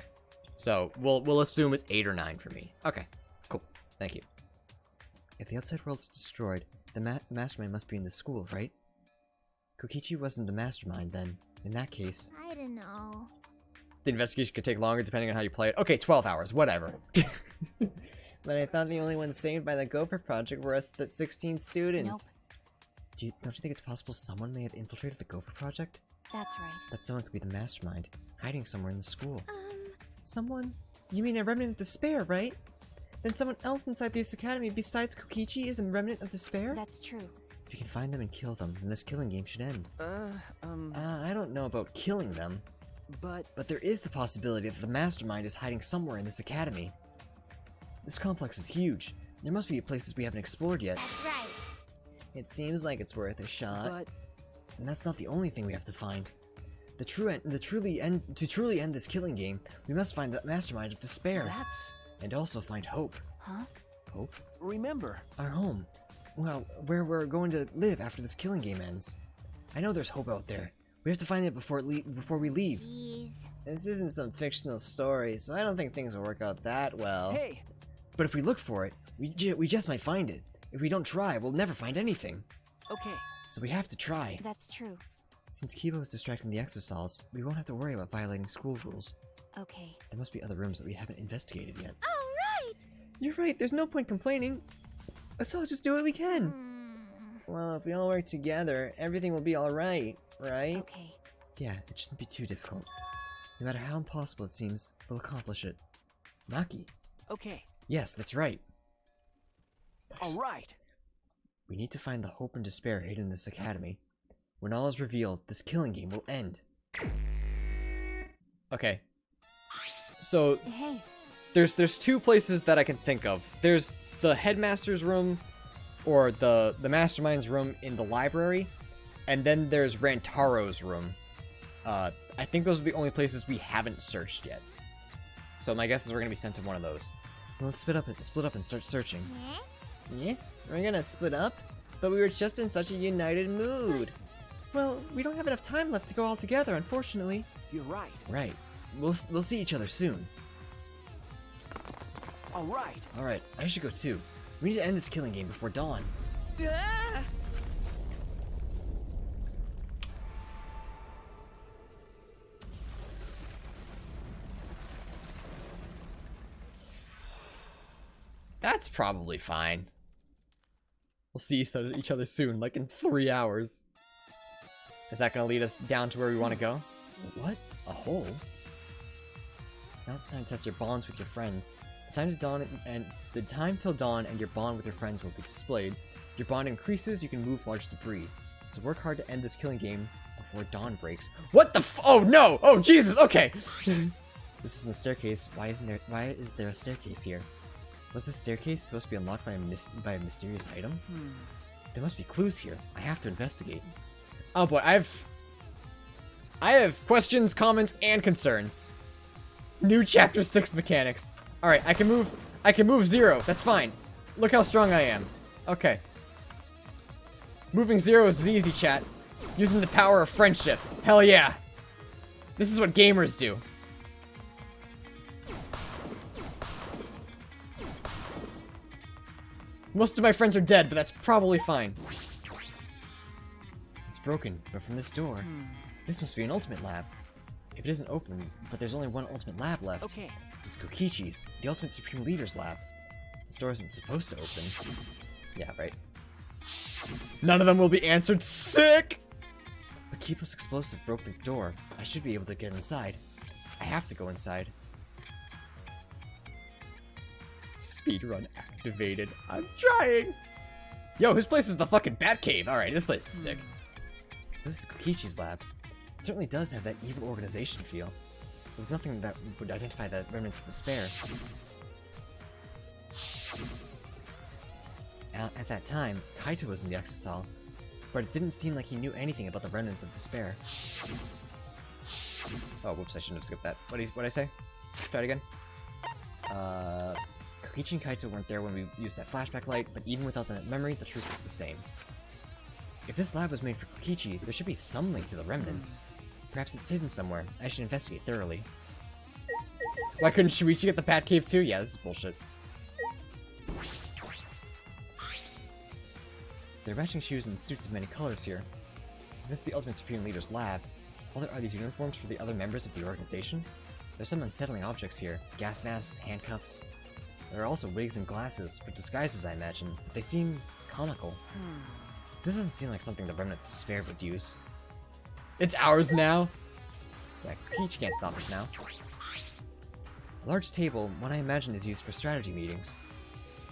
So, we'll assume it's 8 or 9 for me. Okay, cool. Thank you. If the outside world is destroyed, the mastermind must be in the school, right? Kokichi wasn't the mastermind, then. In that case... I don't know. The investigation could take longer depending on how you play it. Okay, 12 hours, whatever. But I thought the only ones saved by the Gopher Project were us, the 16 students. Nope. Don't you think it's possible someone may have infiltrated the Gopher Project? that's right. That someone could be the mastermind, hiding somewhere in the school. Someone? You mean a remnant of despair, right? Then someone else inside this academy besides Kokichi is a remnant of despair? That's true. If you can find them and kill them, then this killing game should end. I I don't know about killing them, but there is the possibility that the mastermind is hiding somewhere in this academy. This complex is huge. There must be places we haven't explored yet. That's right. It seems like it's worth a shot. but And that's not the only thing we have to find. To truly end this killing game, we must find the mastermind of despair. that's... And also find hope. Huh? Hope? Remember, Our home. Well, where we're going to live after this killing game ends. I know there's hope out there. We have to find it before we leave. Jeez. This isn't some fictional story, so I don't think things will work out that well. hey, But if we look for it, we just might find it. If we don't try, we'll never find anything. okay, So we have to try. That's true. Since Kibo is distracting the Exosols, we won't have to worry about violating school rules. Okay. There must be other rooms that we haven't investigated yet. All right. You're right, there's no point complaining. Let's all just do what we can. Well, if we all work together, everything will be alright, right? Okay. Yeah, it shouldn't be too difficult. No matter how impossible it seems, we'll accomplish it. Naki. okay, Yes, that's right. alright. We need to find the hope and despair hidden in this academy. When all is revealed, this killing game will end. Okay. So, Hey, there's two places that I can think of. There's the headmaster's room, or the mastermind's room in the library, and then there's Rantaro's room. I think those are the only places we haven't searched yet. So my guess is we're gonna be sent to one of those. Well, let's split up and start searching. Yeah? Yeah? We're gonna split up? But we were just in such a united mood. Well, we don't have enough time left to go all together, unfortunately. You're right. Right. We'll see each other soon. Alright. Alright, I should go too. We need to end this killing game before dawn. That's probably fine. We'll see each other soon, like in 3 hours. Is that gonna lead us down to where we want to go? What? A hole? Now it's time to test your bonds with your friends. The time till dawn and your bond with your friends will be displayed. If your bond increases, you can move large debris. So work hard to end this killing game before dawn breaks. What the oh no! Oh Jesus, okay! This isn't a staircase. Why is there a staircase here? Was this staircase supposed to be unlocked by a mysterious item? There must be clues here. I have to investigate. Oh boy, I have questions, comments, and concerns. New chapter 6 mechanics. Alright, I can move 0. That's fine. Look how strong I am. Okay. Moving 0 is easy, chat. Using the power of friendship. Hell yeah. This is what gamers do. Most of my friends are dead, but that's probably fine. It's broken, but from this door. This must be an ultimate lab. If it isn't open, but there's only one ultimate lab left. Okay. It's Kokichi's, the ultimate supreme leader's lab. This door isn't supposed to open. Yeah, right. None of them will be answered. Sick! But Kipo's explosive broke the door. I should be able to get inside. I have to go inside. Speedrun activated. I'm trying. Yo, whose place is the fucking Batcave? Alright, this place is sick. So this is Kokichi's lab. It certainly does have that evil organization feel. There's nothing that would identify the remnants of despair. At that time, Kaito was in the Exisal, but it didn't seem like he knew anything about the remnants of despair. Oh, whoops, I shouldn't have skipped that. What'd I say? Try it again. Kokichi and Kaito weren't there when we used that flashback light, but even without that memory, the truth is the same. If this lab was made for Kokichi, there should be some link to the remnants. Perhaps it's hidden somewhere. I should investigate thoroughly. Why couldn't Shuichi get the Batcave too? Yeah, this is bullshit. There are matching shoes and suits of many colors here. This is the Ultimate Supreme Leader's lab. Well, are these uniforms for the other members of the organization? There's some unsettling objects here. Gas masks, handcuffs. There are also wigs and glasses, but disguises, I imagine. They seem comical. This doesn't seem like something the Remnant of Despair would use. It's ours now! Yeah, Kokichi can't stop us now. A large table, one I imagine is used for strategy meetings.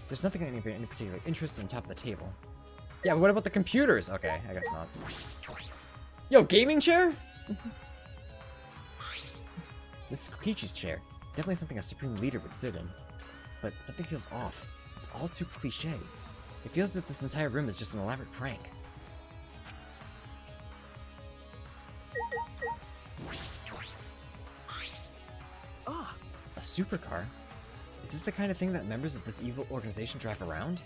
There's nothing of any particular interest on top of the table. Yeah, but what about the computers? Okay, I guess not. Yo, gaming chair? This is Kokichi's chair. Definitely something a Supreme Leader would sit in. But something feels off. It's all too cliché. It feels as if this entire room is just an elaborate prank. Ah, a supercar? Is this the kind of thing that members of this evil organization drive around?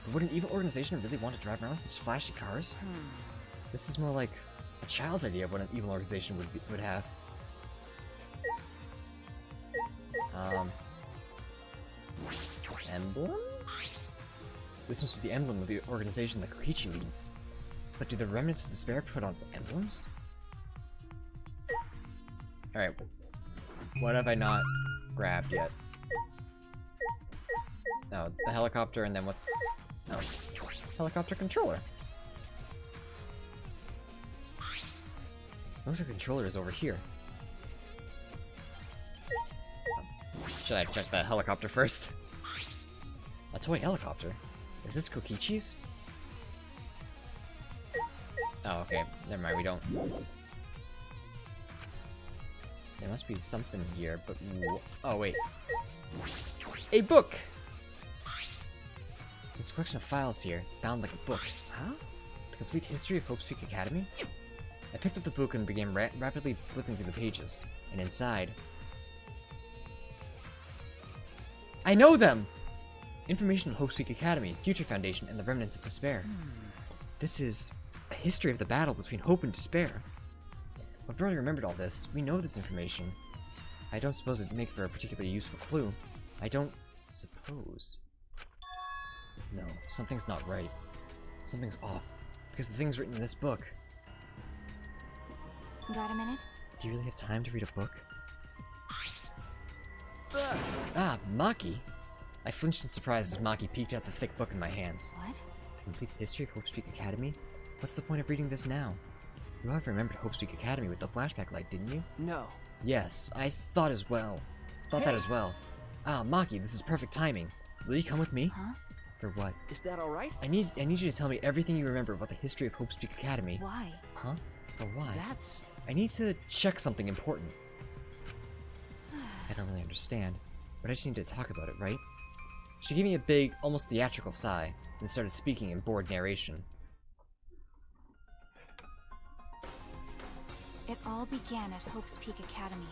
But would an evil organization really want to drive around such flashy cars? This is more like a child's idea of what an evil organization would have. Emblem? This must be the emblem of the organization that Kokichi leads. But do the remnants of despair put on emblems? Alright. What have I not grabbed yet? No, the helicopter, and then what's... No. Helicopter controller. Looks like the controller is over here. Should I check the helicopter first? A toy helicopter? Is this Kokichi's? Oh, okay. Never mind, we don't... There must be something here, but... Oh, wait. A book! There's a collection of files here, bound like a book. Huh? The complete history of Hope's Peak Academy? I picked up the book and began rapidly flipping through the pages. And inside... I know them! Information on Hope's Peak Academy, Future Foundation, and the Remnants of Despair. This is a history of the battle between Hope and Despair. I've already remembered all this. We know this information. I don't suppose it'd make for a particularly useful clue. I don't suppose. No, something's not right. Something's off. Because the things written in this book. Got a minute? Do you really have time to read a book? Ah, Maki. I flinched in surprise as Maki peeked out the thick book in my hands. What? The complete history of Hope's Peak Academy? What's the point of reading this now? You all remembered Hope's Peak Academy with the flashback light, didn't you? No. Yes, I thought as well. That as well. Ah, Maki, this is perfect timing. Will you come with me? Huh? For what? Is that alright? I need you to tell me everything you remember about the history of Hope's Peak Academy. Why? Huh? For why? That's... I need to check something important. I don't really understand, but I just need to talk about it, right? She gave me a big, almost theatrical sigh, and started speaking in bored narration. It all began at Hope's Peak Academy.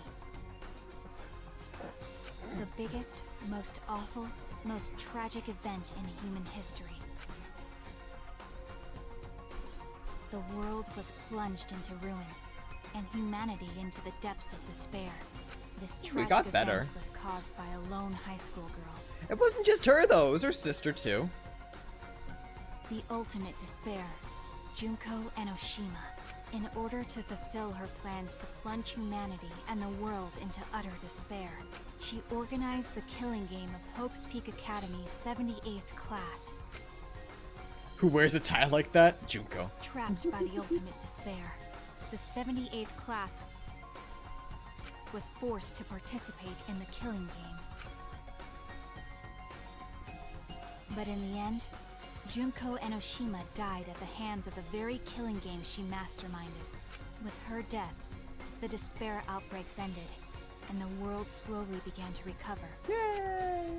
The biggest, most awful, most tragic event in human history. The world was plunged into ruin, and humanity into the depths of despair. This tragic got better. event was caused by a lone high school girl. It wasn't just her, though. It was her sister, too. The ultimate despair, Junko Enoshima. In order to fulfill her plans to plunge humanity and the world into utter despair, she organized the killing game of Hope's Peak Academy's 78th class. Who wears a tie like that? Junko. Trapped by the ultimate despair, the 78th class was forced to participate in the killing game. But in the end, Junko Enoshima died at the hands of the very killing game she masterminded. With her death, the despair outbreaks ended, and the world slowly began to recover. Yay!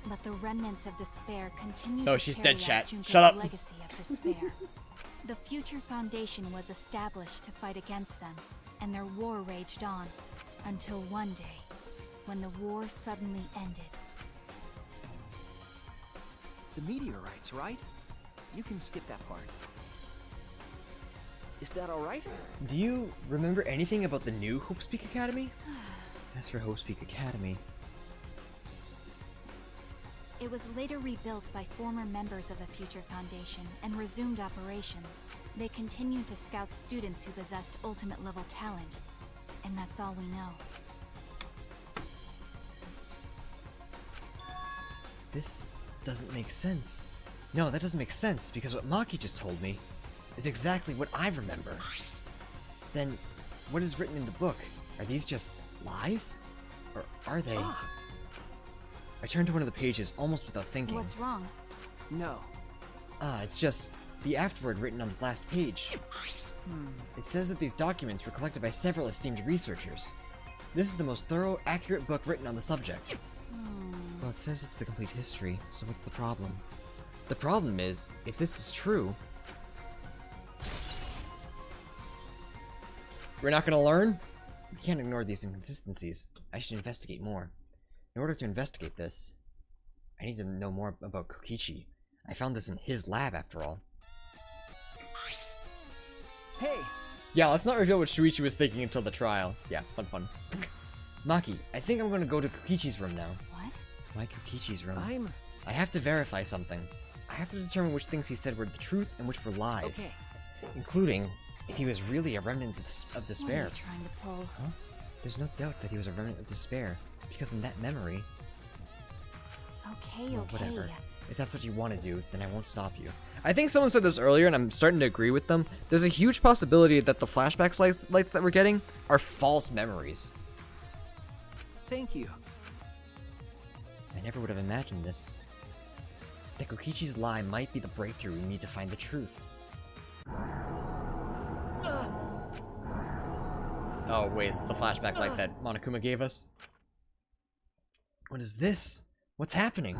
But the remnants of despair continued Oh, to she's carry dead, out chat. Junko's Shut up. legacy of despair. The Future Foundation was established to fight against them, and their war raged on, until one day, when the war suddenly ended. The meteorites, right? You can skip that part. Is that alright? Do you remember anything about the new Hope's Peak Academy? As for Hope's Peak Academy... It was later rebuilt by former members of the Future Foundation and resumed operations. They continued to scout students who possessed ultimate level talent, and that's all we know. This doesn't make sense. No, that doesn't make sense, because what Maki just told me is exactly what I remember. Then, what is written in the book? Are these just lies? Or are they... I turned to one of the pages almost without thinking. What's wrong? No. It's just the afterword written on the last page. It says that these documents were collected by several esteemed researchers. This is the most thorough, accurate book written on the subject. Well, it says it's the complete history, so what's the problem? The problem is, if this is true... We're not gonna learn? We can't ignore these inconsistencies. I should investigate more. In order to investigate this, I need to know more about Kokichi. I found this in his lab, after all. Hey! Yeah, let's not reveal what Shuichi was thinking until the trial. Yeah, fun. Maki, I think I'm gonna go to Kokichi's room now. What? Why Kokichi's room? I have to verify something. I have to determine which things he said were the truth and which were lies. Okay. Including if he was really a remnant of despair. What are you trying to pull? Huh? There's no doubt that he was a remnant of despair, because in that memory... Okay, Well, okay. whatever. If that's what you want to do, then I won't stop you. I think someone said this earlier, and I'm starting to agree with them. There's a huge possibility that the flashback lights that we're getting are false memories. Thank you. I never would have imagined this. That Kokichi's lie might be the breakthrough we need to find the truth. Oh, wait, it's the flashback light that Monokuma gave us? What is this? What's happening?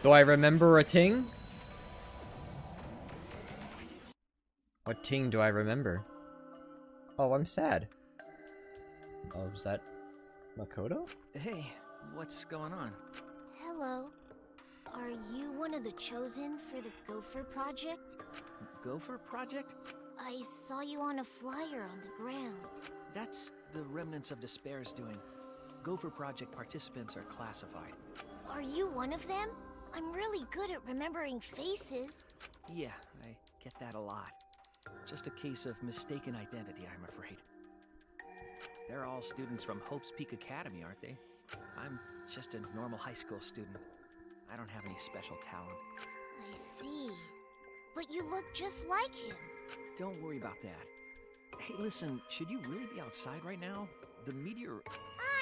Do I remember a ting? What ting do I remember? Oh, I'm sad. Oh, is that Makoto? Hey, what's going on? Hello. Are you one of the chosen for the Gopher Project? Gopher Project? I saw you on a flyer on the ground. That's the Remnants of Despair's doing. Gopher Project participants are classified. Are you one of them? I'm really good at remembering faces. Yeah, Get that a lot. Just a case of mistaken identity, I'm afraid. They're all students from Hope's Peak Academy, aren't they? I'm just a normal high school student. I don't have any special talent. I see. But you look just like him. Don't worry about that. Hey, listen, should you really be outside right now? The meteor...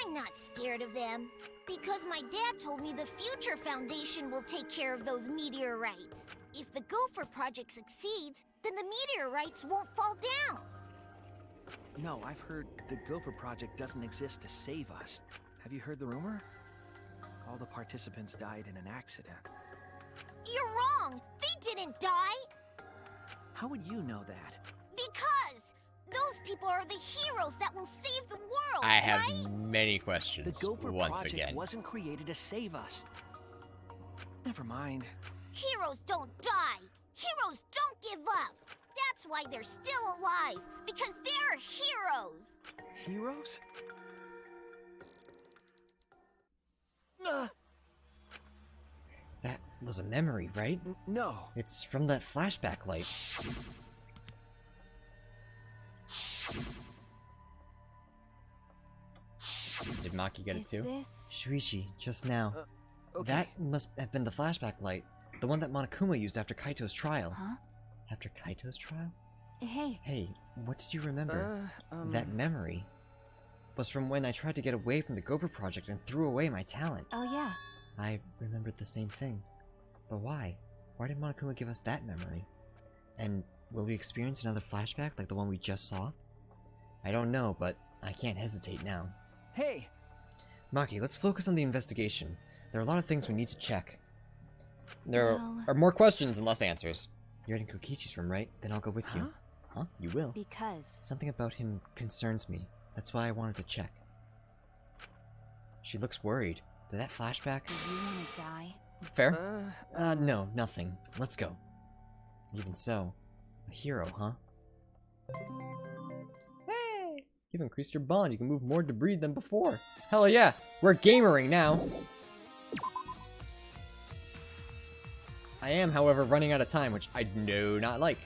I'm not scared of them. Because my dad told me the Future Foundation will take care of those meteorites. If the Gopher Project succeeds, then the meteorites won't fall down. No, I've heard the Gopher Project doesn't exist to save us. Have you heard the rumor? All the participants died in an accident. You're wrong! They didn't die! How would you know that? Because those people are the heroes that will save the world, I have right? many The questions Gopher once Project again. wasn't created to save us. Never mind. Heroes don't die! Heroes don't give up! That's why they're still alive! Because they're heroes! Heroes? That was a memory, right? No. It's from that flashback light. Did Maki get it Is too? this... Shuichi, just now. Okay. That must have been the flashback light. The one that Monokuma used after Kaito's trial. Huh? After Kaito's trial? Hey, Hey, what did you remember? That memory was from when I tried to get away from the Gopher Project and threw away my talent. oh yeah. I remembered the same thing. But why? Why did Monokuma give us that memory? And will we experience another flashback like the one we just saw? I don't know, but I can't hesitate now. Hey! Maki, let's focus on the investigation. There are a lot of things we need to check. There Well- are more questions and less answers. You're in Kokichi's room, right? Then I'll go with you. Huh? You will? Because... Something about him concerns me. That's why I wanted to check. She looks worried. Did that flashback... Do you want to die? Fair? No, nothing. Let's go. Even so, a hero, huh? Hey! You've increased your bond. You can move more debris than before. Hell yeah! We're gamering now! I am, however, running out of time, which I do not like.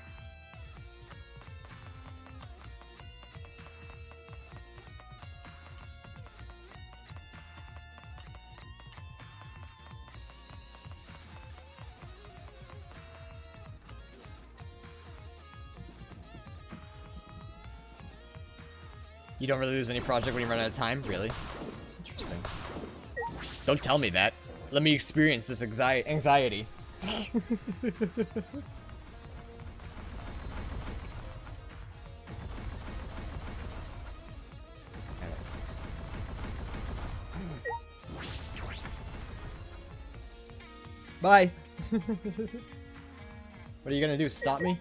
You don't really lose any project when you run out of time? Really? Interesting. Don't tell me that. Let me experience this anxiety. Bye! What are you gonna do? Stop me?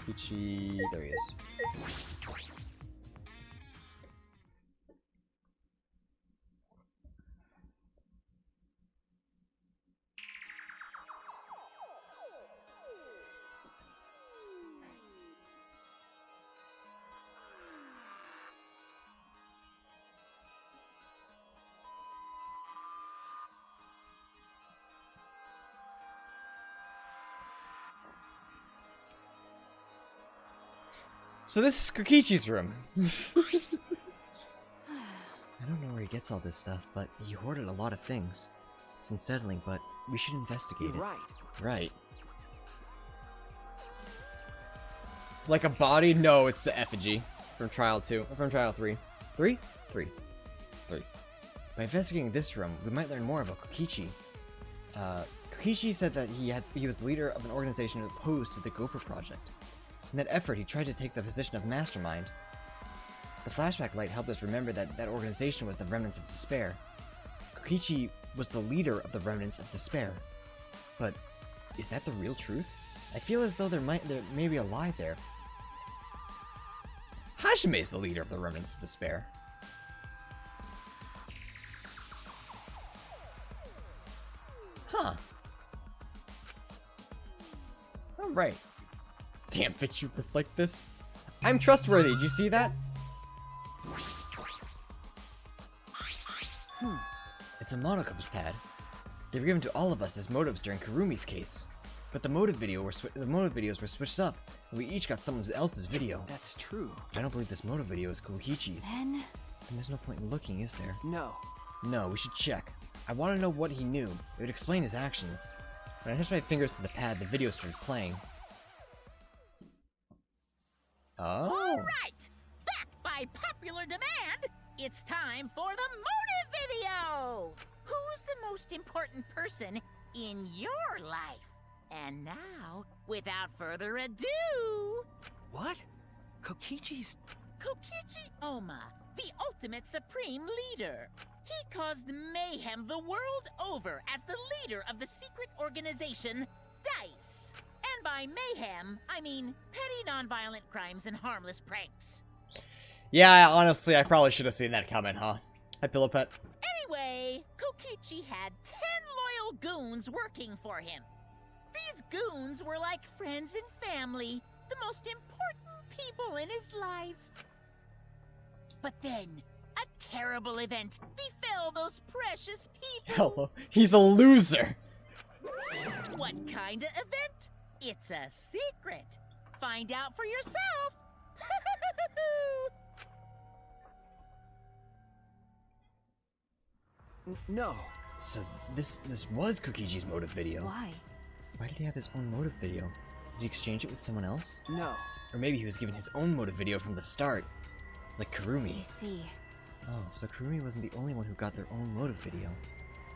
Peachy... There he is. So this is Kokichi's room. I don't know where he gets all this stuff, but he hoarded a lot of things. It's unsettling, but we should investigate You're it. right. Right. Like a body? No, it's the effigy from Trial 2. From Trial 3. 3? 3. 3. By investigating this room, we might learn more about Kokichi. Kokichi said that he was the leader of an organization opposed to the Gopher Project. In that effort, he tried to take the position of mastermind. The flashback light helped us remember that that organization was the Remnants of Despair. Kokichi was the leader of the Remnants of Despair. But is that the real truth? I feel as though there may be a lie there. Hajime is the leader of the Remnants of Despair. Huh. Alright. Damn, bitch, you reflect this? I'm trustworthy, did you see that? It's a Monoco's pad. They were given to all of us as motives during Kurumi's case. But the motive videos were switched up, and we each got someone else's video. That's true. I don't believe this motive video is Kokichi's. Then... And there's no point in looking, is there? No. No, we should check. I want to know what he knew. It would explain his actions. When I touched my fingers to the pad, the video started playing. Oh. All right, back by popular demand, it's time for the motive video. Who's the most important person in your life? And now, without further ado, What? Kokichi's... Kokichi Oma, the ultimate supreme leader. He caused mayhem the world over as the leader of the secret organization, DICE. And by mayhem, I mean petty nonviolent crimes and harmless pranks. Yeah, honestly, I probably should have seen that coming, huh? Hi, Pillow Pet. Anyway, Kokichi had 10 loyal goons working for him. These goons were like friends and family, the most important people in his life. But then, a terrible event befell those precious people. Hello. He's a loser. What kind of event? It's a secret. Find out for yourself. No. So this was Kokichi's motive video. Why? Why did he have his own motive video? Did he exchange it with someone else? No. Or maybe he was given his own motive video from the start. Like Kurumi. I see. Oh, so Kurumi wasn't the only one who got their own motive video.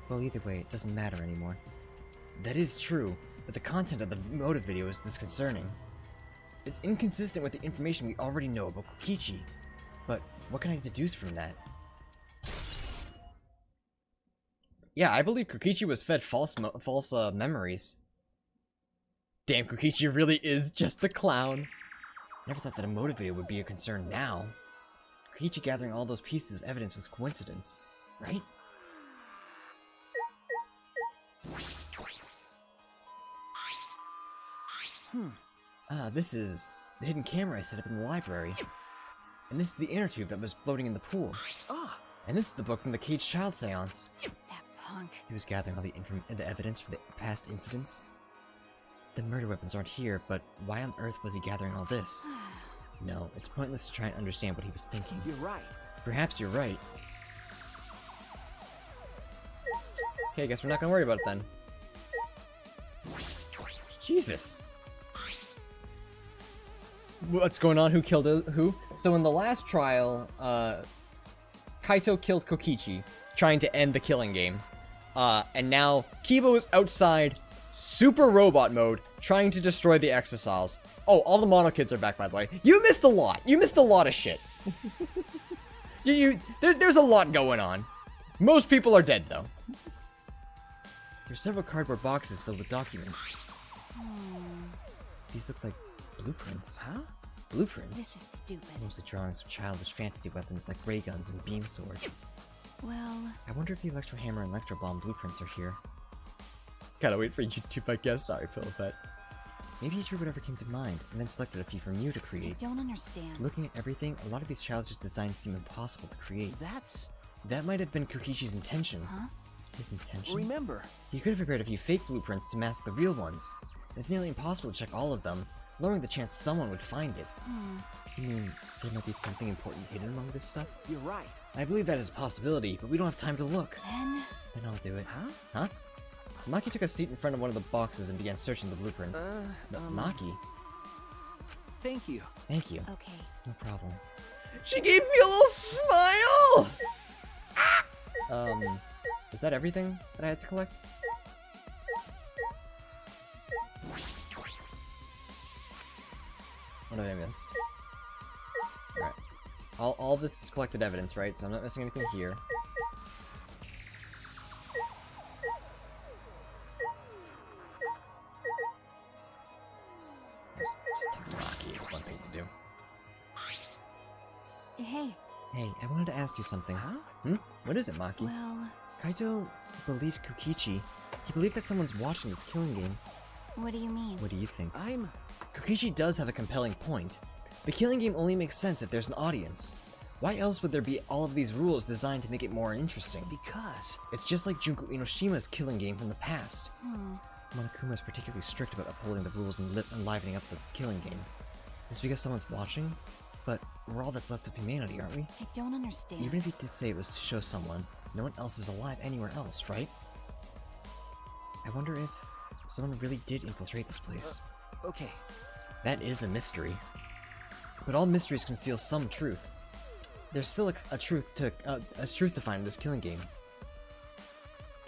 Well, either way, it doesn't matter anymore. That is true, but the content of the motive video is disconcerting. It's inconsistent with the information we already know about Kokichi. But what can I deduce from that? Yeah, I believe Kokichi was fed false memories. Damn, Kokichi really is just a clown. Never thought that a motive video would be a concern now. Kokichi gathering all those pieces of evidence was coincidence, right? This is the hidden camera I set up in the library. And this is the inner tube that was floating in the pool. Ah. And this is the book from the Caged Child seance. That punk. He was gathering all the evidence for the past incidents. The murder weapons aren't here, but why on earth was he gathering all this? No, it's pointless to try and understand what he was thinking. You're right. Perhaps you're right. Okay, I guess we're not gonna worry about it then. Jesus! What's going on? Who killed who? So in the last trial, Kaito killed Kokichi, trying to end the killing game. And now Kibo is outside, super robot mode, trying to destroy the Exosols. Oh, all the Mono Kids are back, by the way. You missed a lot. You missed a lot of shit. There's a lot going on. Most people are dead, though. There's several cardboard boxes filled with documents. These look like blueprints. Huh? Blueprints? This is stupid. Mostly drawings of childish fantasy weapons like ray guns and beam swords. Well... I wonder if the Electro Hammer and Electro Bomb blueprints are here. Gotta wait for YouTube, I guess. Sorry, Pillowpet. Maybe he drew whatever came to mind, and then selected a few from you to I create. don't understand. Looking at everything, a lot of these childish designs seem impossible to create. That might have been Kokichi's intention. Huh? His intention? Remember. He could have prepared a few fake blueprints to mask the real ones. It's nearly impossible to check all of them, lowering the chance someone would find it. You mean, there might be something important hidden among this stuff? You're right. I believe that is a possibility, but we don't have time to look. Then I'll do it. Huh? Maki took a seat in front of one of the boxes and began searching the blueprints. Maki? Thank you. Thank you. okay. No problem. She gave me a little smile! Is that everything that I had to collect? What have I missed? Alright. All this is collected evidence, right? So I'm not missing anything here. Just talk to Maki is one thing to do. Hey. Hey, I wanted to ask you something. What is it, Maki? Well... Kaito believed Kokichi. He believed that someone's watching this killing game. What do you mean? What do you think? Kokichi does have a compelling point. The killing game only makes sense if there's an audience. Why else would there be all of these rules designed to make it more interesting? Because... It's just like Junko Inoshima's killing game from the past. Monokuma is particularly strict about upholding the rules and enlivening up the killing game. Is it because someone's watching? But we're all that's left of humanity, aren't we? I don't understand. Even if he did say it was to show someone, no one else is alive anywhere else, right? I wonder if someone really did infiltrate this place. Okay. That is a mystery. But all mysteries conceal some truth. There's still a truth to find in this killing game.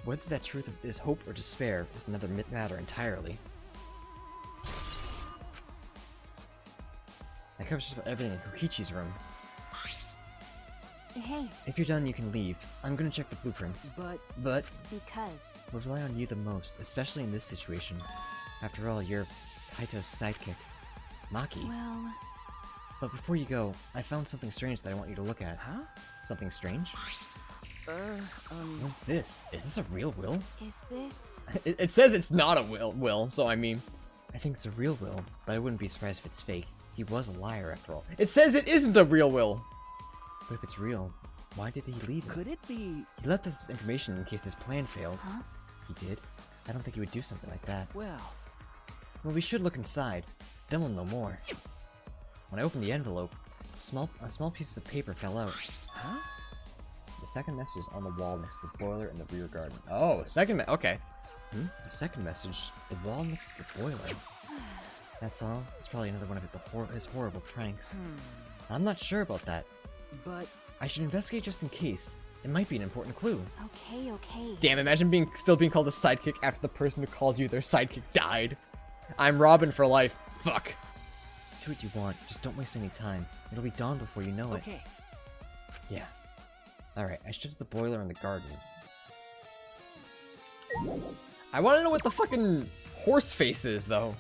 Whether that truth is hope or despair is another matter entirely. That covers just about everything in Kokichi's room. Hey. If you're done, you can leave. I'm gonna check the blueprints. But Because. we'll rely on you the most, especially in this situation. After all, you're Kaito's sidekick, Maki. Well... But before you go, I found something strange that I want you to look at. Huh? Something strange? What's this? Is this a real will? Is this... It says it's not a will, so I mean... I think it's a real will, but I wouldn't be surprised if it's fake. He was a liar after all. It says it isn't a real will! But if it's real, why did he leave it? Could it be... He left us information in case his plan failed. Huh? He did? I don't think he would do something like that. Well... Well, we should look inside. Then we'll know more. When I opened the envelope, small pieces of paper fell out. Huh? The second message is on the wall next to the boiler in the rear garden. Oh, okay. The second message, the wall next to the boiler. That's all. It's probably another one of his horrible pranks. I'm not sure about that. But... I should investigate just in case. It might be an important clue. Okay. Damn, imagine still being called a sidekick after the person who called you their sidekick died. I'm Robin for life. Fuck. Do what you want, just don't waste any time. It'll be dawn before you know it. Okay. Yeah. Alright, I shut the boiler in the garden. I want to know what the fucking horse face is, though.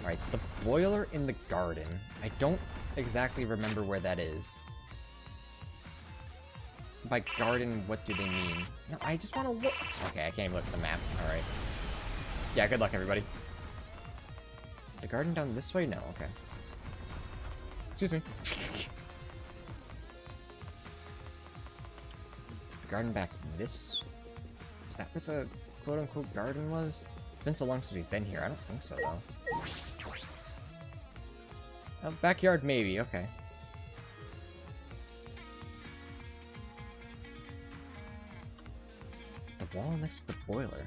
Alright, the boiler in the garden. I don't exactly remember where that is. By garden, what do they mean? No, I just want to look. Okay, I can't even look at the map. Alright. Yeah, good luck, everybody. The garden down this way? No, okay. Excuse me. Is the garden back this? Is that where the quote-unquote garden was? It's been so long since we've been here. I don't think so, though. Backyard, maybe. Okay. The wall next to the boiler.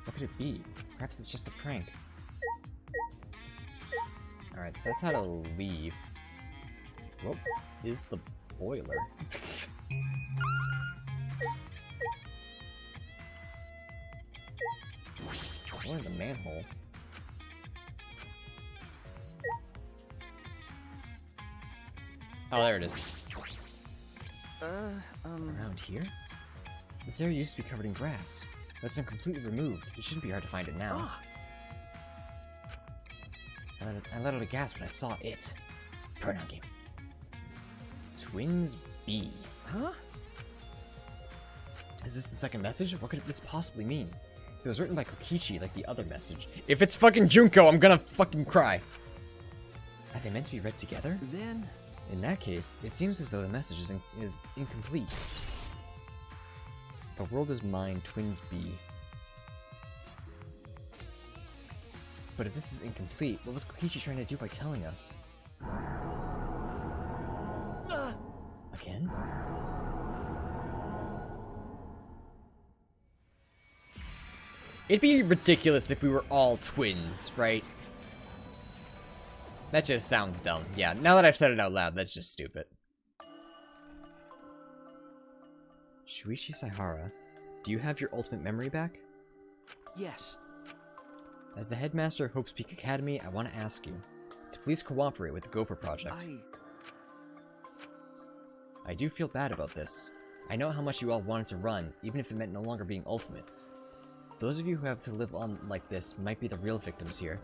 What could it be? Perhaps it's just a prank. Alright, so that's how to leave. What is the boiler? Or in the manhole. Oh, there it is. Around here? This area used to be covered in grass, but it's been completely removed. It shouldn't be hard to find it now. Ah. I let out a gasp when I saw it. Pronoun game. Twins B. Huh? Is this the second message? What could this possibly mean? It was written by Kokichi like the other message. If it's fucking Junko, I'm gonna fucking cry. Are they meant to be read together? Then... In that case, it seems as though the message is incomplete. The world is mine, Twins B. But if this is incomplete, what was Kokichi trying to do by telling us? Again? It'd be ridiculous if we were all twins, right? That just sounds dumb. Yeah, now that I've said it out loud, that's just stupid. Shuichi Saihara, do you have your ultimate memory back? Yes. As the headmaster of Hope's Peak Academy, I want to ask you to please cooperate with the Gopher Project. I do feel bad about this. I know how much you all wanted to run, even if it meant no longer being ultimates. Those of you who have to live on like this might be the real victims here.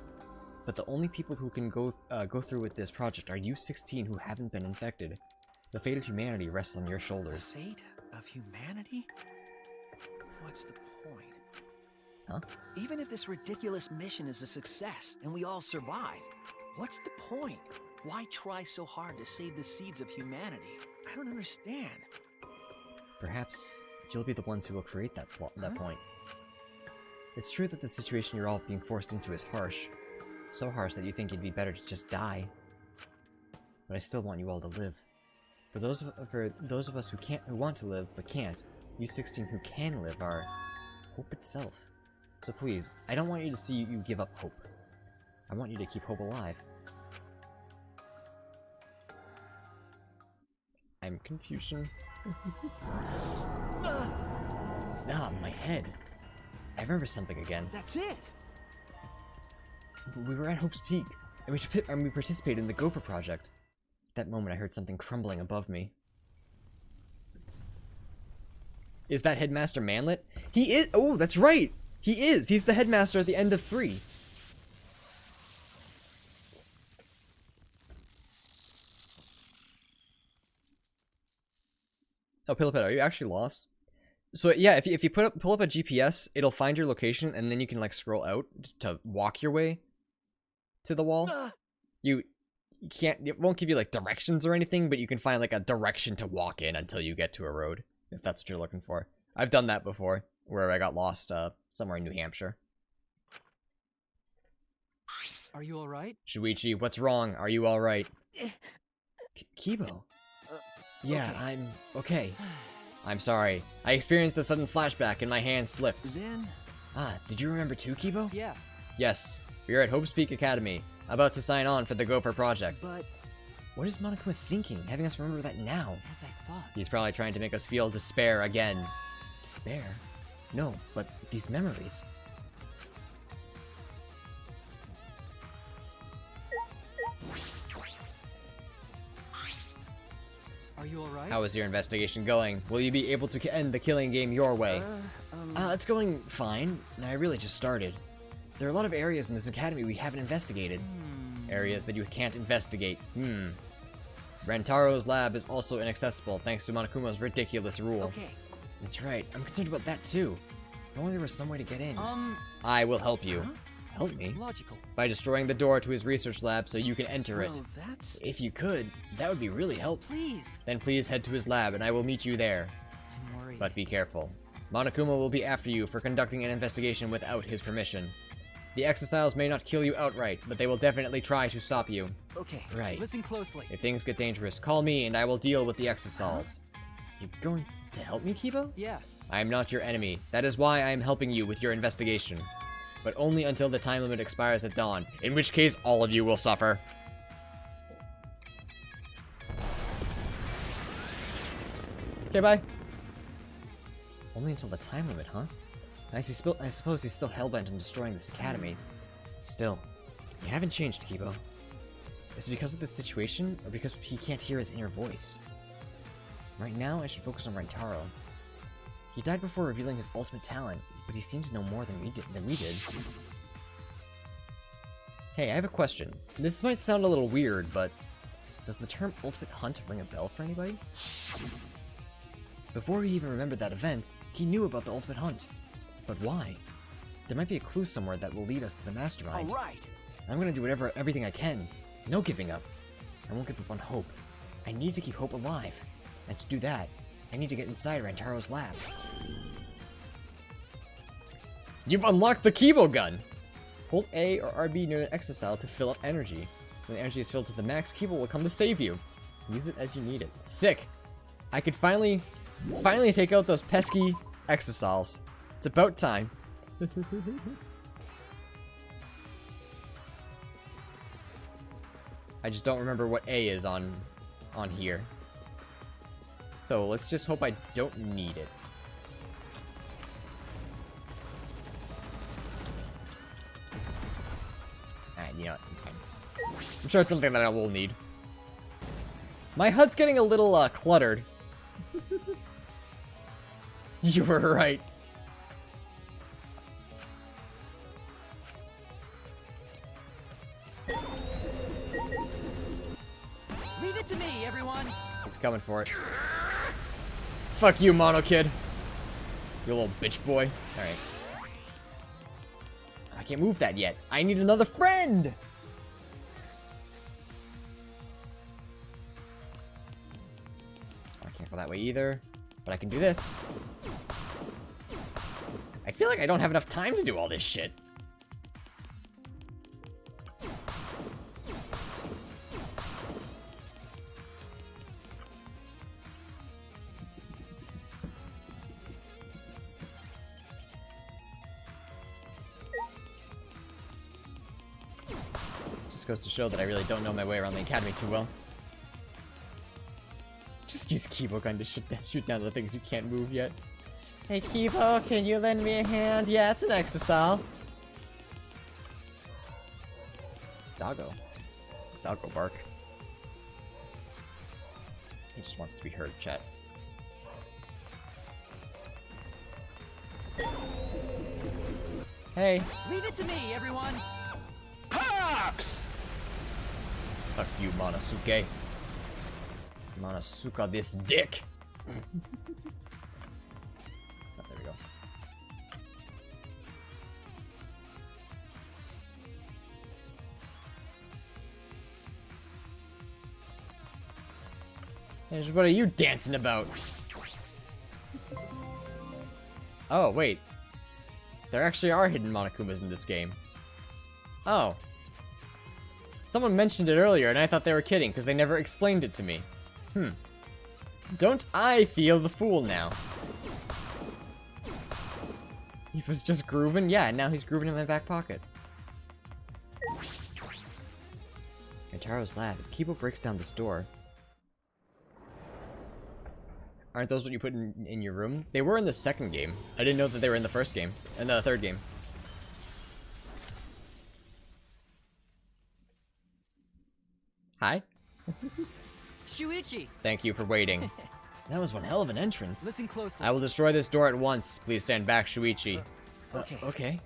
But the only people who can go through with this project are you 16 who haven't been infected. The fate of humanity rests on your shoulders. The fate of humanity? What's the point? Huh? Even if this ridiculous mission is a success and we all survive, what's the point? Why try so hard to save the seeds of humanity? I don't understand. Perhaps you'll be the ones who will create that point. It's true that the situation you're all being forced into is harsh. So harsh that you think it'd be better to just die. But I still want you all to live. For those of us who want to live but can't, you 16 who can live are hope itself. So please, I don't want you to see you give up hope. I want you to keep hope alive. I'm Confucian. My head. I remember something again. That's it! We were at Hope's Peak, and we participated in the Gopher Project. At that moment, I heard something crumbling above me. Is that Headmaster Manlet? He is- Oh, that's right! He is! He's the headmaster at the end of 3. Oh, Pillipet, are you actually lost? So yeah, if you pull up a GPS, it'll find your location, and then you can like scroll out to walk your way to the wall. You can't. It won't give you like directions or anything, but you can find like a direction to walk in until you get to a road, if that's what you're looking for. I've done that before, where I got lost somewhere in New Hampshire. Are you alright? Shuichi, what's wrong? Are you alright? Kibo? Yeah, okay. I'm okay. I'm sorry. I experienced a sudden flashback and my hand slipped. Then... Ah, did you remember too, Kibo? Yeah. Yes. We are at Hope's Peak Academy, about to sign on for the Gopher Project. But... What is Monokuma thinking, having us remember that now? As I thought. He's probably trying to make us feel despair again. Despair? No, but these memories. Are you alright? How is your investigation going? Will you be able to end the killing game your way? It's going fine. I really just started. There are a lot of areas in this academy we haven't investigated. Areas that you can't investigate. Rantaro's lab is also inaccessible thanks to Monokuma's ridiculous rule. Okay. That's right. I'm concerned about that too. If only there was some way to get in. I will help you. Help me? Logical. By destroying the door to his research lab so you can enter it. Well, that's... If you could, that would be really helpful. Please. Then please head to his lab and I will meet you there. I'm worried. But be careful. Monokuma will be after you for conducting an investigation without his permission. The Exiles may not kill you outright, but they will definitely try to stop you. Okay. Right. Listen closely. If things get dangerous, call me and I will deal with the Exiles. You going to help me, Kibo? Yeah. I am not your enemy. That is why I am helping you with your investigation. But only until the time limit expires at dawn, in which case all of you will suffer. Okay, bye. Only until the time limit, huh? I suppose he's still hellbent on destroying this academy. Still, you haven't changed, Kibo. Is it because of this situation, or because he can't hear his inner voice? Right now, I should focus on Rentaro. He died before revealing his ultimate talent, but he seemed to know more than we did. Hey, I have a question. This might sound a little weird, but does the term Ultimate Hunt ring a bell for anybody? Before he even remembered that event, he knew about the Ultimate Hunt. But why? There might be a clue somewhere that will lead us to the Mastermind. Alright. I'm gonna do everything I can. No giving up. I won't give up on hope. I need to keep hope alive. And to do that, I need to get inside Rantaro's lab. You've unlocked the Kibo gun! Hold A or RB near an exisal to fill up energy. When the energy is filled to the max, Kibo will come to save you. Use it as you need it. Sick! I could finally take out those pesky exisals. It's about time. I just don't remember what A is on here. So let's just hope I don't need it. Alright, you know what? It's fine. I'm sure it's something that I will need. My HUD's getting a little cluttered. You were right. Leave it to me, everyone. He's coming for it. Fuck you, Mono Kid. You little bitch boy. Alright. I can't move that yet. I need another friend! go that way either. But I can do this. I feel like I don't have enough time to do all this shit. Just goes to show that I really don't know my way around the academy too well. Just use Kibo gun to shoot down the things you can't move yet. Hey Kibo, can you lend me a hand? Yeah, it's an exercise. Doggo. Doggo bark. He just wants to be heard, chat. Hey. Leave it to me, everyone! Pops! Fuck you, Monosuke. Monosuke this dick. Oh, there we go. Hey, what are you dancing about? Oh, wait. There actually are hidden Monokumas in this game. Oh. Someone mentioned it earlier, and I thought they were kidding, because they never explained it to me. Don't I feel the fool now? He was just grooving? Yeah, and now he's grooving in my back pocket. Antaro's lab. If Kibo breaks down this door... Aren't those what you put in your room? They were in the second game. I didn't know that they were in the first game. And the third game. Hi. Shuichi! Thank you for waiting. That was one hell of an entrance. Listen closely. I will destroy this door at once. Please stand back, Shuichi. Okay. Okay.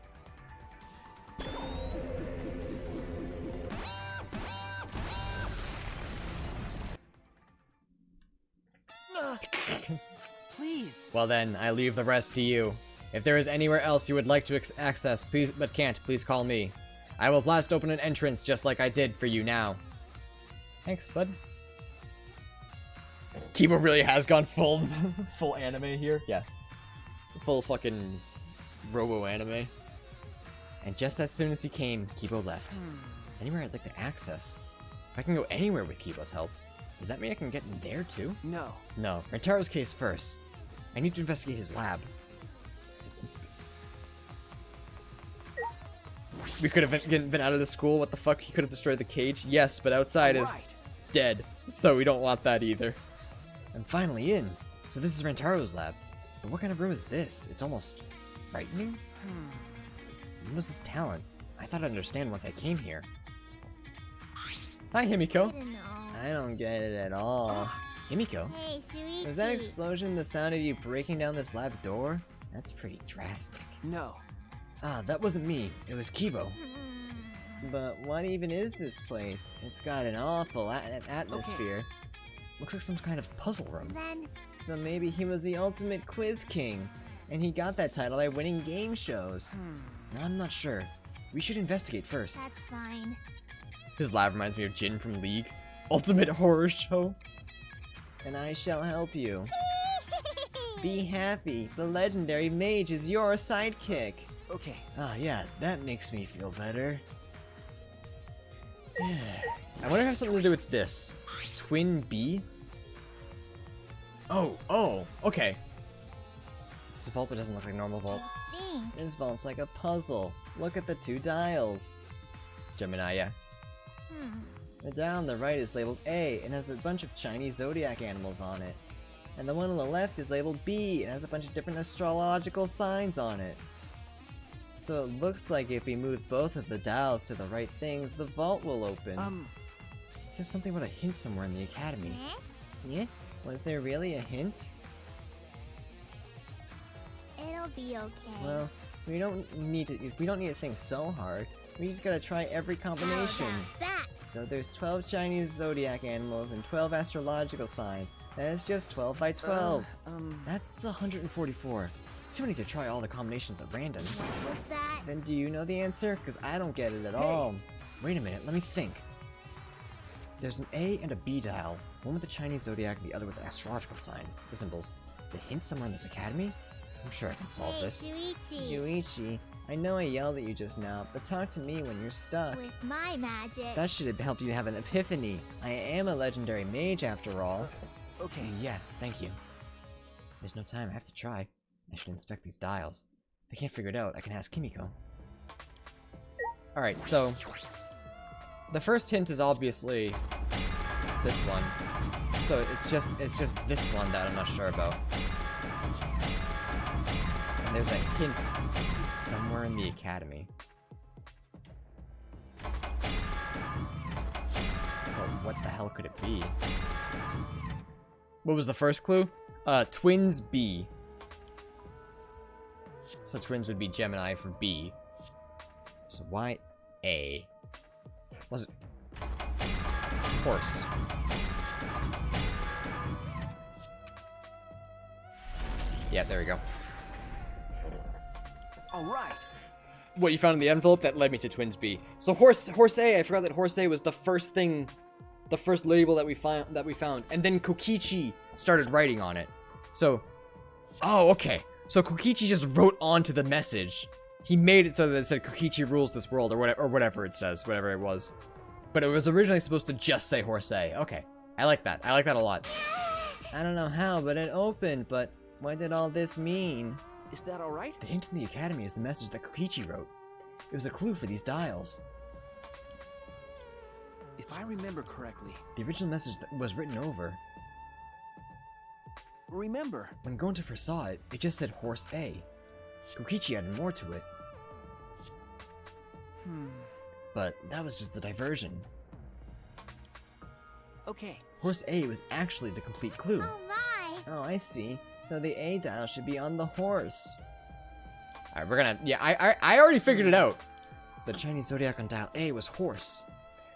Please. Well then, I leave the rest to you. If there is anywhere else you would like to access, please, but can't, please call me. I will blast open an entrance just like I did for you now. Thanks, bud. Kibo really has gone full anime here. Yeah. Full fucking robo anime. And just as soon as he came, Kibo left. Anywhere I'd like to access. If I can go anywhere with Kibo's help, does that mean I can get in there too? No. No. Rentaro's case first. I need to investigate his lab. We could have been out of the school. What the fuck? He could have destroyed the cage. Yes, but outside is dead. So we don't want that either. I'm finally in. So this is Rentaro's lab. But what kind of room is this? It's almost frightening. What was his talent? I thought I'd understand once I came here. Hi, Himiko. I don't get it at all. Himiko? Hey, Shuichi. Was that explosion the sound of you breaking down this lab door? That's pretty drastic. No. Ah, that wasn't me. It was Kibo. But what even is this place? It's got an awful atmosphere. Looks like some kind of puzzle room. Then... So maybe he was the ultimate quiz king, and he got that title by winning game shows. I'm not sure. We should investigate first. That's fine. His lab reminds me of Jin from League. Ultimate horror show. And I shall help you. Be happy. The legendary mage is your sidekick. Okay. Ah, yeah, that makes me feel better. I wonder if it has something to do with this. Twin B? Oh, okay. This is a vault, but doesn't look like a normal vault. This vault's like a puzzle. Look at the two dials. Gemini, yeah. The dial on the right is labeled A and has a bunch of Chinese zodiac animals on it. And the one on the left is labeled B and has a bunch of different astrological signs on it. So it looks like if we move both of the dials to the right things, the vault will open. It says something about a hint somewhere in the academy. Yeah? Was there really a hint? It'll be okay. Well, we don't need to think so hard. We just gotta try every combination. That. So there's 12 Chinese zodiac animals and 12 astrological signs. That's just 12 by 12. That's 144. So we need to try all the combinations at random. What was that? Then do you know the answer? Because I don't get it at all. Wait a minute, let me think. There's an A and a B dial, one with the Chinese zodiac and the other with the astrological signs, the symbols. The hint somewhere in this academy? I'm sure I can solve this. Yuichi, I know I yelled at you just now, but talk to me when you're stuck. With my magic. That should have helped you have an epiphany. I am a legendary mage after all. Okay. Yeah, thank you. There's no time, I have to try. I should inspect these dials. If I can't figure it out, I can ask Kimiko. Alright, so... the first hint is obviously... this one. So it's just this one that I'm not sure about. And there's a hint somewhere in the academy. Oh, what the hell could it be? What was the first clue? Twins B. So twins would be Gemini for B. So why A? Was it? Horse. Yeah, there we go. Alright. What you found in the envelope that led me to Twins B. So horse A, I forgot that horse A was the first thing, the first label that we found, and then Kokichi started writing on it. So, oh, okay. So Kokichi just wrote onto the message. He made it so that it said Kokichi rules this world, or whatever it says, whatever it was. But it was originally supposed to just say horse A. Okay, I like that. I like that a lot. I don't know how, but it opened. But what did all this mean? Is that alright? The hint in the academy is the message that Kokichi wrote. It was a clue for these dials. If I remember correctly... the original message that was written over. Remember? When Gonta first saw it, it just said horse A. Kokichi added more to it. But that was just a diversion. Okay. Horse A was actually the complete clue. Oh my! Oh, I see. So the A dial should be on the horse. Alright, we're gonna... yeah, I already figured it out. So the Chinese zodiac on dial A was horse.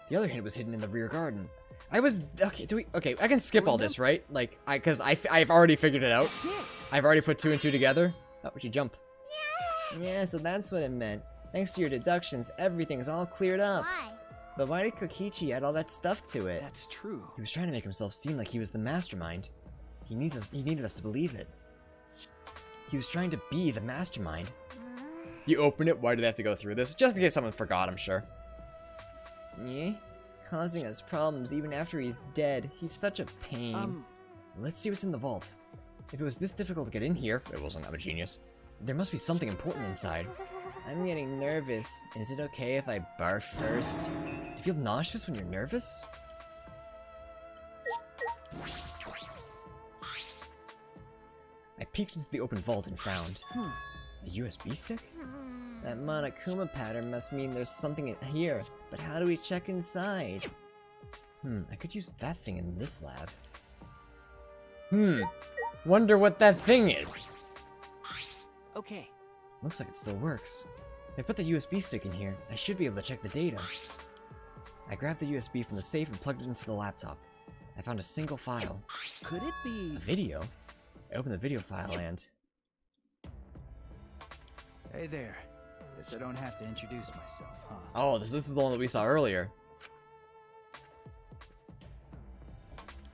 The other hint was hidden in the rear garden. I was... okay, okay, I can skip all this, right? Like, because I've already figured it out. That's it. I've already put 2 and 2 together. Oh, would you jump? Yeah, so that's what it meant. Thanks to your deductions, everything's all cleared up. Why? But why did Kokichi add all that stuff to it? That's true. He was trying to make himself seem like he was the mastermind. He needed us to believe it. He was trying to be the mastermind. You open it, why do they have to go through this? Just in case someone forgot, I'm sure. Yeah? Causing us problems even after he's dead. He's such a pain. Let's see what's in the vault. If it was this difficult to get in here, it wasn't. I'm a genius. There must be something important inside. I'm getting nervous. Is it okay if I barf first? Do you feel nauseous when you're nervous? I peeked into the open vault and found a USB stick? That Monokuma pattern must mean there's something in here, but how do we check inside? I could use that thing in this lab. Wonder what that thing is. Okay. Looks like it still works. If I put the USB stick in here, I should be able to check the data. I grabbed the USB from the safe and plugged it into the laptop. I found a single file. Could it be... a video? I opened the video file and... Hey there. Guess I don't have to introduce myself, huh? oh, this is the one that we saw earlier.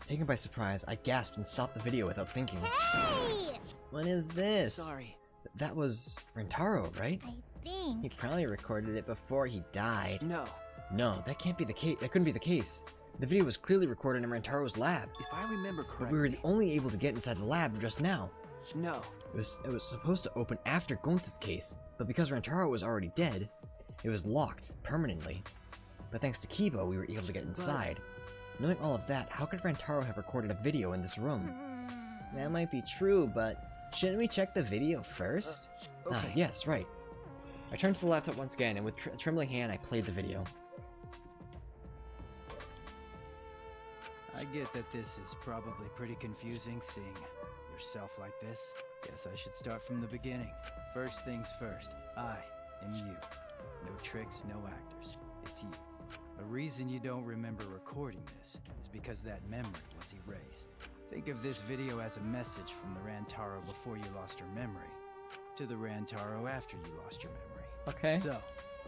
Taken by surprise, I gasped and stopped the video without thinking. Hey! What is this? Sorry. That was Rentaro, right? I think. He probably recorded it before he died. No. No, that can't be the case. That couldn't be the case. The video was clearly recorded in Rentaro's lab. If I remember But correctly... we were only able to get inside the lab just now. No. It was supposed to open after Gonta's case, but because Rentaro was already dead, it was locked permanently. But thanks to Kibo, we were able to get inside. Knowing all of that, how could Rentaro have recorded a video in this room? That might be true, but shouldn't we check the video first? Okay. Yes, right. I turned to the laptop once again, and with a trembling hand, I played the video. I get that this is probably pretty confusing seeing yourself like this. Guess I should start from the beginning. First things first, I am you. No tricks, no actors. It's you. The reason you don't remember recording this is because that memory was erased. Think of this video as a message from the Rantaro before you lost your memory, to the Rantaro after you lost your memory. Okay. So,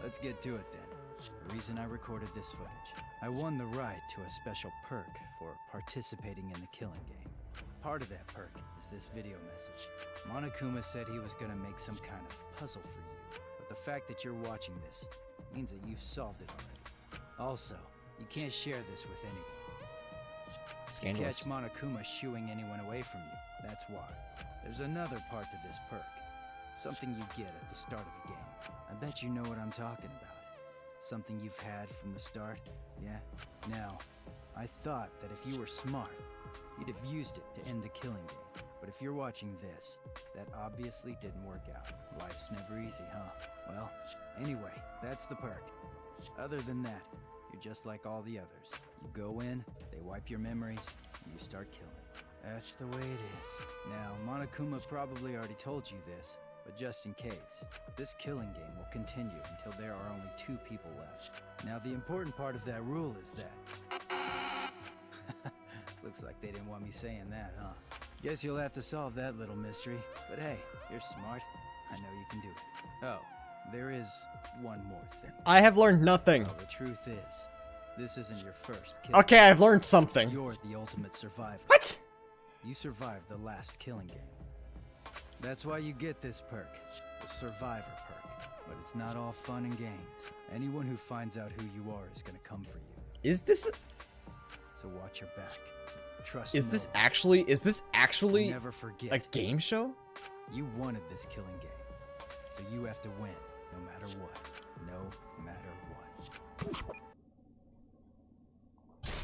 let's get to it then. the reason I recorded this footage. I won the right to a special perk for participating in the killing game. Part of that perk is this video message. Monokuma said he was gonna make some kind of puzzle for you, but the fact that you're watching this means that you've solved it already. Also, you can't share this with anyone. Scandalous. Catch Monokuma shooing anyone away from you, that's why. There's another part to this perk. Something you get at the start of the game. I bet you know what I'm talking about. Something you've had from the start, yeah? Now, I thought that if you were smart, you'd have used it to end the killing game. But if you're watching this, that obviously didn't work out. Life's never easy, huh? Well, anyway, that's the perk. Other than that, you're just like all the others. You go in, they wipe your memories, and you start killing. That's the way it is. Now, Monokuma probably already told you this, but just in case, this killing game will continue until there are only 2 people left. Now, the important part of that rule is that... Looks like they didn't want me saying that, huh? Guess you'll have to solve that little mystery. But hey, you're smart. I know you can do it. Oh, there is one more thing. I have learned nothing. Well, the truth is, this isn't your first kill. Okay, I've learned something. You're the ultimate survivor. What? You survived the last killing game. That's why you get this perk, the Survivor perk. But it's not all fun and games. Anyone who finds out who you are is gonna come for you. Is this... So watch your back. Trust Is no this one. actually Never forget. a game show? You wanted this killing game. So you have to win, no matter what. No matter what.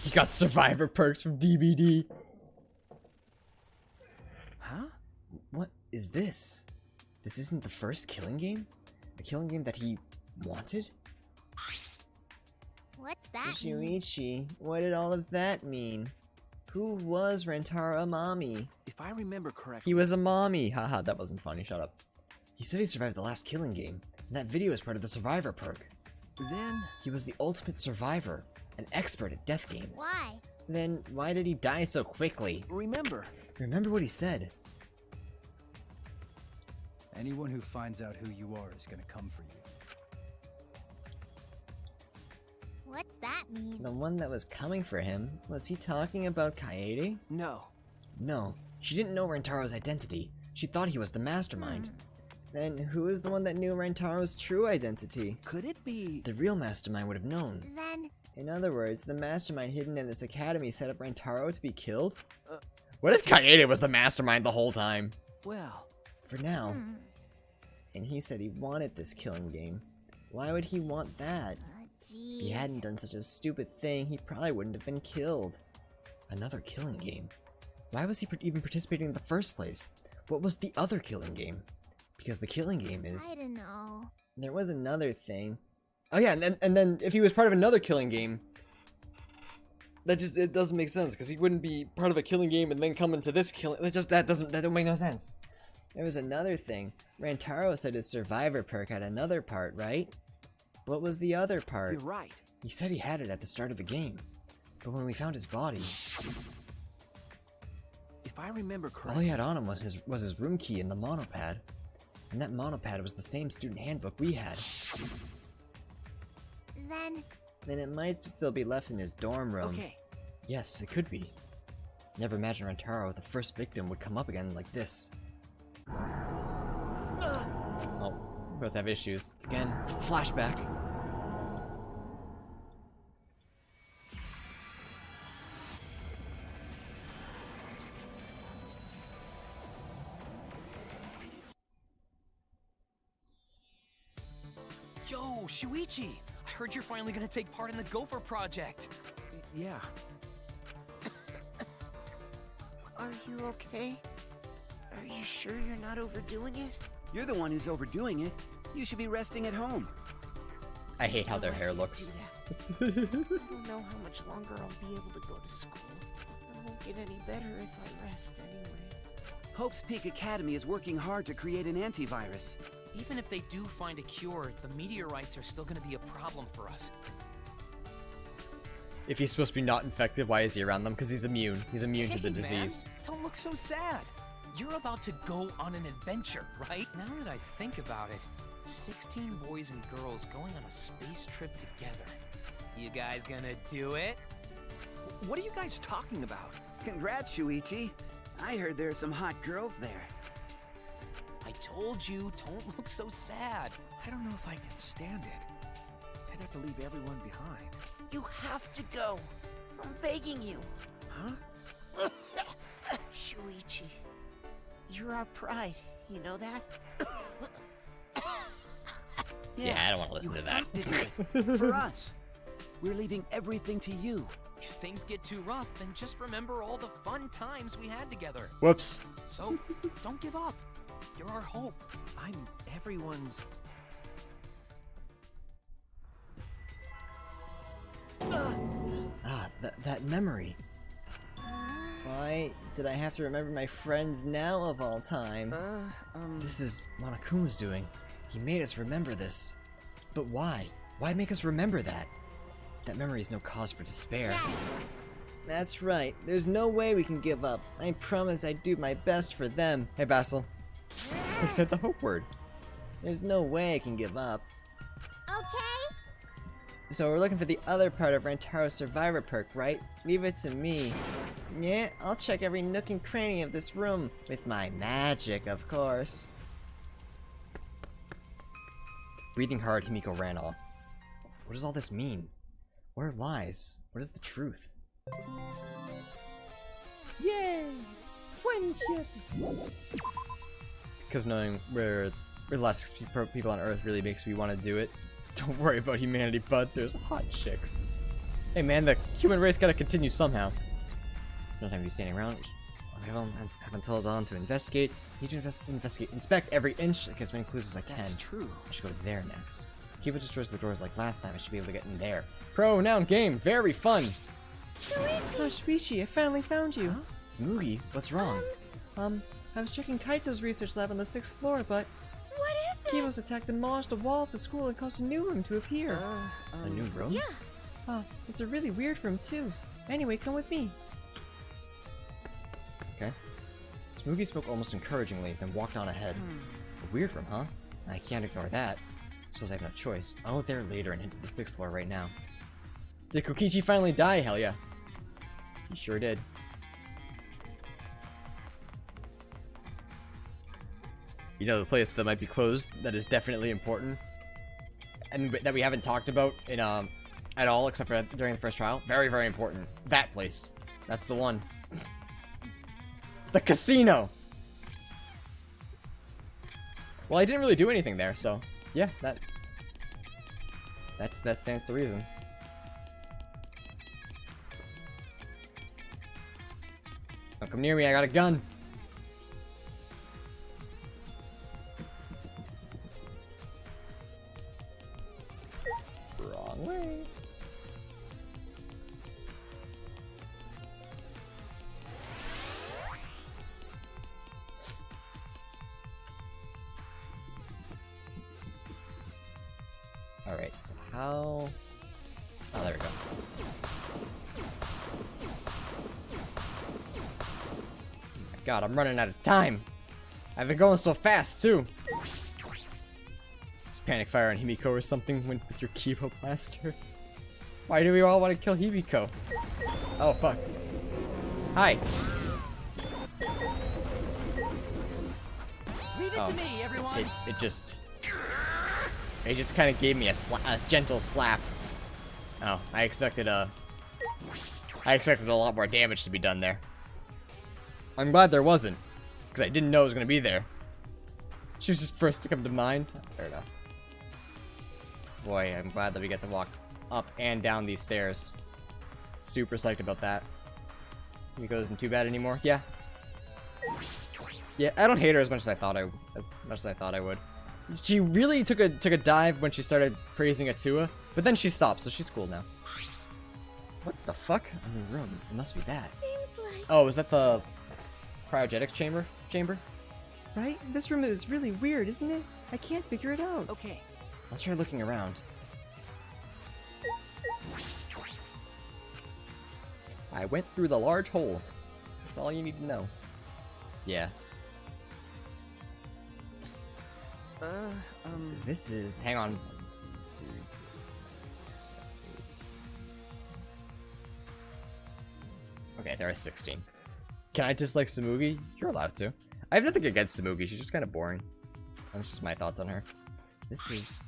He got Survivor perks from DVD. Huh? What is this? This isn't the first killing game? A killing game that he wanted? What's that mean? Shuichi, what did all of that mean? Who was Rentaro Amami? If I remember correctly, He was a mommy. Haha, that wasn't funny. Shut up. He said he survived the last killing game, and that video is part of the Survivor perk. then He was the ultimate survivor, an expert at death games. Why? Then why did he die so quickly? remember, Remember what he said. Anyone who finds out who you are is gonna come for you. What's that mean? The one that was coming for him, was he talking about Kaede? no. No, she didn't know Rentaro's identity. She thought he was the mastermind. Then who is the one that knew Rentaro's true identity? Could it be? The real mastermind would have known. Then, In other words, the mastermind hidden in this academy set up Rentaro to be killed? What if Kaede was the mastermind the whole time? Well, For now. And he said he wanted this killing game. Why would he want that? If he jeez. hadn't done such a stupid thing, he probably wouldn't have been killed. Another killing game? Why was he even participating in the first place? What was the other killing game? Because the killing game I is... don't know. There was another thing. Oh yeah, and then if he was part of another killing game, it doesn't make sense, because he wouldn't be part of a killing game and then come into this killing... that don't make no sense. There was another thing. Rantaro said his survivor perk had another part, right? What was the other part? you're right. He said he had it at the start of the game. But when we found his body, If I remember all correctly, he had on him was his room key and the monopad. And that monopad was the same student handbook we had. Then it might still be left in his dorm room. okay. Yes, it could be. Never imagined Rantaro, the first victim, would come up again like this. Oh, we both have issues. It's again, flashback. Yo, Shuichi! I heard you're finally gonna take part in the Gopher project. Yeah. Are you okay? Are you sure you're not overdoing it? You're the one who's overdoing it. You should be resting at home. I hate how their hair looks. I don't know how much longer I'll be able to go to school. It won't get any better if I rest anyway. Hope's Peak Academy is working hard to create an antivirus. Even if they do find a cure, the meteorites are still gonna be a problem for us. If he's supposed to be not infected, why is he around them? Because he's immune. He's immune to the Hey, disease. Man, don't look so sad. You're about to go on an adventure, right? Now that I think about it, 16 boys and girls going on a space trip together. You guys gonna do it? What are you guys talking about? Congrats, Shuichi. I heard there are some hot girls there. I told you, don't look so sad. I don't know if I can stand it. I'd have to leave everyone behind. You have to go. I'm begging you. Huh? Shuichi, you're our pride. You know that? Yeah, I don't want to listen to that. You have to do it. For us. We're leaving everything to you. If things get too rough, then just remember all the fun times we had together. Whoops. So, don't give up. You're our hope. I'm everyone's... Ah, that memory. Why did I have to remember my friends now of all times? This is Monokuma's doing. He made us remember this. But why? Why make us remember that? That memory is no cause for despair. That's right. There's no way we can give up. I promise I'd do my best for them. Hey, Basil. I said the hope word. There's no way I can give up. Okay? So we're looking for the other part of Rantaro's Survivor perk, right? Leave it to me. Yeah, I'll check every nook and cranny of this room. With my magic, of course. Breathing hard, Himiko ran off. What does all this mean? What are lies? What is the truth? Yay! Friendship! Because knowing we're less people on Earth really makes me want to do it. Don't worry about humanity, bud. There's hot chicks. Hey man, the human race gotta continue somehow. No time to be standing around. I have until dawn to investigate. Need to inspect every inch, get as many clues as I can. That's true. I should go there next. Keep it destroys the doors like last time. I should be able to get in there. Pronoun game, very fun. Shuichi! Oh, Shuichi, I finally found you. Huh? Smoogie, what's wrong? I was checking Kaito's research lab on the 6th floor, but What is this? Kivo's attack demolished a wall of the school and caused a new room to appear. A new room? Yeah. Oh, it's a really weird room too. Anyway, come with me. Okay. Smoogie spoke almost encouragingly, then walked on ahead. A weird room, huh? I can't ignore that. Suppose I have no choice. I'll go there later and hit the 6th floor right now. Did Kokichi finally die? Hell yeah. He sure did. You know the place that might be closed that is definitely important? And that we haven't talked about in at all except for during the first trial? Very, very important. That place. That's the one. The casino! Well, I didn't really do anything there, so yeah, that stands to reason. Don't come near me, I got a gun. Wrong way. Alright, so how... Oh, there we go. Oh my god, I'm running out of time! I've been going so fast, too! Is panic fire on Himiko or something with your Kibo blaster? Why do we all want to kill Himiko? Oh, fuck. Hi! Leave it to me, everyone! It just kind of gave me a gentle slap. Oh, I expected a lot more damage to be done there. I'm glad there wasn't, because I didn't know it was going to be there. She was just first to come to mind. Fair enough. Boy, I'm glad that we get to walk up and down these stairs. Super psyched about that. Miko isn't too bad anymore. Yeah. Yeah, I don't hate her as much as I thought I would. She really took a dive when she started praising Atua, but then she stopped, so she's cool now. What the fuck? A new room. It must be that. Seems like... Oh, is that the cryogenics chamber? Right? This room is really weird, isn't it? I can't figure it out. Okay. Let's try looking around. I went through the large hole. That's all you need to know. Yeah. This is... Hang on. Okay, there are 16. Can I dislike Tsumugi? You're allowed to. I have nothing against Tsumugi, she's just kind of boring. That's just my thoughts on her. This is...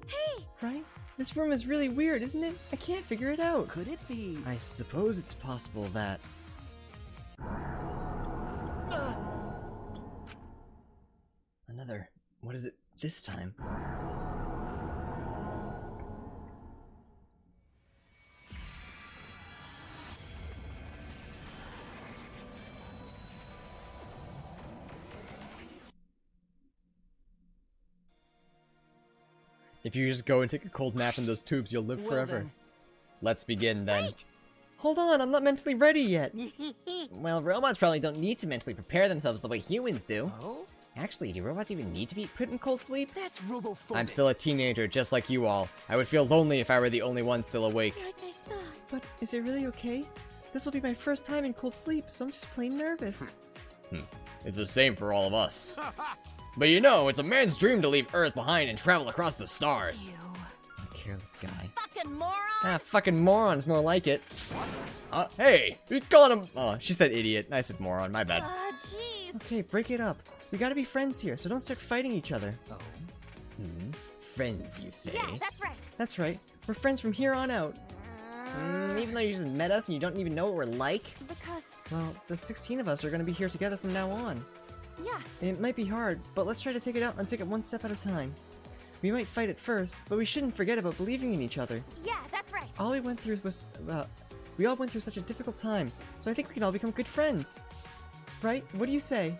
Hey! Right? This room is really weird, isn't it? I can't figure it out. Could it be? I suppose it's possible that... Another... What is it this time? If you just go and take a cold nap in those tubes, you'll live forever. Then. Let's begin then. Wait! Hold on, I'm not mentally ready yet. Well, robots probably don't need to mentally prepare themselves the way humans do. Oh? Actually, do robots even need to be put in cold sleep? That's robophobic. I'm still a teenager, just like you all. I would feel lonely if I were the only one still awake. Like I thought. But is it really okay? This will be my first time in cold sleep, so I'm just plain nervous. It's the same for all of us. But you know, it's a man's dream to leave Earth behind and travel across the stars. Ew. A careless guy. Fucking moron! Ah, fucking moron's more like it. Hey, you calling him? Oh, she said idiot. I said moron, my bad. Ah, jeez. Okay, break it up. We gotta be friends here, so don't start fighting each other. Oh. Friends, you say? Yeah, that's right. That's right. We're friends from here on out. Even though you just met us and you don't even know what we're like? Because, Well, the 16 of us are gonna be here together from now on. yeah. It might be hard, but let's try to take it out and take it one step at a time. We might fight at first, but we shouldn't forget about believing in each other. Yeah, that's right. All we went through was, we all went through such a difficult time, so I think we can all become good friends. Right? What do you say?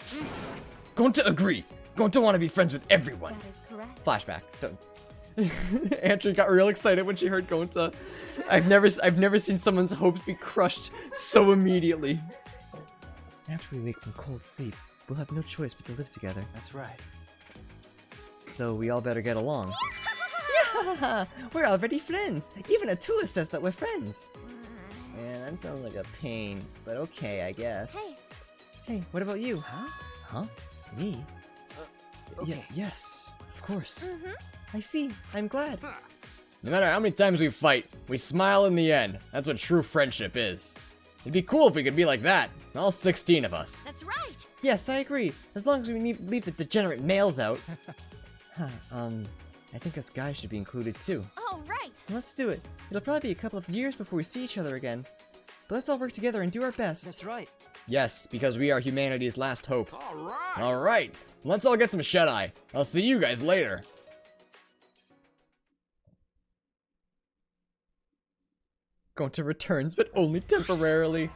Going to agree. Going to want to be friends with everyone. That is correct. Flashback. Don't. Andrew got real excited when she heard Gonta. I've never seen someone's hopes be crushed so immediately. After we wake from cold sleep, we'll have no choice but to live together. That's right. So we all better get along. We're already friends. Even Atua says that we're friends. Man, that sounds like a pain, but okay, I guess. Hey. Hey, what about you? Huh? Huh? Me? Okay. Yes, of course. I see. I'm glad. No matter how many times we fight, we smile in the end. That's what true friendship is. It'd be cool if we could be like that. All 16 of us. That's right. Yes, I agree. As long as we leave the degenerate males out. I think us guys should be included too. Oh, right. Let's do it. It'll probably be a couple of years before we see each other again. But let's all work together and do our best. That's right. Yes, because we are humanity's last hope. Alright! Alright, let's all get some shut-eye. I'll see you guys later. Gonta returns, but only temporarily.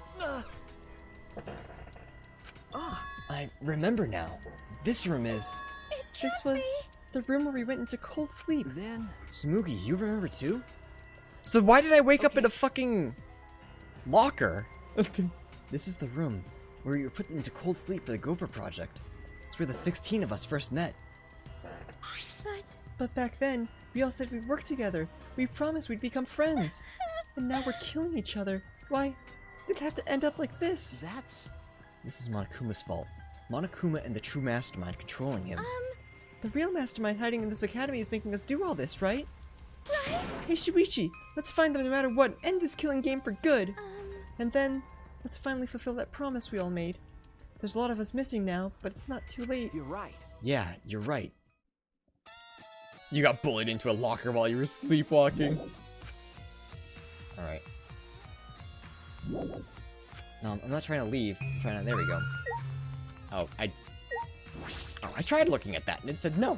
I remember now. This room is... This was the room where we went into cold sleep. Then... Tsumugi, you remember too? So why did I wake up in a fucking... locker? This is the room where we were put into cold sleep for the Gopher project. It's where the 16 of us first met. But back then, we all said we'd work together. We promised we'd become friends. And now we're killing each other. Why did it have to end up like this? That's... This is Monokuma's fault. Monokuma and the true mastermind controlling him. The real mastermind hiding in this academy is making us do all this, right? Right. Hey Shuichi, let's find them no matter what. End this killing game for good. And then, let's finally fulfill that promise we all made. There's a lot of us missing now, but it's not too late. You're right. Yeah, you're right. You got bullied into a locker while you were sleepwalking. Alright. No, I'm not trying to leave. I'm trying to... There we go. Oh, I tried looking at that and it said no.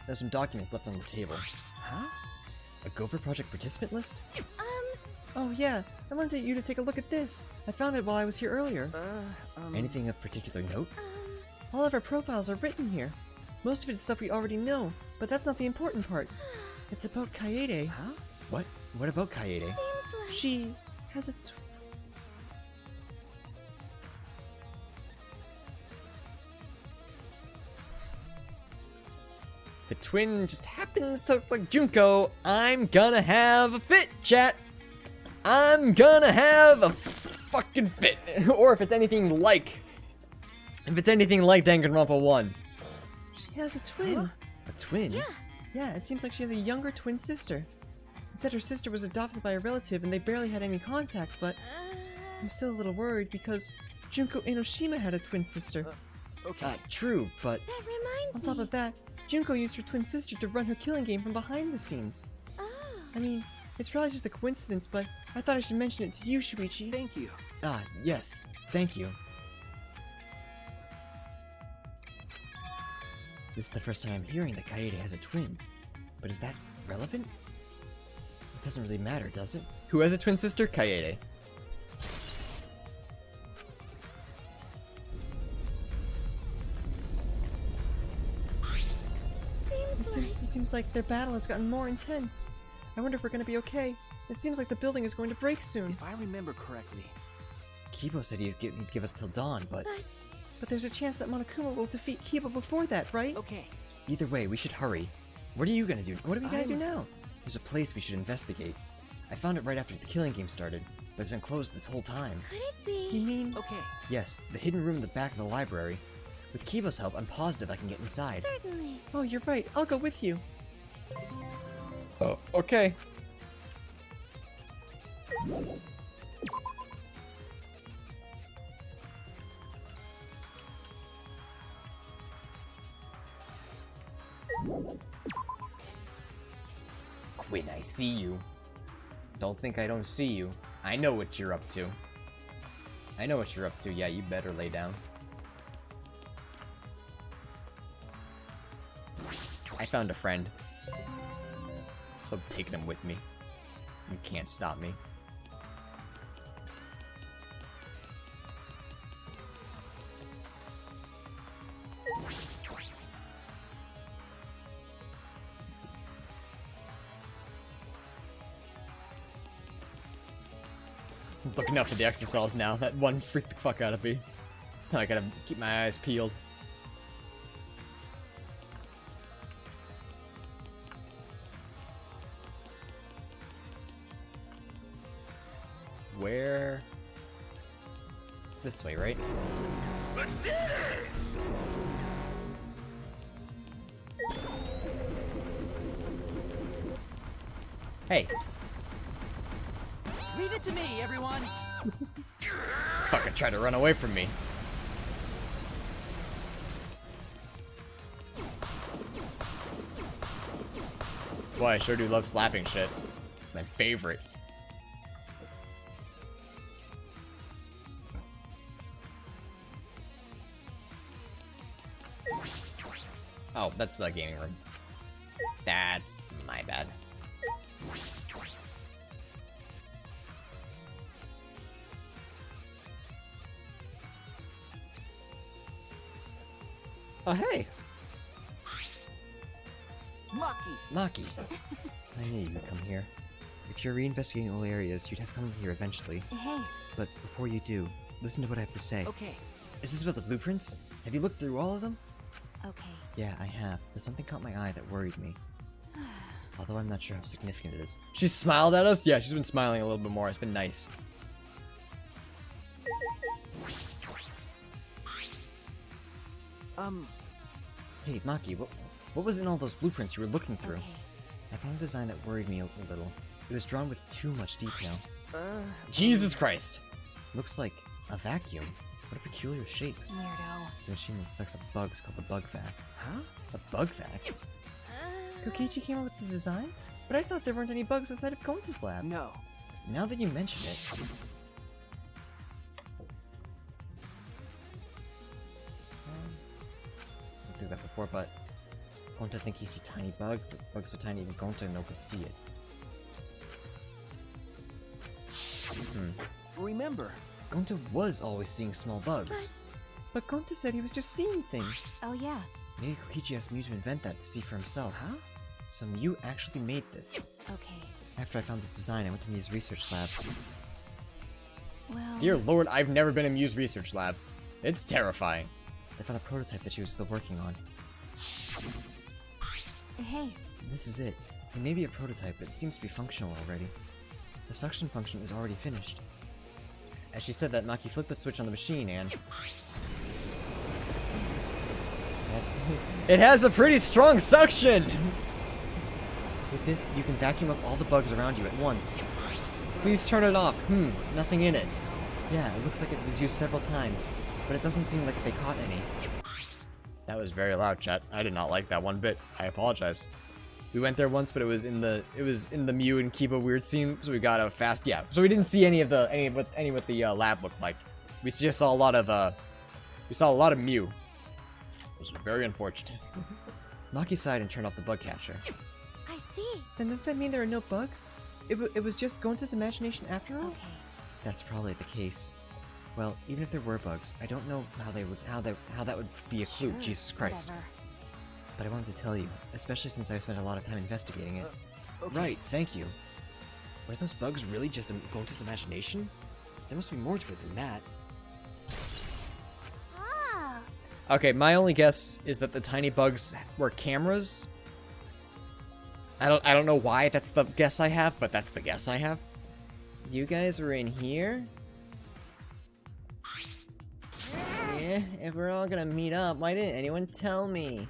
There's some documents left on the table. Huh? A Gopher Project participant list? Oh yeah, I wanted you to take a look at this. I found it while I was here earlier. Anything of particular note? All of our profiles are written here. Most of it's stuff we already know, but that's not the important part. It's about Kaede. Huh? What? What about Kaede? Seems like... She has a The twin just happens to look like Junko. I'm gonna have a fit, chat. I'm gonna have a fucking fit. Or if it's anything like Danganronpa 1. She has a twin. Huh? A twin? Yeah. Yeah, it seems like she has a younger twin sister. It said her sister was adopted by a relative and they barely had any contact, but I'm still a little worried because Junko Enoshima had a twin sister. Okay. True, but That reminds on top me. of that, Junko used her twin sister to run her killing game from behind the scenes. Oh. I mean, it's probably just a coincidence, but I thought I should mention it to you, Shuichi. Thank you. Yes, thank you. This is the first time I'm hearing that Kaede has a twin. But is that relevant? It doesn't really matter, does it? Who has a twin sister? Kaede. It seems like their battle has gotten more intense. I wonder if we're gonna be okay. It seems like the building is going to break soon. If I remember correctly, Kibo said he'd give us till dawn, but there's a chance that Monokuma will defeat Kibo before that, right? okay. Either way, we should hurry. What are you gonna do? What are we gonna do now? There's a place we should investigate. I found it right after the killing game started, but it's been closed this whole time. Could it be? You mean? Okay. Yes, the hidden room in the back of the library. With Kibo's help, I'm positive I can get inside. Certainly. Oh, you're right. I'll go with you. Oh, okay. Quinn, I see you. Don't think I don't see you. I know what you're up to. I know what you're up to. Yeah, you better lay down. I found a friend. So I'm taking him with me. You can't stop me. I'm looking up for the exocells now. That one freaked the fuck out of me. So now I gotta keep my eyes peeled. Where? It's this way, right? What's this? Hey, Leave it to me, everyone. fucking try to run away from me. Boy, I sure do love slapping shit. My favorite. Oh, that's the gaming room. That's my bad. Oh, hey! Maki! I knew you'd come here. If you're reinvestigating all areas, you'd have come here eventually. Hey. But before you do, listen to what I have to say. Okay. Is this about the blueprints? Have you looked through all of them? Okay. Yeah, I have, but something caught my eye that worried me. Although I'm not sure how significant it is. She smiled at us? Yeah, she's been smiling a little bit more. It's been nice. Hey, Maki, what was in all those blueprints you were looking through? Okay. I found a design that worried me a little. It was drawn with too much detail. Jesus Christ! Looks like a vacuum. What a peculiar shape. Weirdo. It's a machine that sucks up bugs called the bug vac. Huh? A bug vac? Kokichi came up with the design? But I thought there weren't any bugs inside of Gonta's lab. No. Now that you mention it... I did that before, but... Gonta think he's a tiny bug, but bugs so tiny even Gonta no could see it. Remember, Gonta was always seeing small bugs. But Gonta said he was just seeing things. Oh, yeah. Maybe Kokichi asked Mew to invent that to see for himself. Huh? So Mew actually made this. Okay. After I found this design, I went to Mew's research lab. Well... Dear Lord, I've never been in Mew's research lab. It's terrifying. I found a prototype that she was still working on. Hey. This is it. It may be a prototype, but it seems to be functional already. The suction function is already finished. As she said that, Maki flipped the switch on the machine and... It has a pretty strong suction! With this, you can vacuum up all the bugs around you at once. Please turn it off. Nothing in it. Yeah, it looks like it was used several times, but it doesn't seem like they caught any. That was very loud, chat. I did not like that one bit. I apologize. We went there once, but it was in the Mew and Kiba weird scene, so we got a fast so we didn't see any of what the lab looked like. We just saw a lot of Mew. It was very unfortunate. Lock your side and turn off the bug catcher. I see. Then does that mean there are no bugs? It was just Gonta's imagination after all? Okay. That's probably the case. Well, even if there were bugs, I don't know how that would be a clue. Sure, Jesus Christ. whatever. But I wanted to tell you, especially since I spent a lot of time investigating it. Okay. Right, thank you. Were those bugs really just Gonta's imagination? There must be more to it than that. Ah. Okay, my only guess is that the tiny bugs were cameras. I don't know why that's the guess I have, but that's the guess I have. You guys were in here? Yeah, if we're all gonna meet up, why didn't anyone tell me?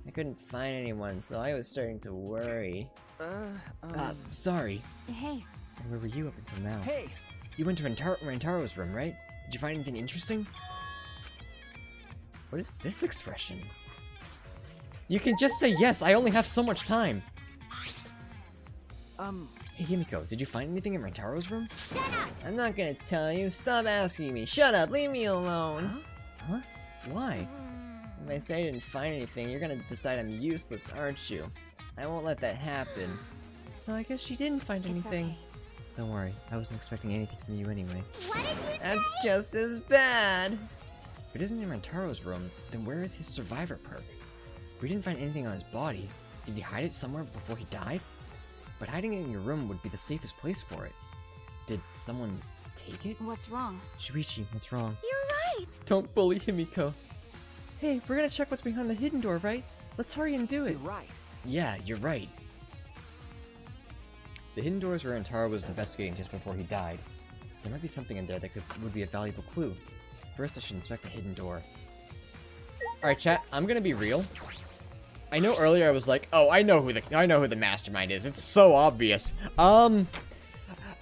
I couldn't find anyone, so I was starting to worry. Sorry. Hey. And where were you up until now? Hey! You went to Rantaro's room, right? Did you find anything interesting? What is this expression? You can just say yes, I only have so much time. Hey, Himiko, did you find anything in Rantaro's room? Shut up! I'm not gonna tell you. Stop asking me. Shut up. Leave me alone. Huh? Why? If I say I didn't find anything, you're gonna decide I'm useless, aren't you? I won't let that happen. So I guess you didn't find anything. Okay. Don't worry. I wasn't expecting anything from you anyway. What did you say? That's just as bad. If it isn't in Rantaro's room, then where is his survivor perk? We didn't find anything on his body. Did he hide it somewhere before he died? But hiding it in your room would be the safest place for it. Did someone take it? What's wrong? Shuichi, what's wrong? You're right! Don't bully Himiko. Hey, we're gonna check what's behind the hidden door, right? Let's hurry and do it. You're right. Yeah, you're right. The hidden doors where Antaro was investigating just before he died. There might be something in there that would be a valuable clue. First, I should inspect the hidden door. Alright, chat, I'm gonna be real. I know earlier I was like, oh, I know who the mastermind is. It's so obvious. I'm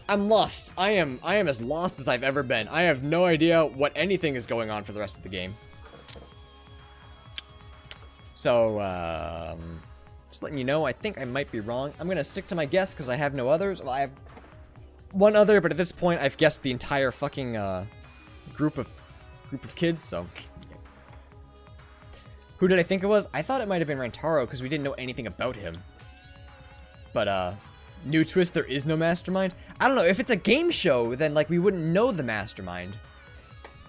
lost. I am as lost as I've ever been. I have no idea what anything is going on for the rest of the game. So, just letting you know, I think I might be wrong. I'm gonna stick to my guess because I have no others. Well, I have one other, but at this point, I've guessed the entire fucking group of kids. So, who did I think it was? I thought it might have been Rantaro because we didn't know anything about him. But new twist, there is no mastermind. I don't know if it's a game show, then like we wouldn't know the mastermind.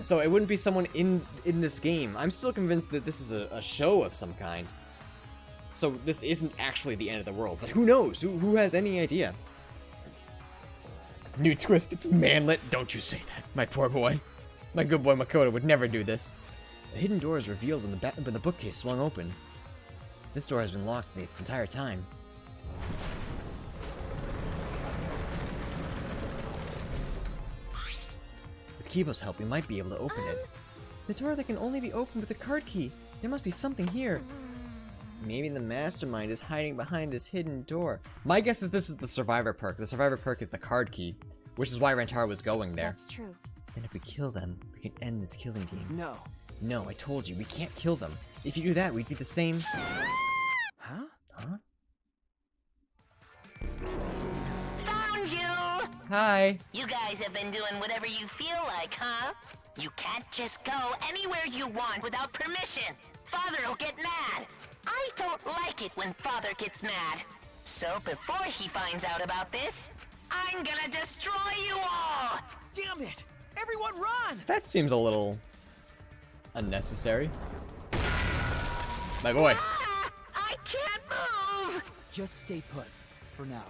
So it wouldn't be someone in this game. I'm still convinced that this is a show of some kind. So this isn't actually the end of the world, but who knows? Who has any idea? New twist, it's manlet. Don't you say that, my poor boy. My good boy Makoto would never do this. The hidden door is revealed when the bookcase swung open. This door has been locked this entire time. With Kibo's help, we might be able to open it. The door that can only be opened with a card key. There must be something here. Maybe the mastermind is hiding behind this hidden door. My guess is this is the survivor perk. The survivor perk is the card key, which is why Rantaro was going there. That's true. Then if we kill them, we can end this killing game. No. No, I told you, we can't kill them. If you do that, we'd be the same... Huh? Huh? Found you! Hi. You guys have been doing whatever you feel like, huh? You can't just go anywhere you want without permission. Father'll get mad. I don't like it when Father gets mad. So before he finds out about this, I'm gonna destroy you all! Damn it! Everyone run! That seems a little unnecessary. My boy. Ah, I can't move! Just stay put, for now.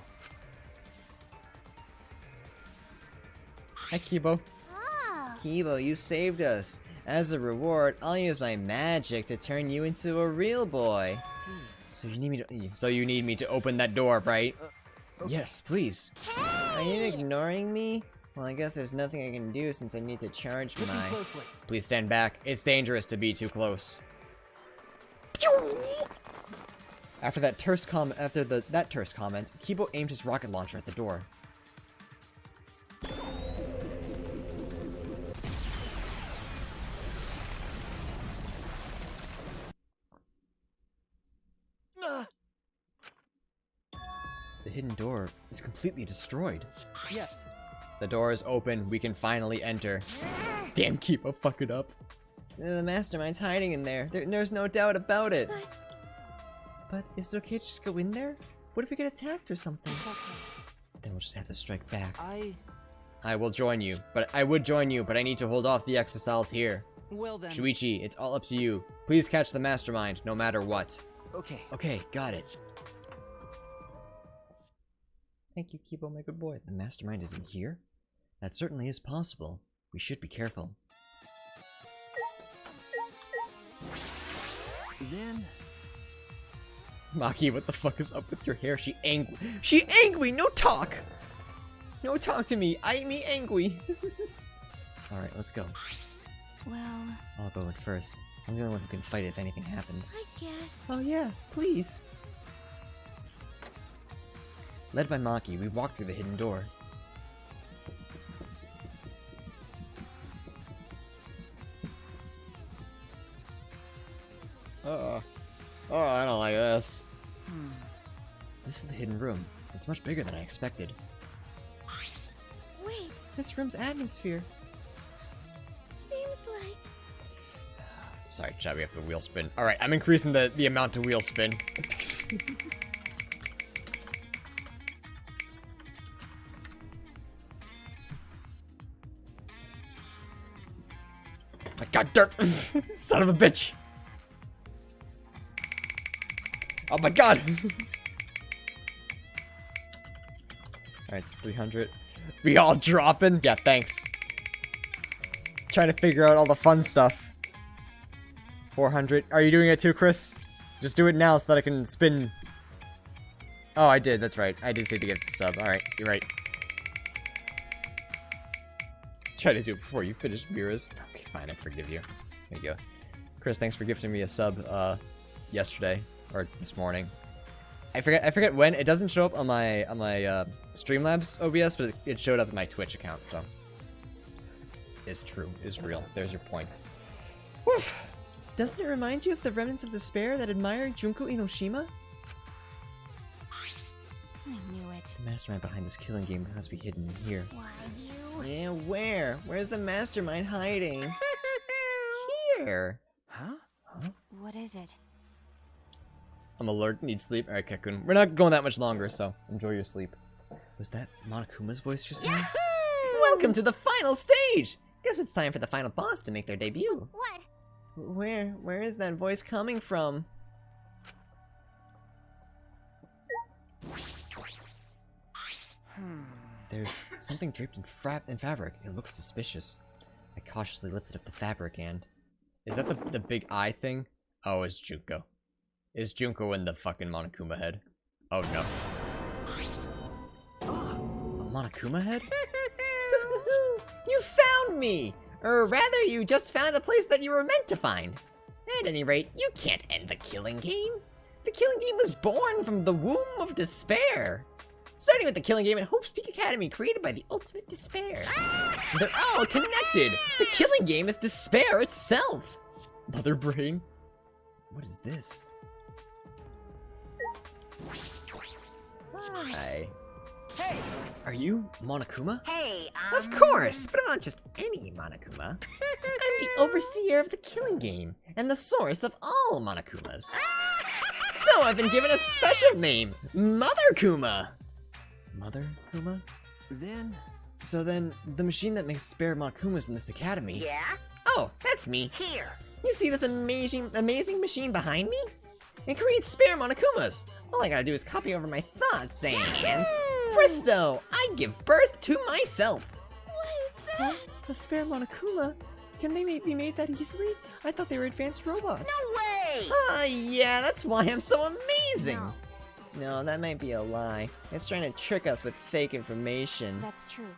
Hi, Kibo. Ah. Kibo, you saved us. As a reward, I'll use my magic to turn you into a real boy. So you need me to open that door, right? Okay. Yes, please. Are you ignoring me? Well, I guess there's nothing I can do since I need to charge Listen my... closely. Please stand back. It's dangerous to be too close. After that terse comment, Kibo aimed his rocket launcher at the door. The hidden door is completely destroyed. Yes. The door is open. We can finally enter. Damn, Kibo, fuck it up. The mastermind's hiding in there. There's no doubt about it. But is it okay to just go in there? What if we get attacked or something? It's okay. Then we'll just have to strike back. I will join you, but I would join you, but I need to hold off the exiles here. Well then. Shuichi, it's all up to you. Please catch the mastermind, no matter what. Okay. Okay, got it. Thank you, Kibo, my good boy. The mastermind isn't here? That certainly is possible. We should be careful. Then... Maki, what the fuck is up with your hair? She angry! No talk! No talk to me! Me angry! Alright, let's go. Well... I'll go in first. I'm the only one who can fight if anything happens. I guess... Oh yeah, please! Led by Maki, we walk through the hidden door. Oh, I don't like this. This is the hidden room. It's much bigger than I expected. Wait, This room's atmosphere. seems like... Sorry, chat, we have to wheel spin. Alright, I'm increasing the amount to wheel spin. My god, dirt! Son of a bitch! Oh my god! Alright, it's 300. We all dropping? Yeah, thanks. Trying to figure out all the fun stuff. 400. Are you doing it too, Chris? Just do it now so that I can spin. Oh, I did. That's right. I did say to get the sub. Alright, you're right. Try to do it before you finish Mira's. Okay, fine. I forgive you. There you go. Chris, thanks for gifting me a sub yesterday. Or this morning. I forget when. It doesn't show up on my Streamlabs OBS, but it showed up in my Twitch account, so. It's true. It's real. There's your point. Woof. Doesn't it remind you of the remnants of despair that admire Junko Inoshima? I knew it. The mastermind behind this killing game must be hidden in here. Why you? Yeah, where? Where's the mastermind hiding? Here. Huh? What is it? I'm alert, need sleep. Alright, Kekun. We're not going that much longer, so enjoy your sleep. Was that Monokuma's voice just now? Welcome to the final stage! Guess it's time for the final boss to make their debut. What? Where is that voice coming from? There's something draped in fabric. It looks suspicious. I cautiously lifted up the fabric and... Is that the big eye thing? Oh, it's Junko. Is Junko in the fucking Monokuma head? Oh no. A Monokuma head? You found me! Or rather, you just found the place that you were meant to find. At any rate, you can't end the killing game. The killing game was born from the womb of despair. Starting with the killing game at Hope's Peak Academy, created by the Ultimate Despair. They're all connected. The killing game is despair itself. Mother brain? What is this? Hi. Hey! Are you Monokuma? Hey, Of course, but I'm not just any Monokuma. I'm the overseer of the killing game, and the source of all Monokumas. So I've been given a special name, Mother Kuma. Mother Kuma? So then, the machine that makes spare Monokumas in this academy. Yeah? Oh, that's me. Here. You see this amazing machine behind me? It creates spare Monokumas. All I gotta do is copy over my thoughts and... Presto! I give birth to myself! What is that? A spare Monokuma? Can they be made that easily? I thought they were advanced robots. No way! Yeah, that's why I'm so amazing! No, that might be a lie. It's trying to trick us with fake information. That's true.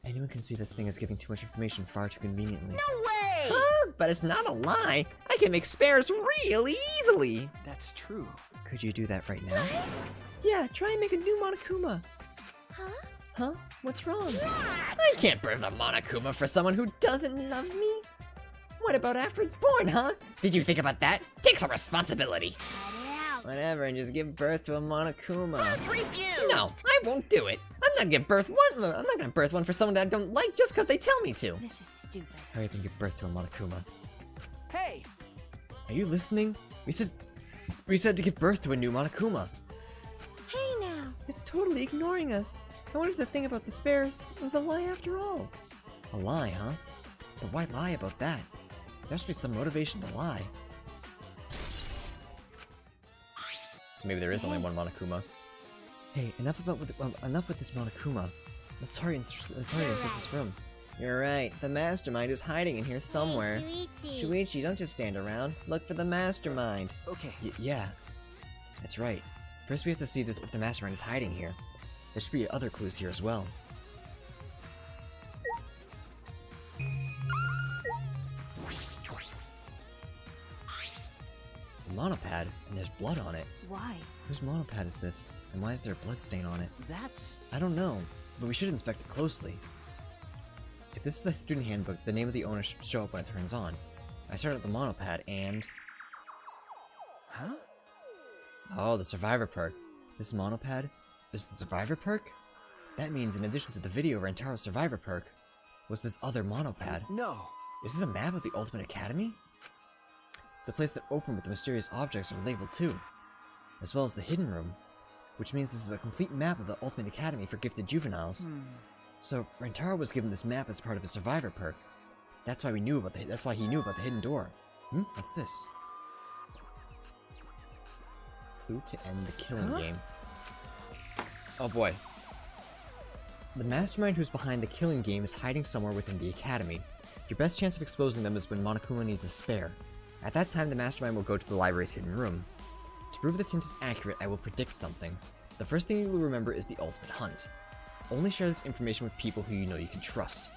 Anyone can see this thing is giving too much information far too conveniently. No way! Huh? But it's not a lie! I can make spares really easily! That's true. Could you do that right now? Yeah, try and make a new Monokuma. Huh? Huh? What's wrong? I can't birth a Monokuma for someone who doesn't love me. What about after it's born, huh? Did you think about that? Take some responsibility. Whatever, and just give birth to a Monokuma. Refuse! No, I won't do it. I'm not gonna birth one for someone that I don't like just because they tell me to. This is stupid. Hurry up and give birth to a Monokuma. Hey! Are you listening? We said to give birth to a new Monokuma. Hey now! It's totally ignoring us. I wonder if the thing about the spares was a lie after all. A lie, huh? But why lie about that? There must be some motivation to lie. So maybe there is only one Monokuma. Hey, enough with this Monokuma. Let's hurry and search this room. You're right. The mastermind is hiding in here somewhere. Hey, Shuichi, don't just stand around. Look for the mastermind. Okay. Yeah. That's right. First we have to see if the mastermind is hiding here. There should be other clues here as well. A monopad, and there's blood on it. Why? Whose monopad is this? And why is there a blood stain on it? That's... I don't know, but we should inspect it closely. If this is a student handbook, the name of the owner should show up when it turns on. I started the monopad and... Huh? Oh, the survivor perk. This monopad is the survivor perk? That means in addition to the video Rantaro's survivor perk, was this other monopad. No. Is this a map of the Ultimate Academy? The place that opened with the mysterious objects are labeled too, as well as the hidden room, which means this is a complete map of the Ultimate Academy for gifted juveniles. So Rantaro was given this map as part of his survivor perk. That's why he knew about the hidden door. What's this? Clue to end the killing game. Oh boy. The mastermind who's behind the killing game is hiding somewhere within the academy. Your best chance of exposing them is when Monokuma needs a spare. At that time, the mastermind will go to the library's hidden room. To prove this hint is accurate, I will predict something. The first thing you will remember is the ultimate hunt. Only share this information with people who you know you can trust.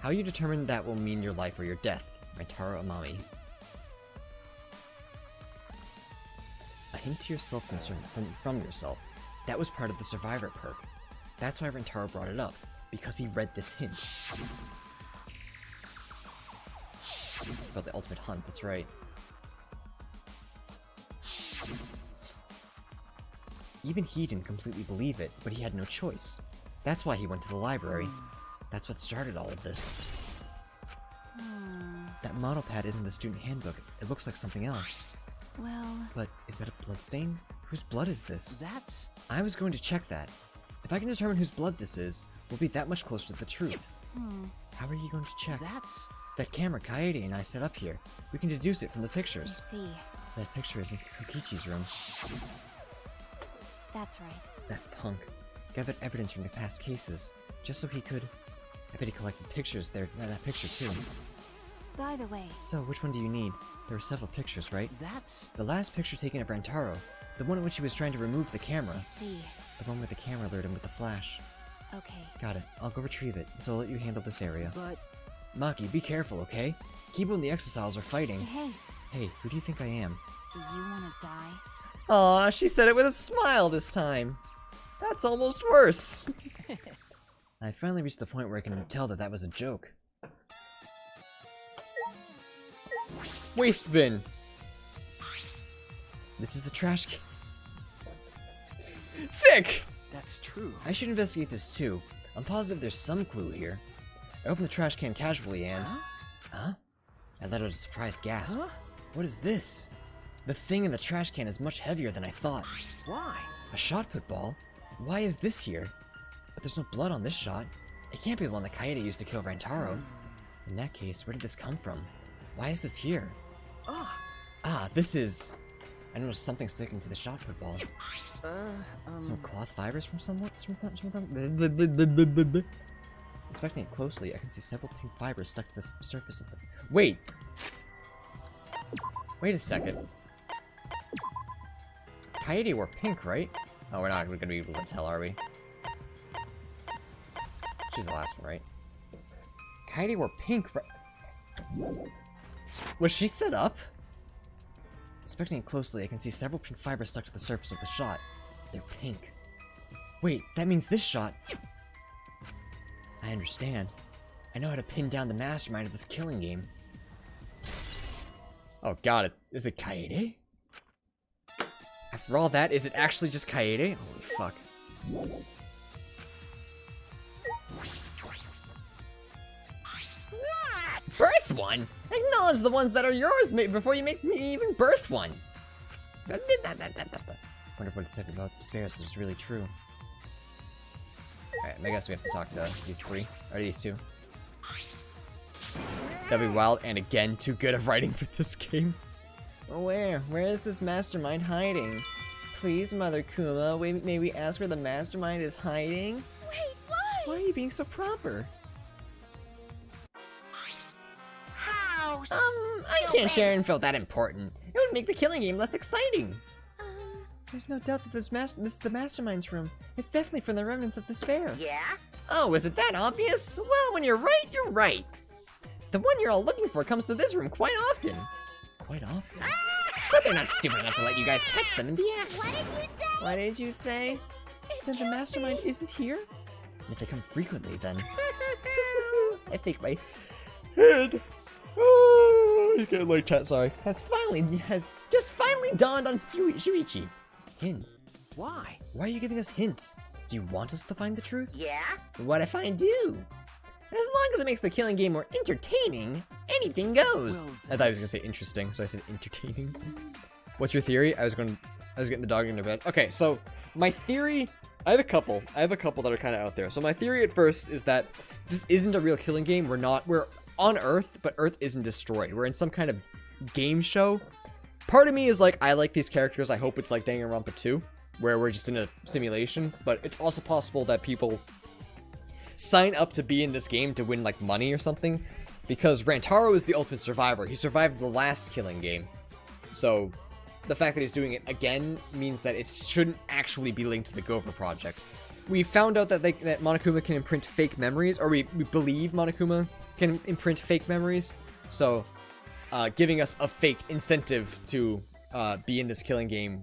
How you determine that will mean your life or your death. Rantaro Amami. A hint to yourself from yourself. That was part of the survivor perk. That's why Rantaro brought it up, because he read this hint. About the ultimate hunt, that's right. Even he didn't completely believe it, but he had no choice. That's why he went to the library. That's what started all of this. That monopad isn't the student handbook. It looks like something else. Well... But is that a bloodstain? Whose blood is this? That's... I was going to check that. If I can determine whose blood this is, we'll be that much closer to the truth. How are you going to check? That's... That camera Kaede and I set up here. We can deduce it from the pictures. I see. That picture is in Kokichi's room. That's right. That punk gathered evidence from the past cases, just so he could... I bet he collected pictures there, that picture too. By the way... So, which one do you need? There were several pictures, right? That's... The last picture taken of Rantaro. The one in which he was trying to remove the camera. I see. The one where the camera lured him with the flash. Okay. Got it. I'll go retrieve it, so I'll let you handle this area. But... Maki, be careful, okay? Kibo and the Exiles are fighting. Hey. Hey, who do you think I am? Do you want to die? Aw, she said it with a smile this time. That's almost worse. I finally reached the point where I can tell that that was a joke. Waste bin! This is a trash can. Sick! That's true. I should investigate this too. I'm positive there's some clue here. I opened the trash can casually and... Huh? I let out a surprised gasp. Huh? What is this? The thing in the trash can is much heavier than I thought. Why? A shot put ball? Why is this here? But there's no blood on this shot. It can't be the one that Kaede used to kill Rantaro. In that case, where did this come from? Why is this here? This is... I noticed something sticking to the shot put ball. Some cloth fibers from someone? Inspecting it closely, I can see several pink fibers stuck to the surface of it. Wait! Wait a second. Kaede wore pink, right? Oh, we're not gonna be able to tell, are we? She's the last one, right? Kaede wore pink, right? Was she set up? Inspecting it closely, I can see several pink fibers stuck to the surface of the shot. They're pink. Wait, that means this shot... I understand. I know how to pin down the mastermind of this killing game. Oh god, is it Kaede? After all that, is it actually just Kaede? Holy fuck. Birth one? Acknowledge the ones that are yours before you make me even birth one. Wonder if what's said about spares is really true. Alright, I guess we have to talk to these three. Or these two. That'd be wild, and again, too good of writing for this game. Where? Where is this mastermind hiding? Please, Mother Kuma, may we ask where the mastermind is hiding? Wait, what? Why are you being so proper? How I can't share info that important. It would make the killing game less exciting. There's no doubt that this is the mastermind's room. It's definitely from the remnants of despair. Yeah? Oh, is it that obvious? Well, when you're right, you're right. The one you're all looking for comes to this room quite often. Quite often? But they're not stupid enough to let you guys catch them in the act. What did you say? What did you say? That the mastermind isn't here? And if they come frequently, then... I think my head... Oh, you can't like chat, sorry. Has just finally dawned on Shuichi. Hints? Why? Why are you giving us hints? Do you want us to find the truth? Yeah? What if I do? As long as it makes the killing game more entertaining, anything goes. Well, I thought I was gonna say interesting, so I said entertaining. What's your theory? I was getting the dog into bed. Okay, so my theory, I have a couple that are kind of out there. So my theory at first is that this isn't a real killing game. We're on Earth, but Earth isn't destroyed. We're in some kind of game show. Part of me is like, I like these characters. I hope it's like Danganronpa 2, where we're just in a simulation. But it's also possible that people sign up to be in this game to win like money or something, because Rantaro is the ultimate survivor. He survived the last killing game. So the fact that he's doing it again means that it shouldn't actually be linked to the Gopher project. We found out that that Monokuma can imprint fake memories, or we believe Monokuma can imprint fake memories, so giving us a fake incentive to be in this killing game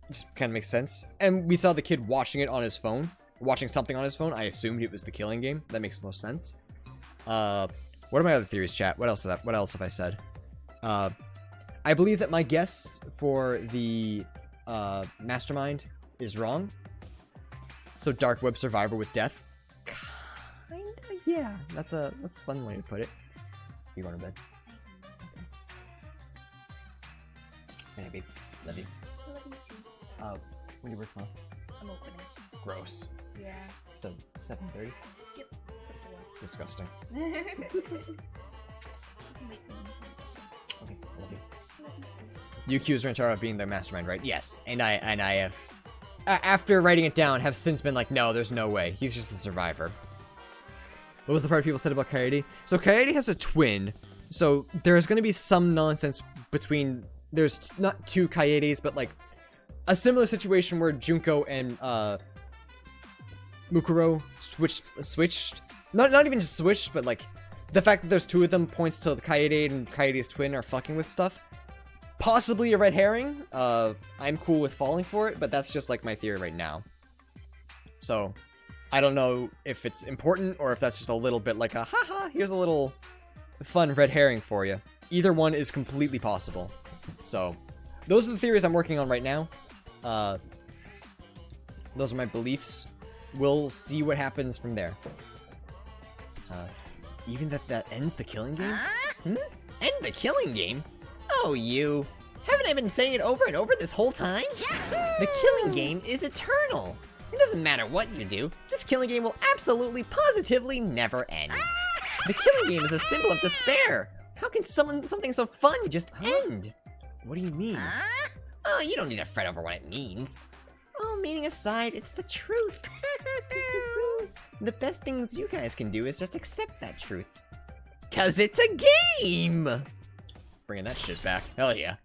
just kind of makes sense. And we saw the kid watching it on his phone, watching something on his phone. I assumed it was the killing game. That makes the most sense. What are my other theories, chat? What else have I said? I believe that my guess for the mastermind is wrong. So dark web survivor with death. Kinda, yeah. That's a fun way to put it. You going to bed? Okay, babe. Love you. I love you too. When do you work tomorrow? I'm opening. Gross. Yeah. So 7:30. Yep. Disgusting. Wait, Okay, I love you. You accuse Rantaro of being the mastermind, right? Yes, and I have, after writing it down, have since been like, no, there's no way. He's just a survivor. What was the part people said about Kaede? So Kaede has a twin, so there's going to be some nonsense between, there's not two Kaedes, but like a similar situation where Junko and Mukuro switched. Not even just switched, but like the fact that there's two of them points to the Kaede and Kaede's twin are fucking with stuff. Possibly a red herring. I'm cool with falling for it, but that's just like my theory right now. So I don't know if it's important or if that's just a little bit like a haha, here's a little fun red herring for you. Either one is completely possible. So those are the theories I'm working on right now. Those are my beliefs. We'll see what happens from there. Even that ends the killing game? End the killing game? Oh, you. Haven't I been saying it over and over this whole time? The killing game is eternal. It doesn't matter what you do. This killing game will absolutely, positively never end. The killing game is a symbol of despair. How can something so fun just end? What do you mean? Oh, you don't need to fret over what it means. Oh, meaning aside, it's the truth. The best things you guys can do is just accept that truth. 'Cause it's a game! Bringing that shit back. Hell yeah.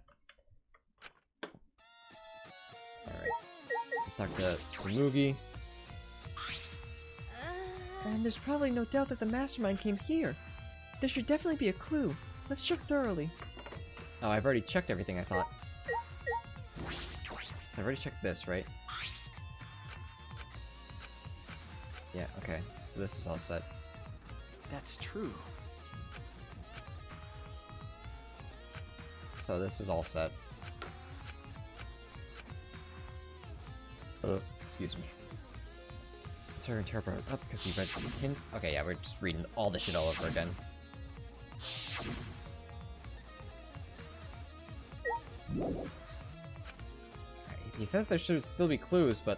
Alright. Let's talk to Samugi. And there's probably no doubt that the mastermind came here. There should definitely be a clue. Let's check thoroughly. Oh, I've already checked everything, I thought. So I've already checked this, right? Yeah, okay. So this is all set. That's true. So this is all set. Excuse me. Let's her interpret up because he read these hints. Okay, yeah, we're just reading all this shit all over again. Alright, he says there should still be clues, but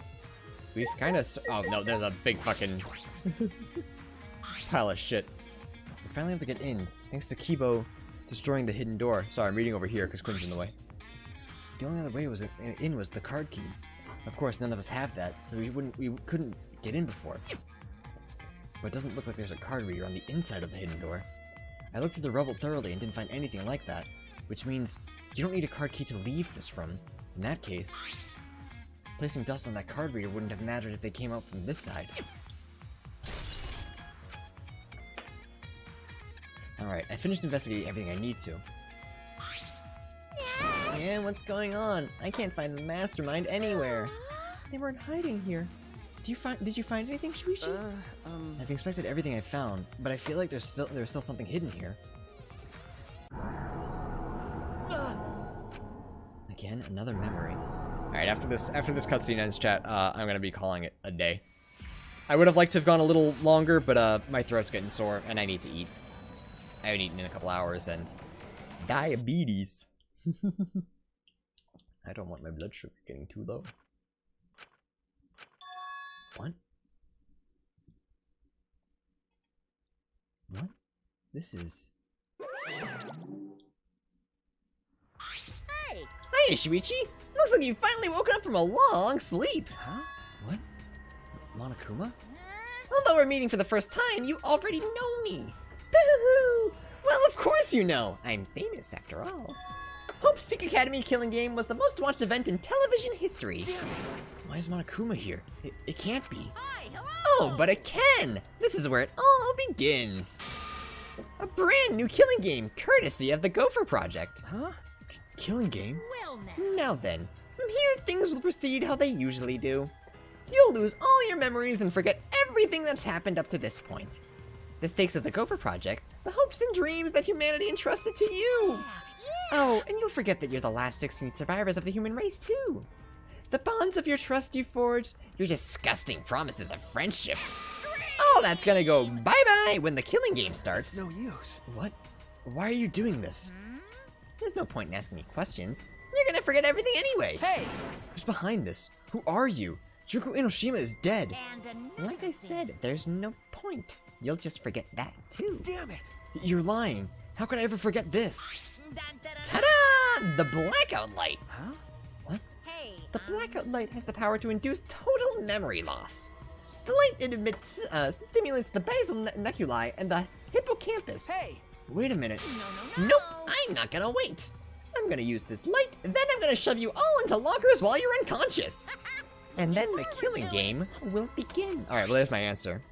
we've kind of. Oh no, there's a big fucking pile of shit. We finally have to get in, thanks to Kibo destroying the hidden door. Sorry, I'm reading over here because Quinn's in the way. The only other way in was the card key. Of course, none of us have that, so we couldn't get in before. But it doesn't look like there's a card reader on the inside of the hidden door. I looked through the rubble thoroughly and didn't find anything like that, which means you don't need a card key to leave this from. In that case, placing dust on that card reader wouldn't have mattered if they came out from this side. Alright, I finished investigating everything I need to. Yeah, what's going on? I can't find the mastermind anywhere. They weren't hiding here. Did you find anything, Shuichi? I've inspected everything I found, but I feel like there's still something hidden here. Again, another memory. Alright, after this cutscene ends, chat, I'm gonna be calling it a day. I would have liked to have gone a little longer, but my throat's getting sore, and I need to eat. I haven't eaten in a couple hours, and diabetes. I don't want my blood sugar getting too low. What? What? This is... Hey! Hey, Shuichi! Looks like you finally woken up from a long sleep! Huh? What? Monokuma? Although we're meeting for the first time, you already know me! Boo-hoo! Well, of course you know! I'm famous, after all. Hope's Peak Academy Killing Game was the most watched event in television history. Why is Monokuma here? It can't be. Hi, hello! Oh, but it can! This is where it all begins. A brand new killing game, courtesy of the Gopher Project. Huh? Killing game? Well now. Now then, from here things will proceed how they usually do. You'll lose all your memories and forget everything that's happened up to this point. The stakes of the Gopher Project, the hopes and dreams that humanity entrusted to you. Oh, and you'll forget that you're the last 16 survivors of the human race, too. The bonds of your trust you forged, your disgusting promises of friendship. All that's gonna go bye-bye when the killing game starts. It's no use. What? Why are you doing this? There's no point in asking me questions. You're gonna forget everything anyway. Hey! Who's behind this? Who are you? Junko Enoshima is dead. And Like I said, there's no point. You'll just forget that, too. Damn it! You're lying. How could I ever forget this? Ta-da! The blackout light! Huh? What? Hey, The blackout light has the power to induce total memory loss. The light it emits stimulates the basal nuclei and the hippocampus. Hey! Wait a minute. no. Nope, I'm not gonna wait. I'm gonna use this light, then I'm gonna shove you all into lockers while you're unconscious. And then the killing game will begin. Alright, well there's my answer.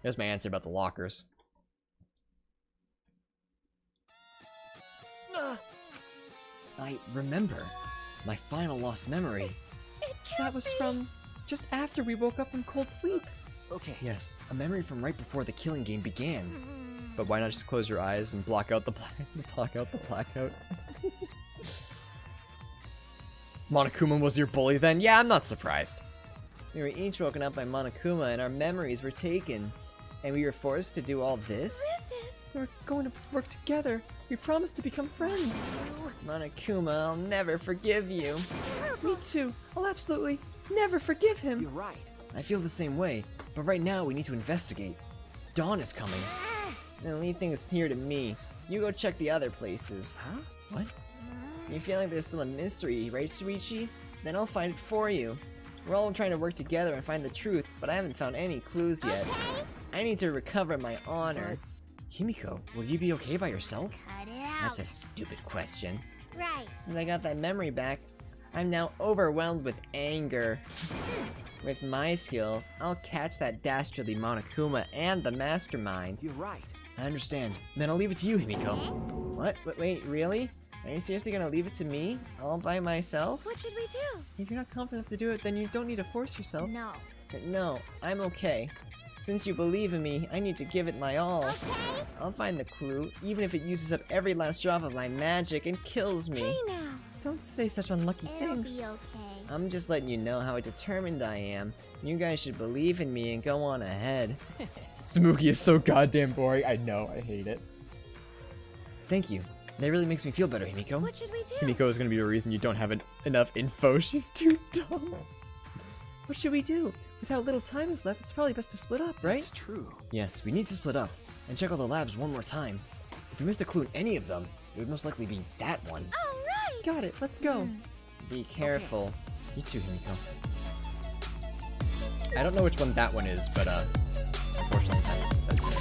There's my answer about the lockers. I remember my final lost memory. That was from just after we woke up from cold sleep. Okay. Yes, a memory from right before the killing game began. But why not just close your eyes and block out the blackout? Monokuma was your bully then? Yeah, I'm not surprised. We were each woken up by Monokuma and our memories were taken. And we were forced to do all this? We're going to work together. We promised to become friends. Monokuma, I'll never forgive you. Me too. I'll absolutely never forgive him. You're right. I feel the same way, but right now we need to investigate. Dawn is coming. And leave things here to me. You go check the other places. Huh? What? You feel like there's still a mystery, right, Shuichi? Then I'll find it for you. We're all trying to work together and find the truth, but I haven't found any clues yet. I need to recover my honor. Himiko, will you be okay by yourself? Cut it out. That's a stupid question. Right. Since I got that memory back, I'm now overwhelmed with anger. With my skills, I'll catch that dastardly Monokuma and the mastermind. You're right. I understand. Then I'll leave it to you, Himiko. What? Wait, really? Are you seriously gonna leave it to me? All by myself? What should we do? If you're not confident enough to do it, then you don't need to force yourself. No. No, I'm okay. Since you believe in me, I need to give it my all. Okay. I'll find the clue, even if it uses up every last drop of my magic and kills me. Hey now. Don't say such unlucky It'll things. be okay. I'm just letting you know how determined I am. You guys should believe in me and go on ahead. Smooky is so goddamn boring. I know, I hate it. Thank you. That really makes me feel better, Himiko. What should we do? Himiko is gonna be the reason you don't have enough info. She's too dumb. What should we do? With how little time is left, it's probably best to split up, right? That's true. Yes, we need to split up and check all the labs one more time. If we missed a clue in any of them, it would most likely be that one. All right. Got it. Let's go. Be careful. You too, Himiko. I don't know which one that one is, but unfortunately, that's it.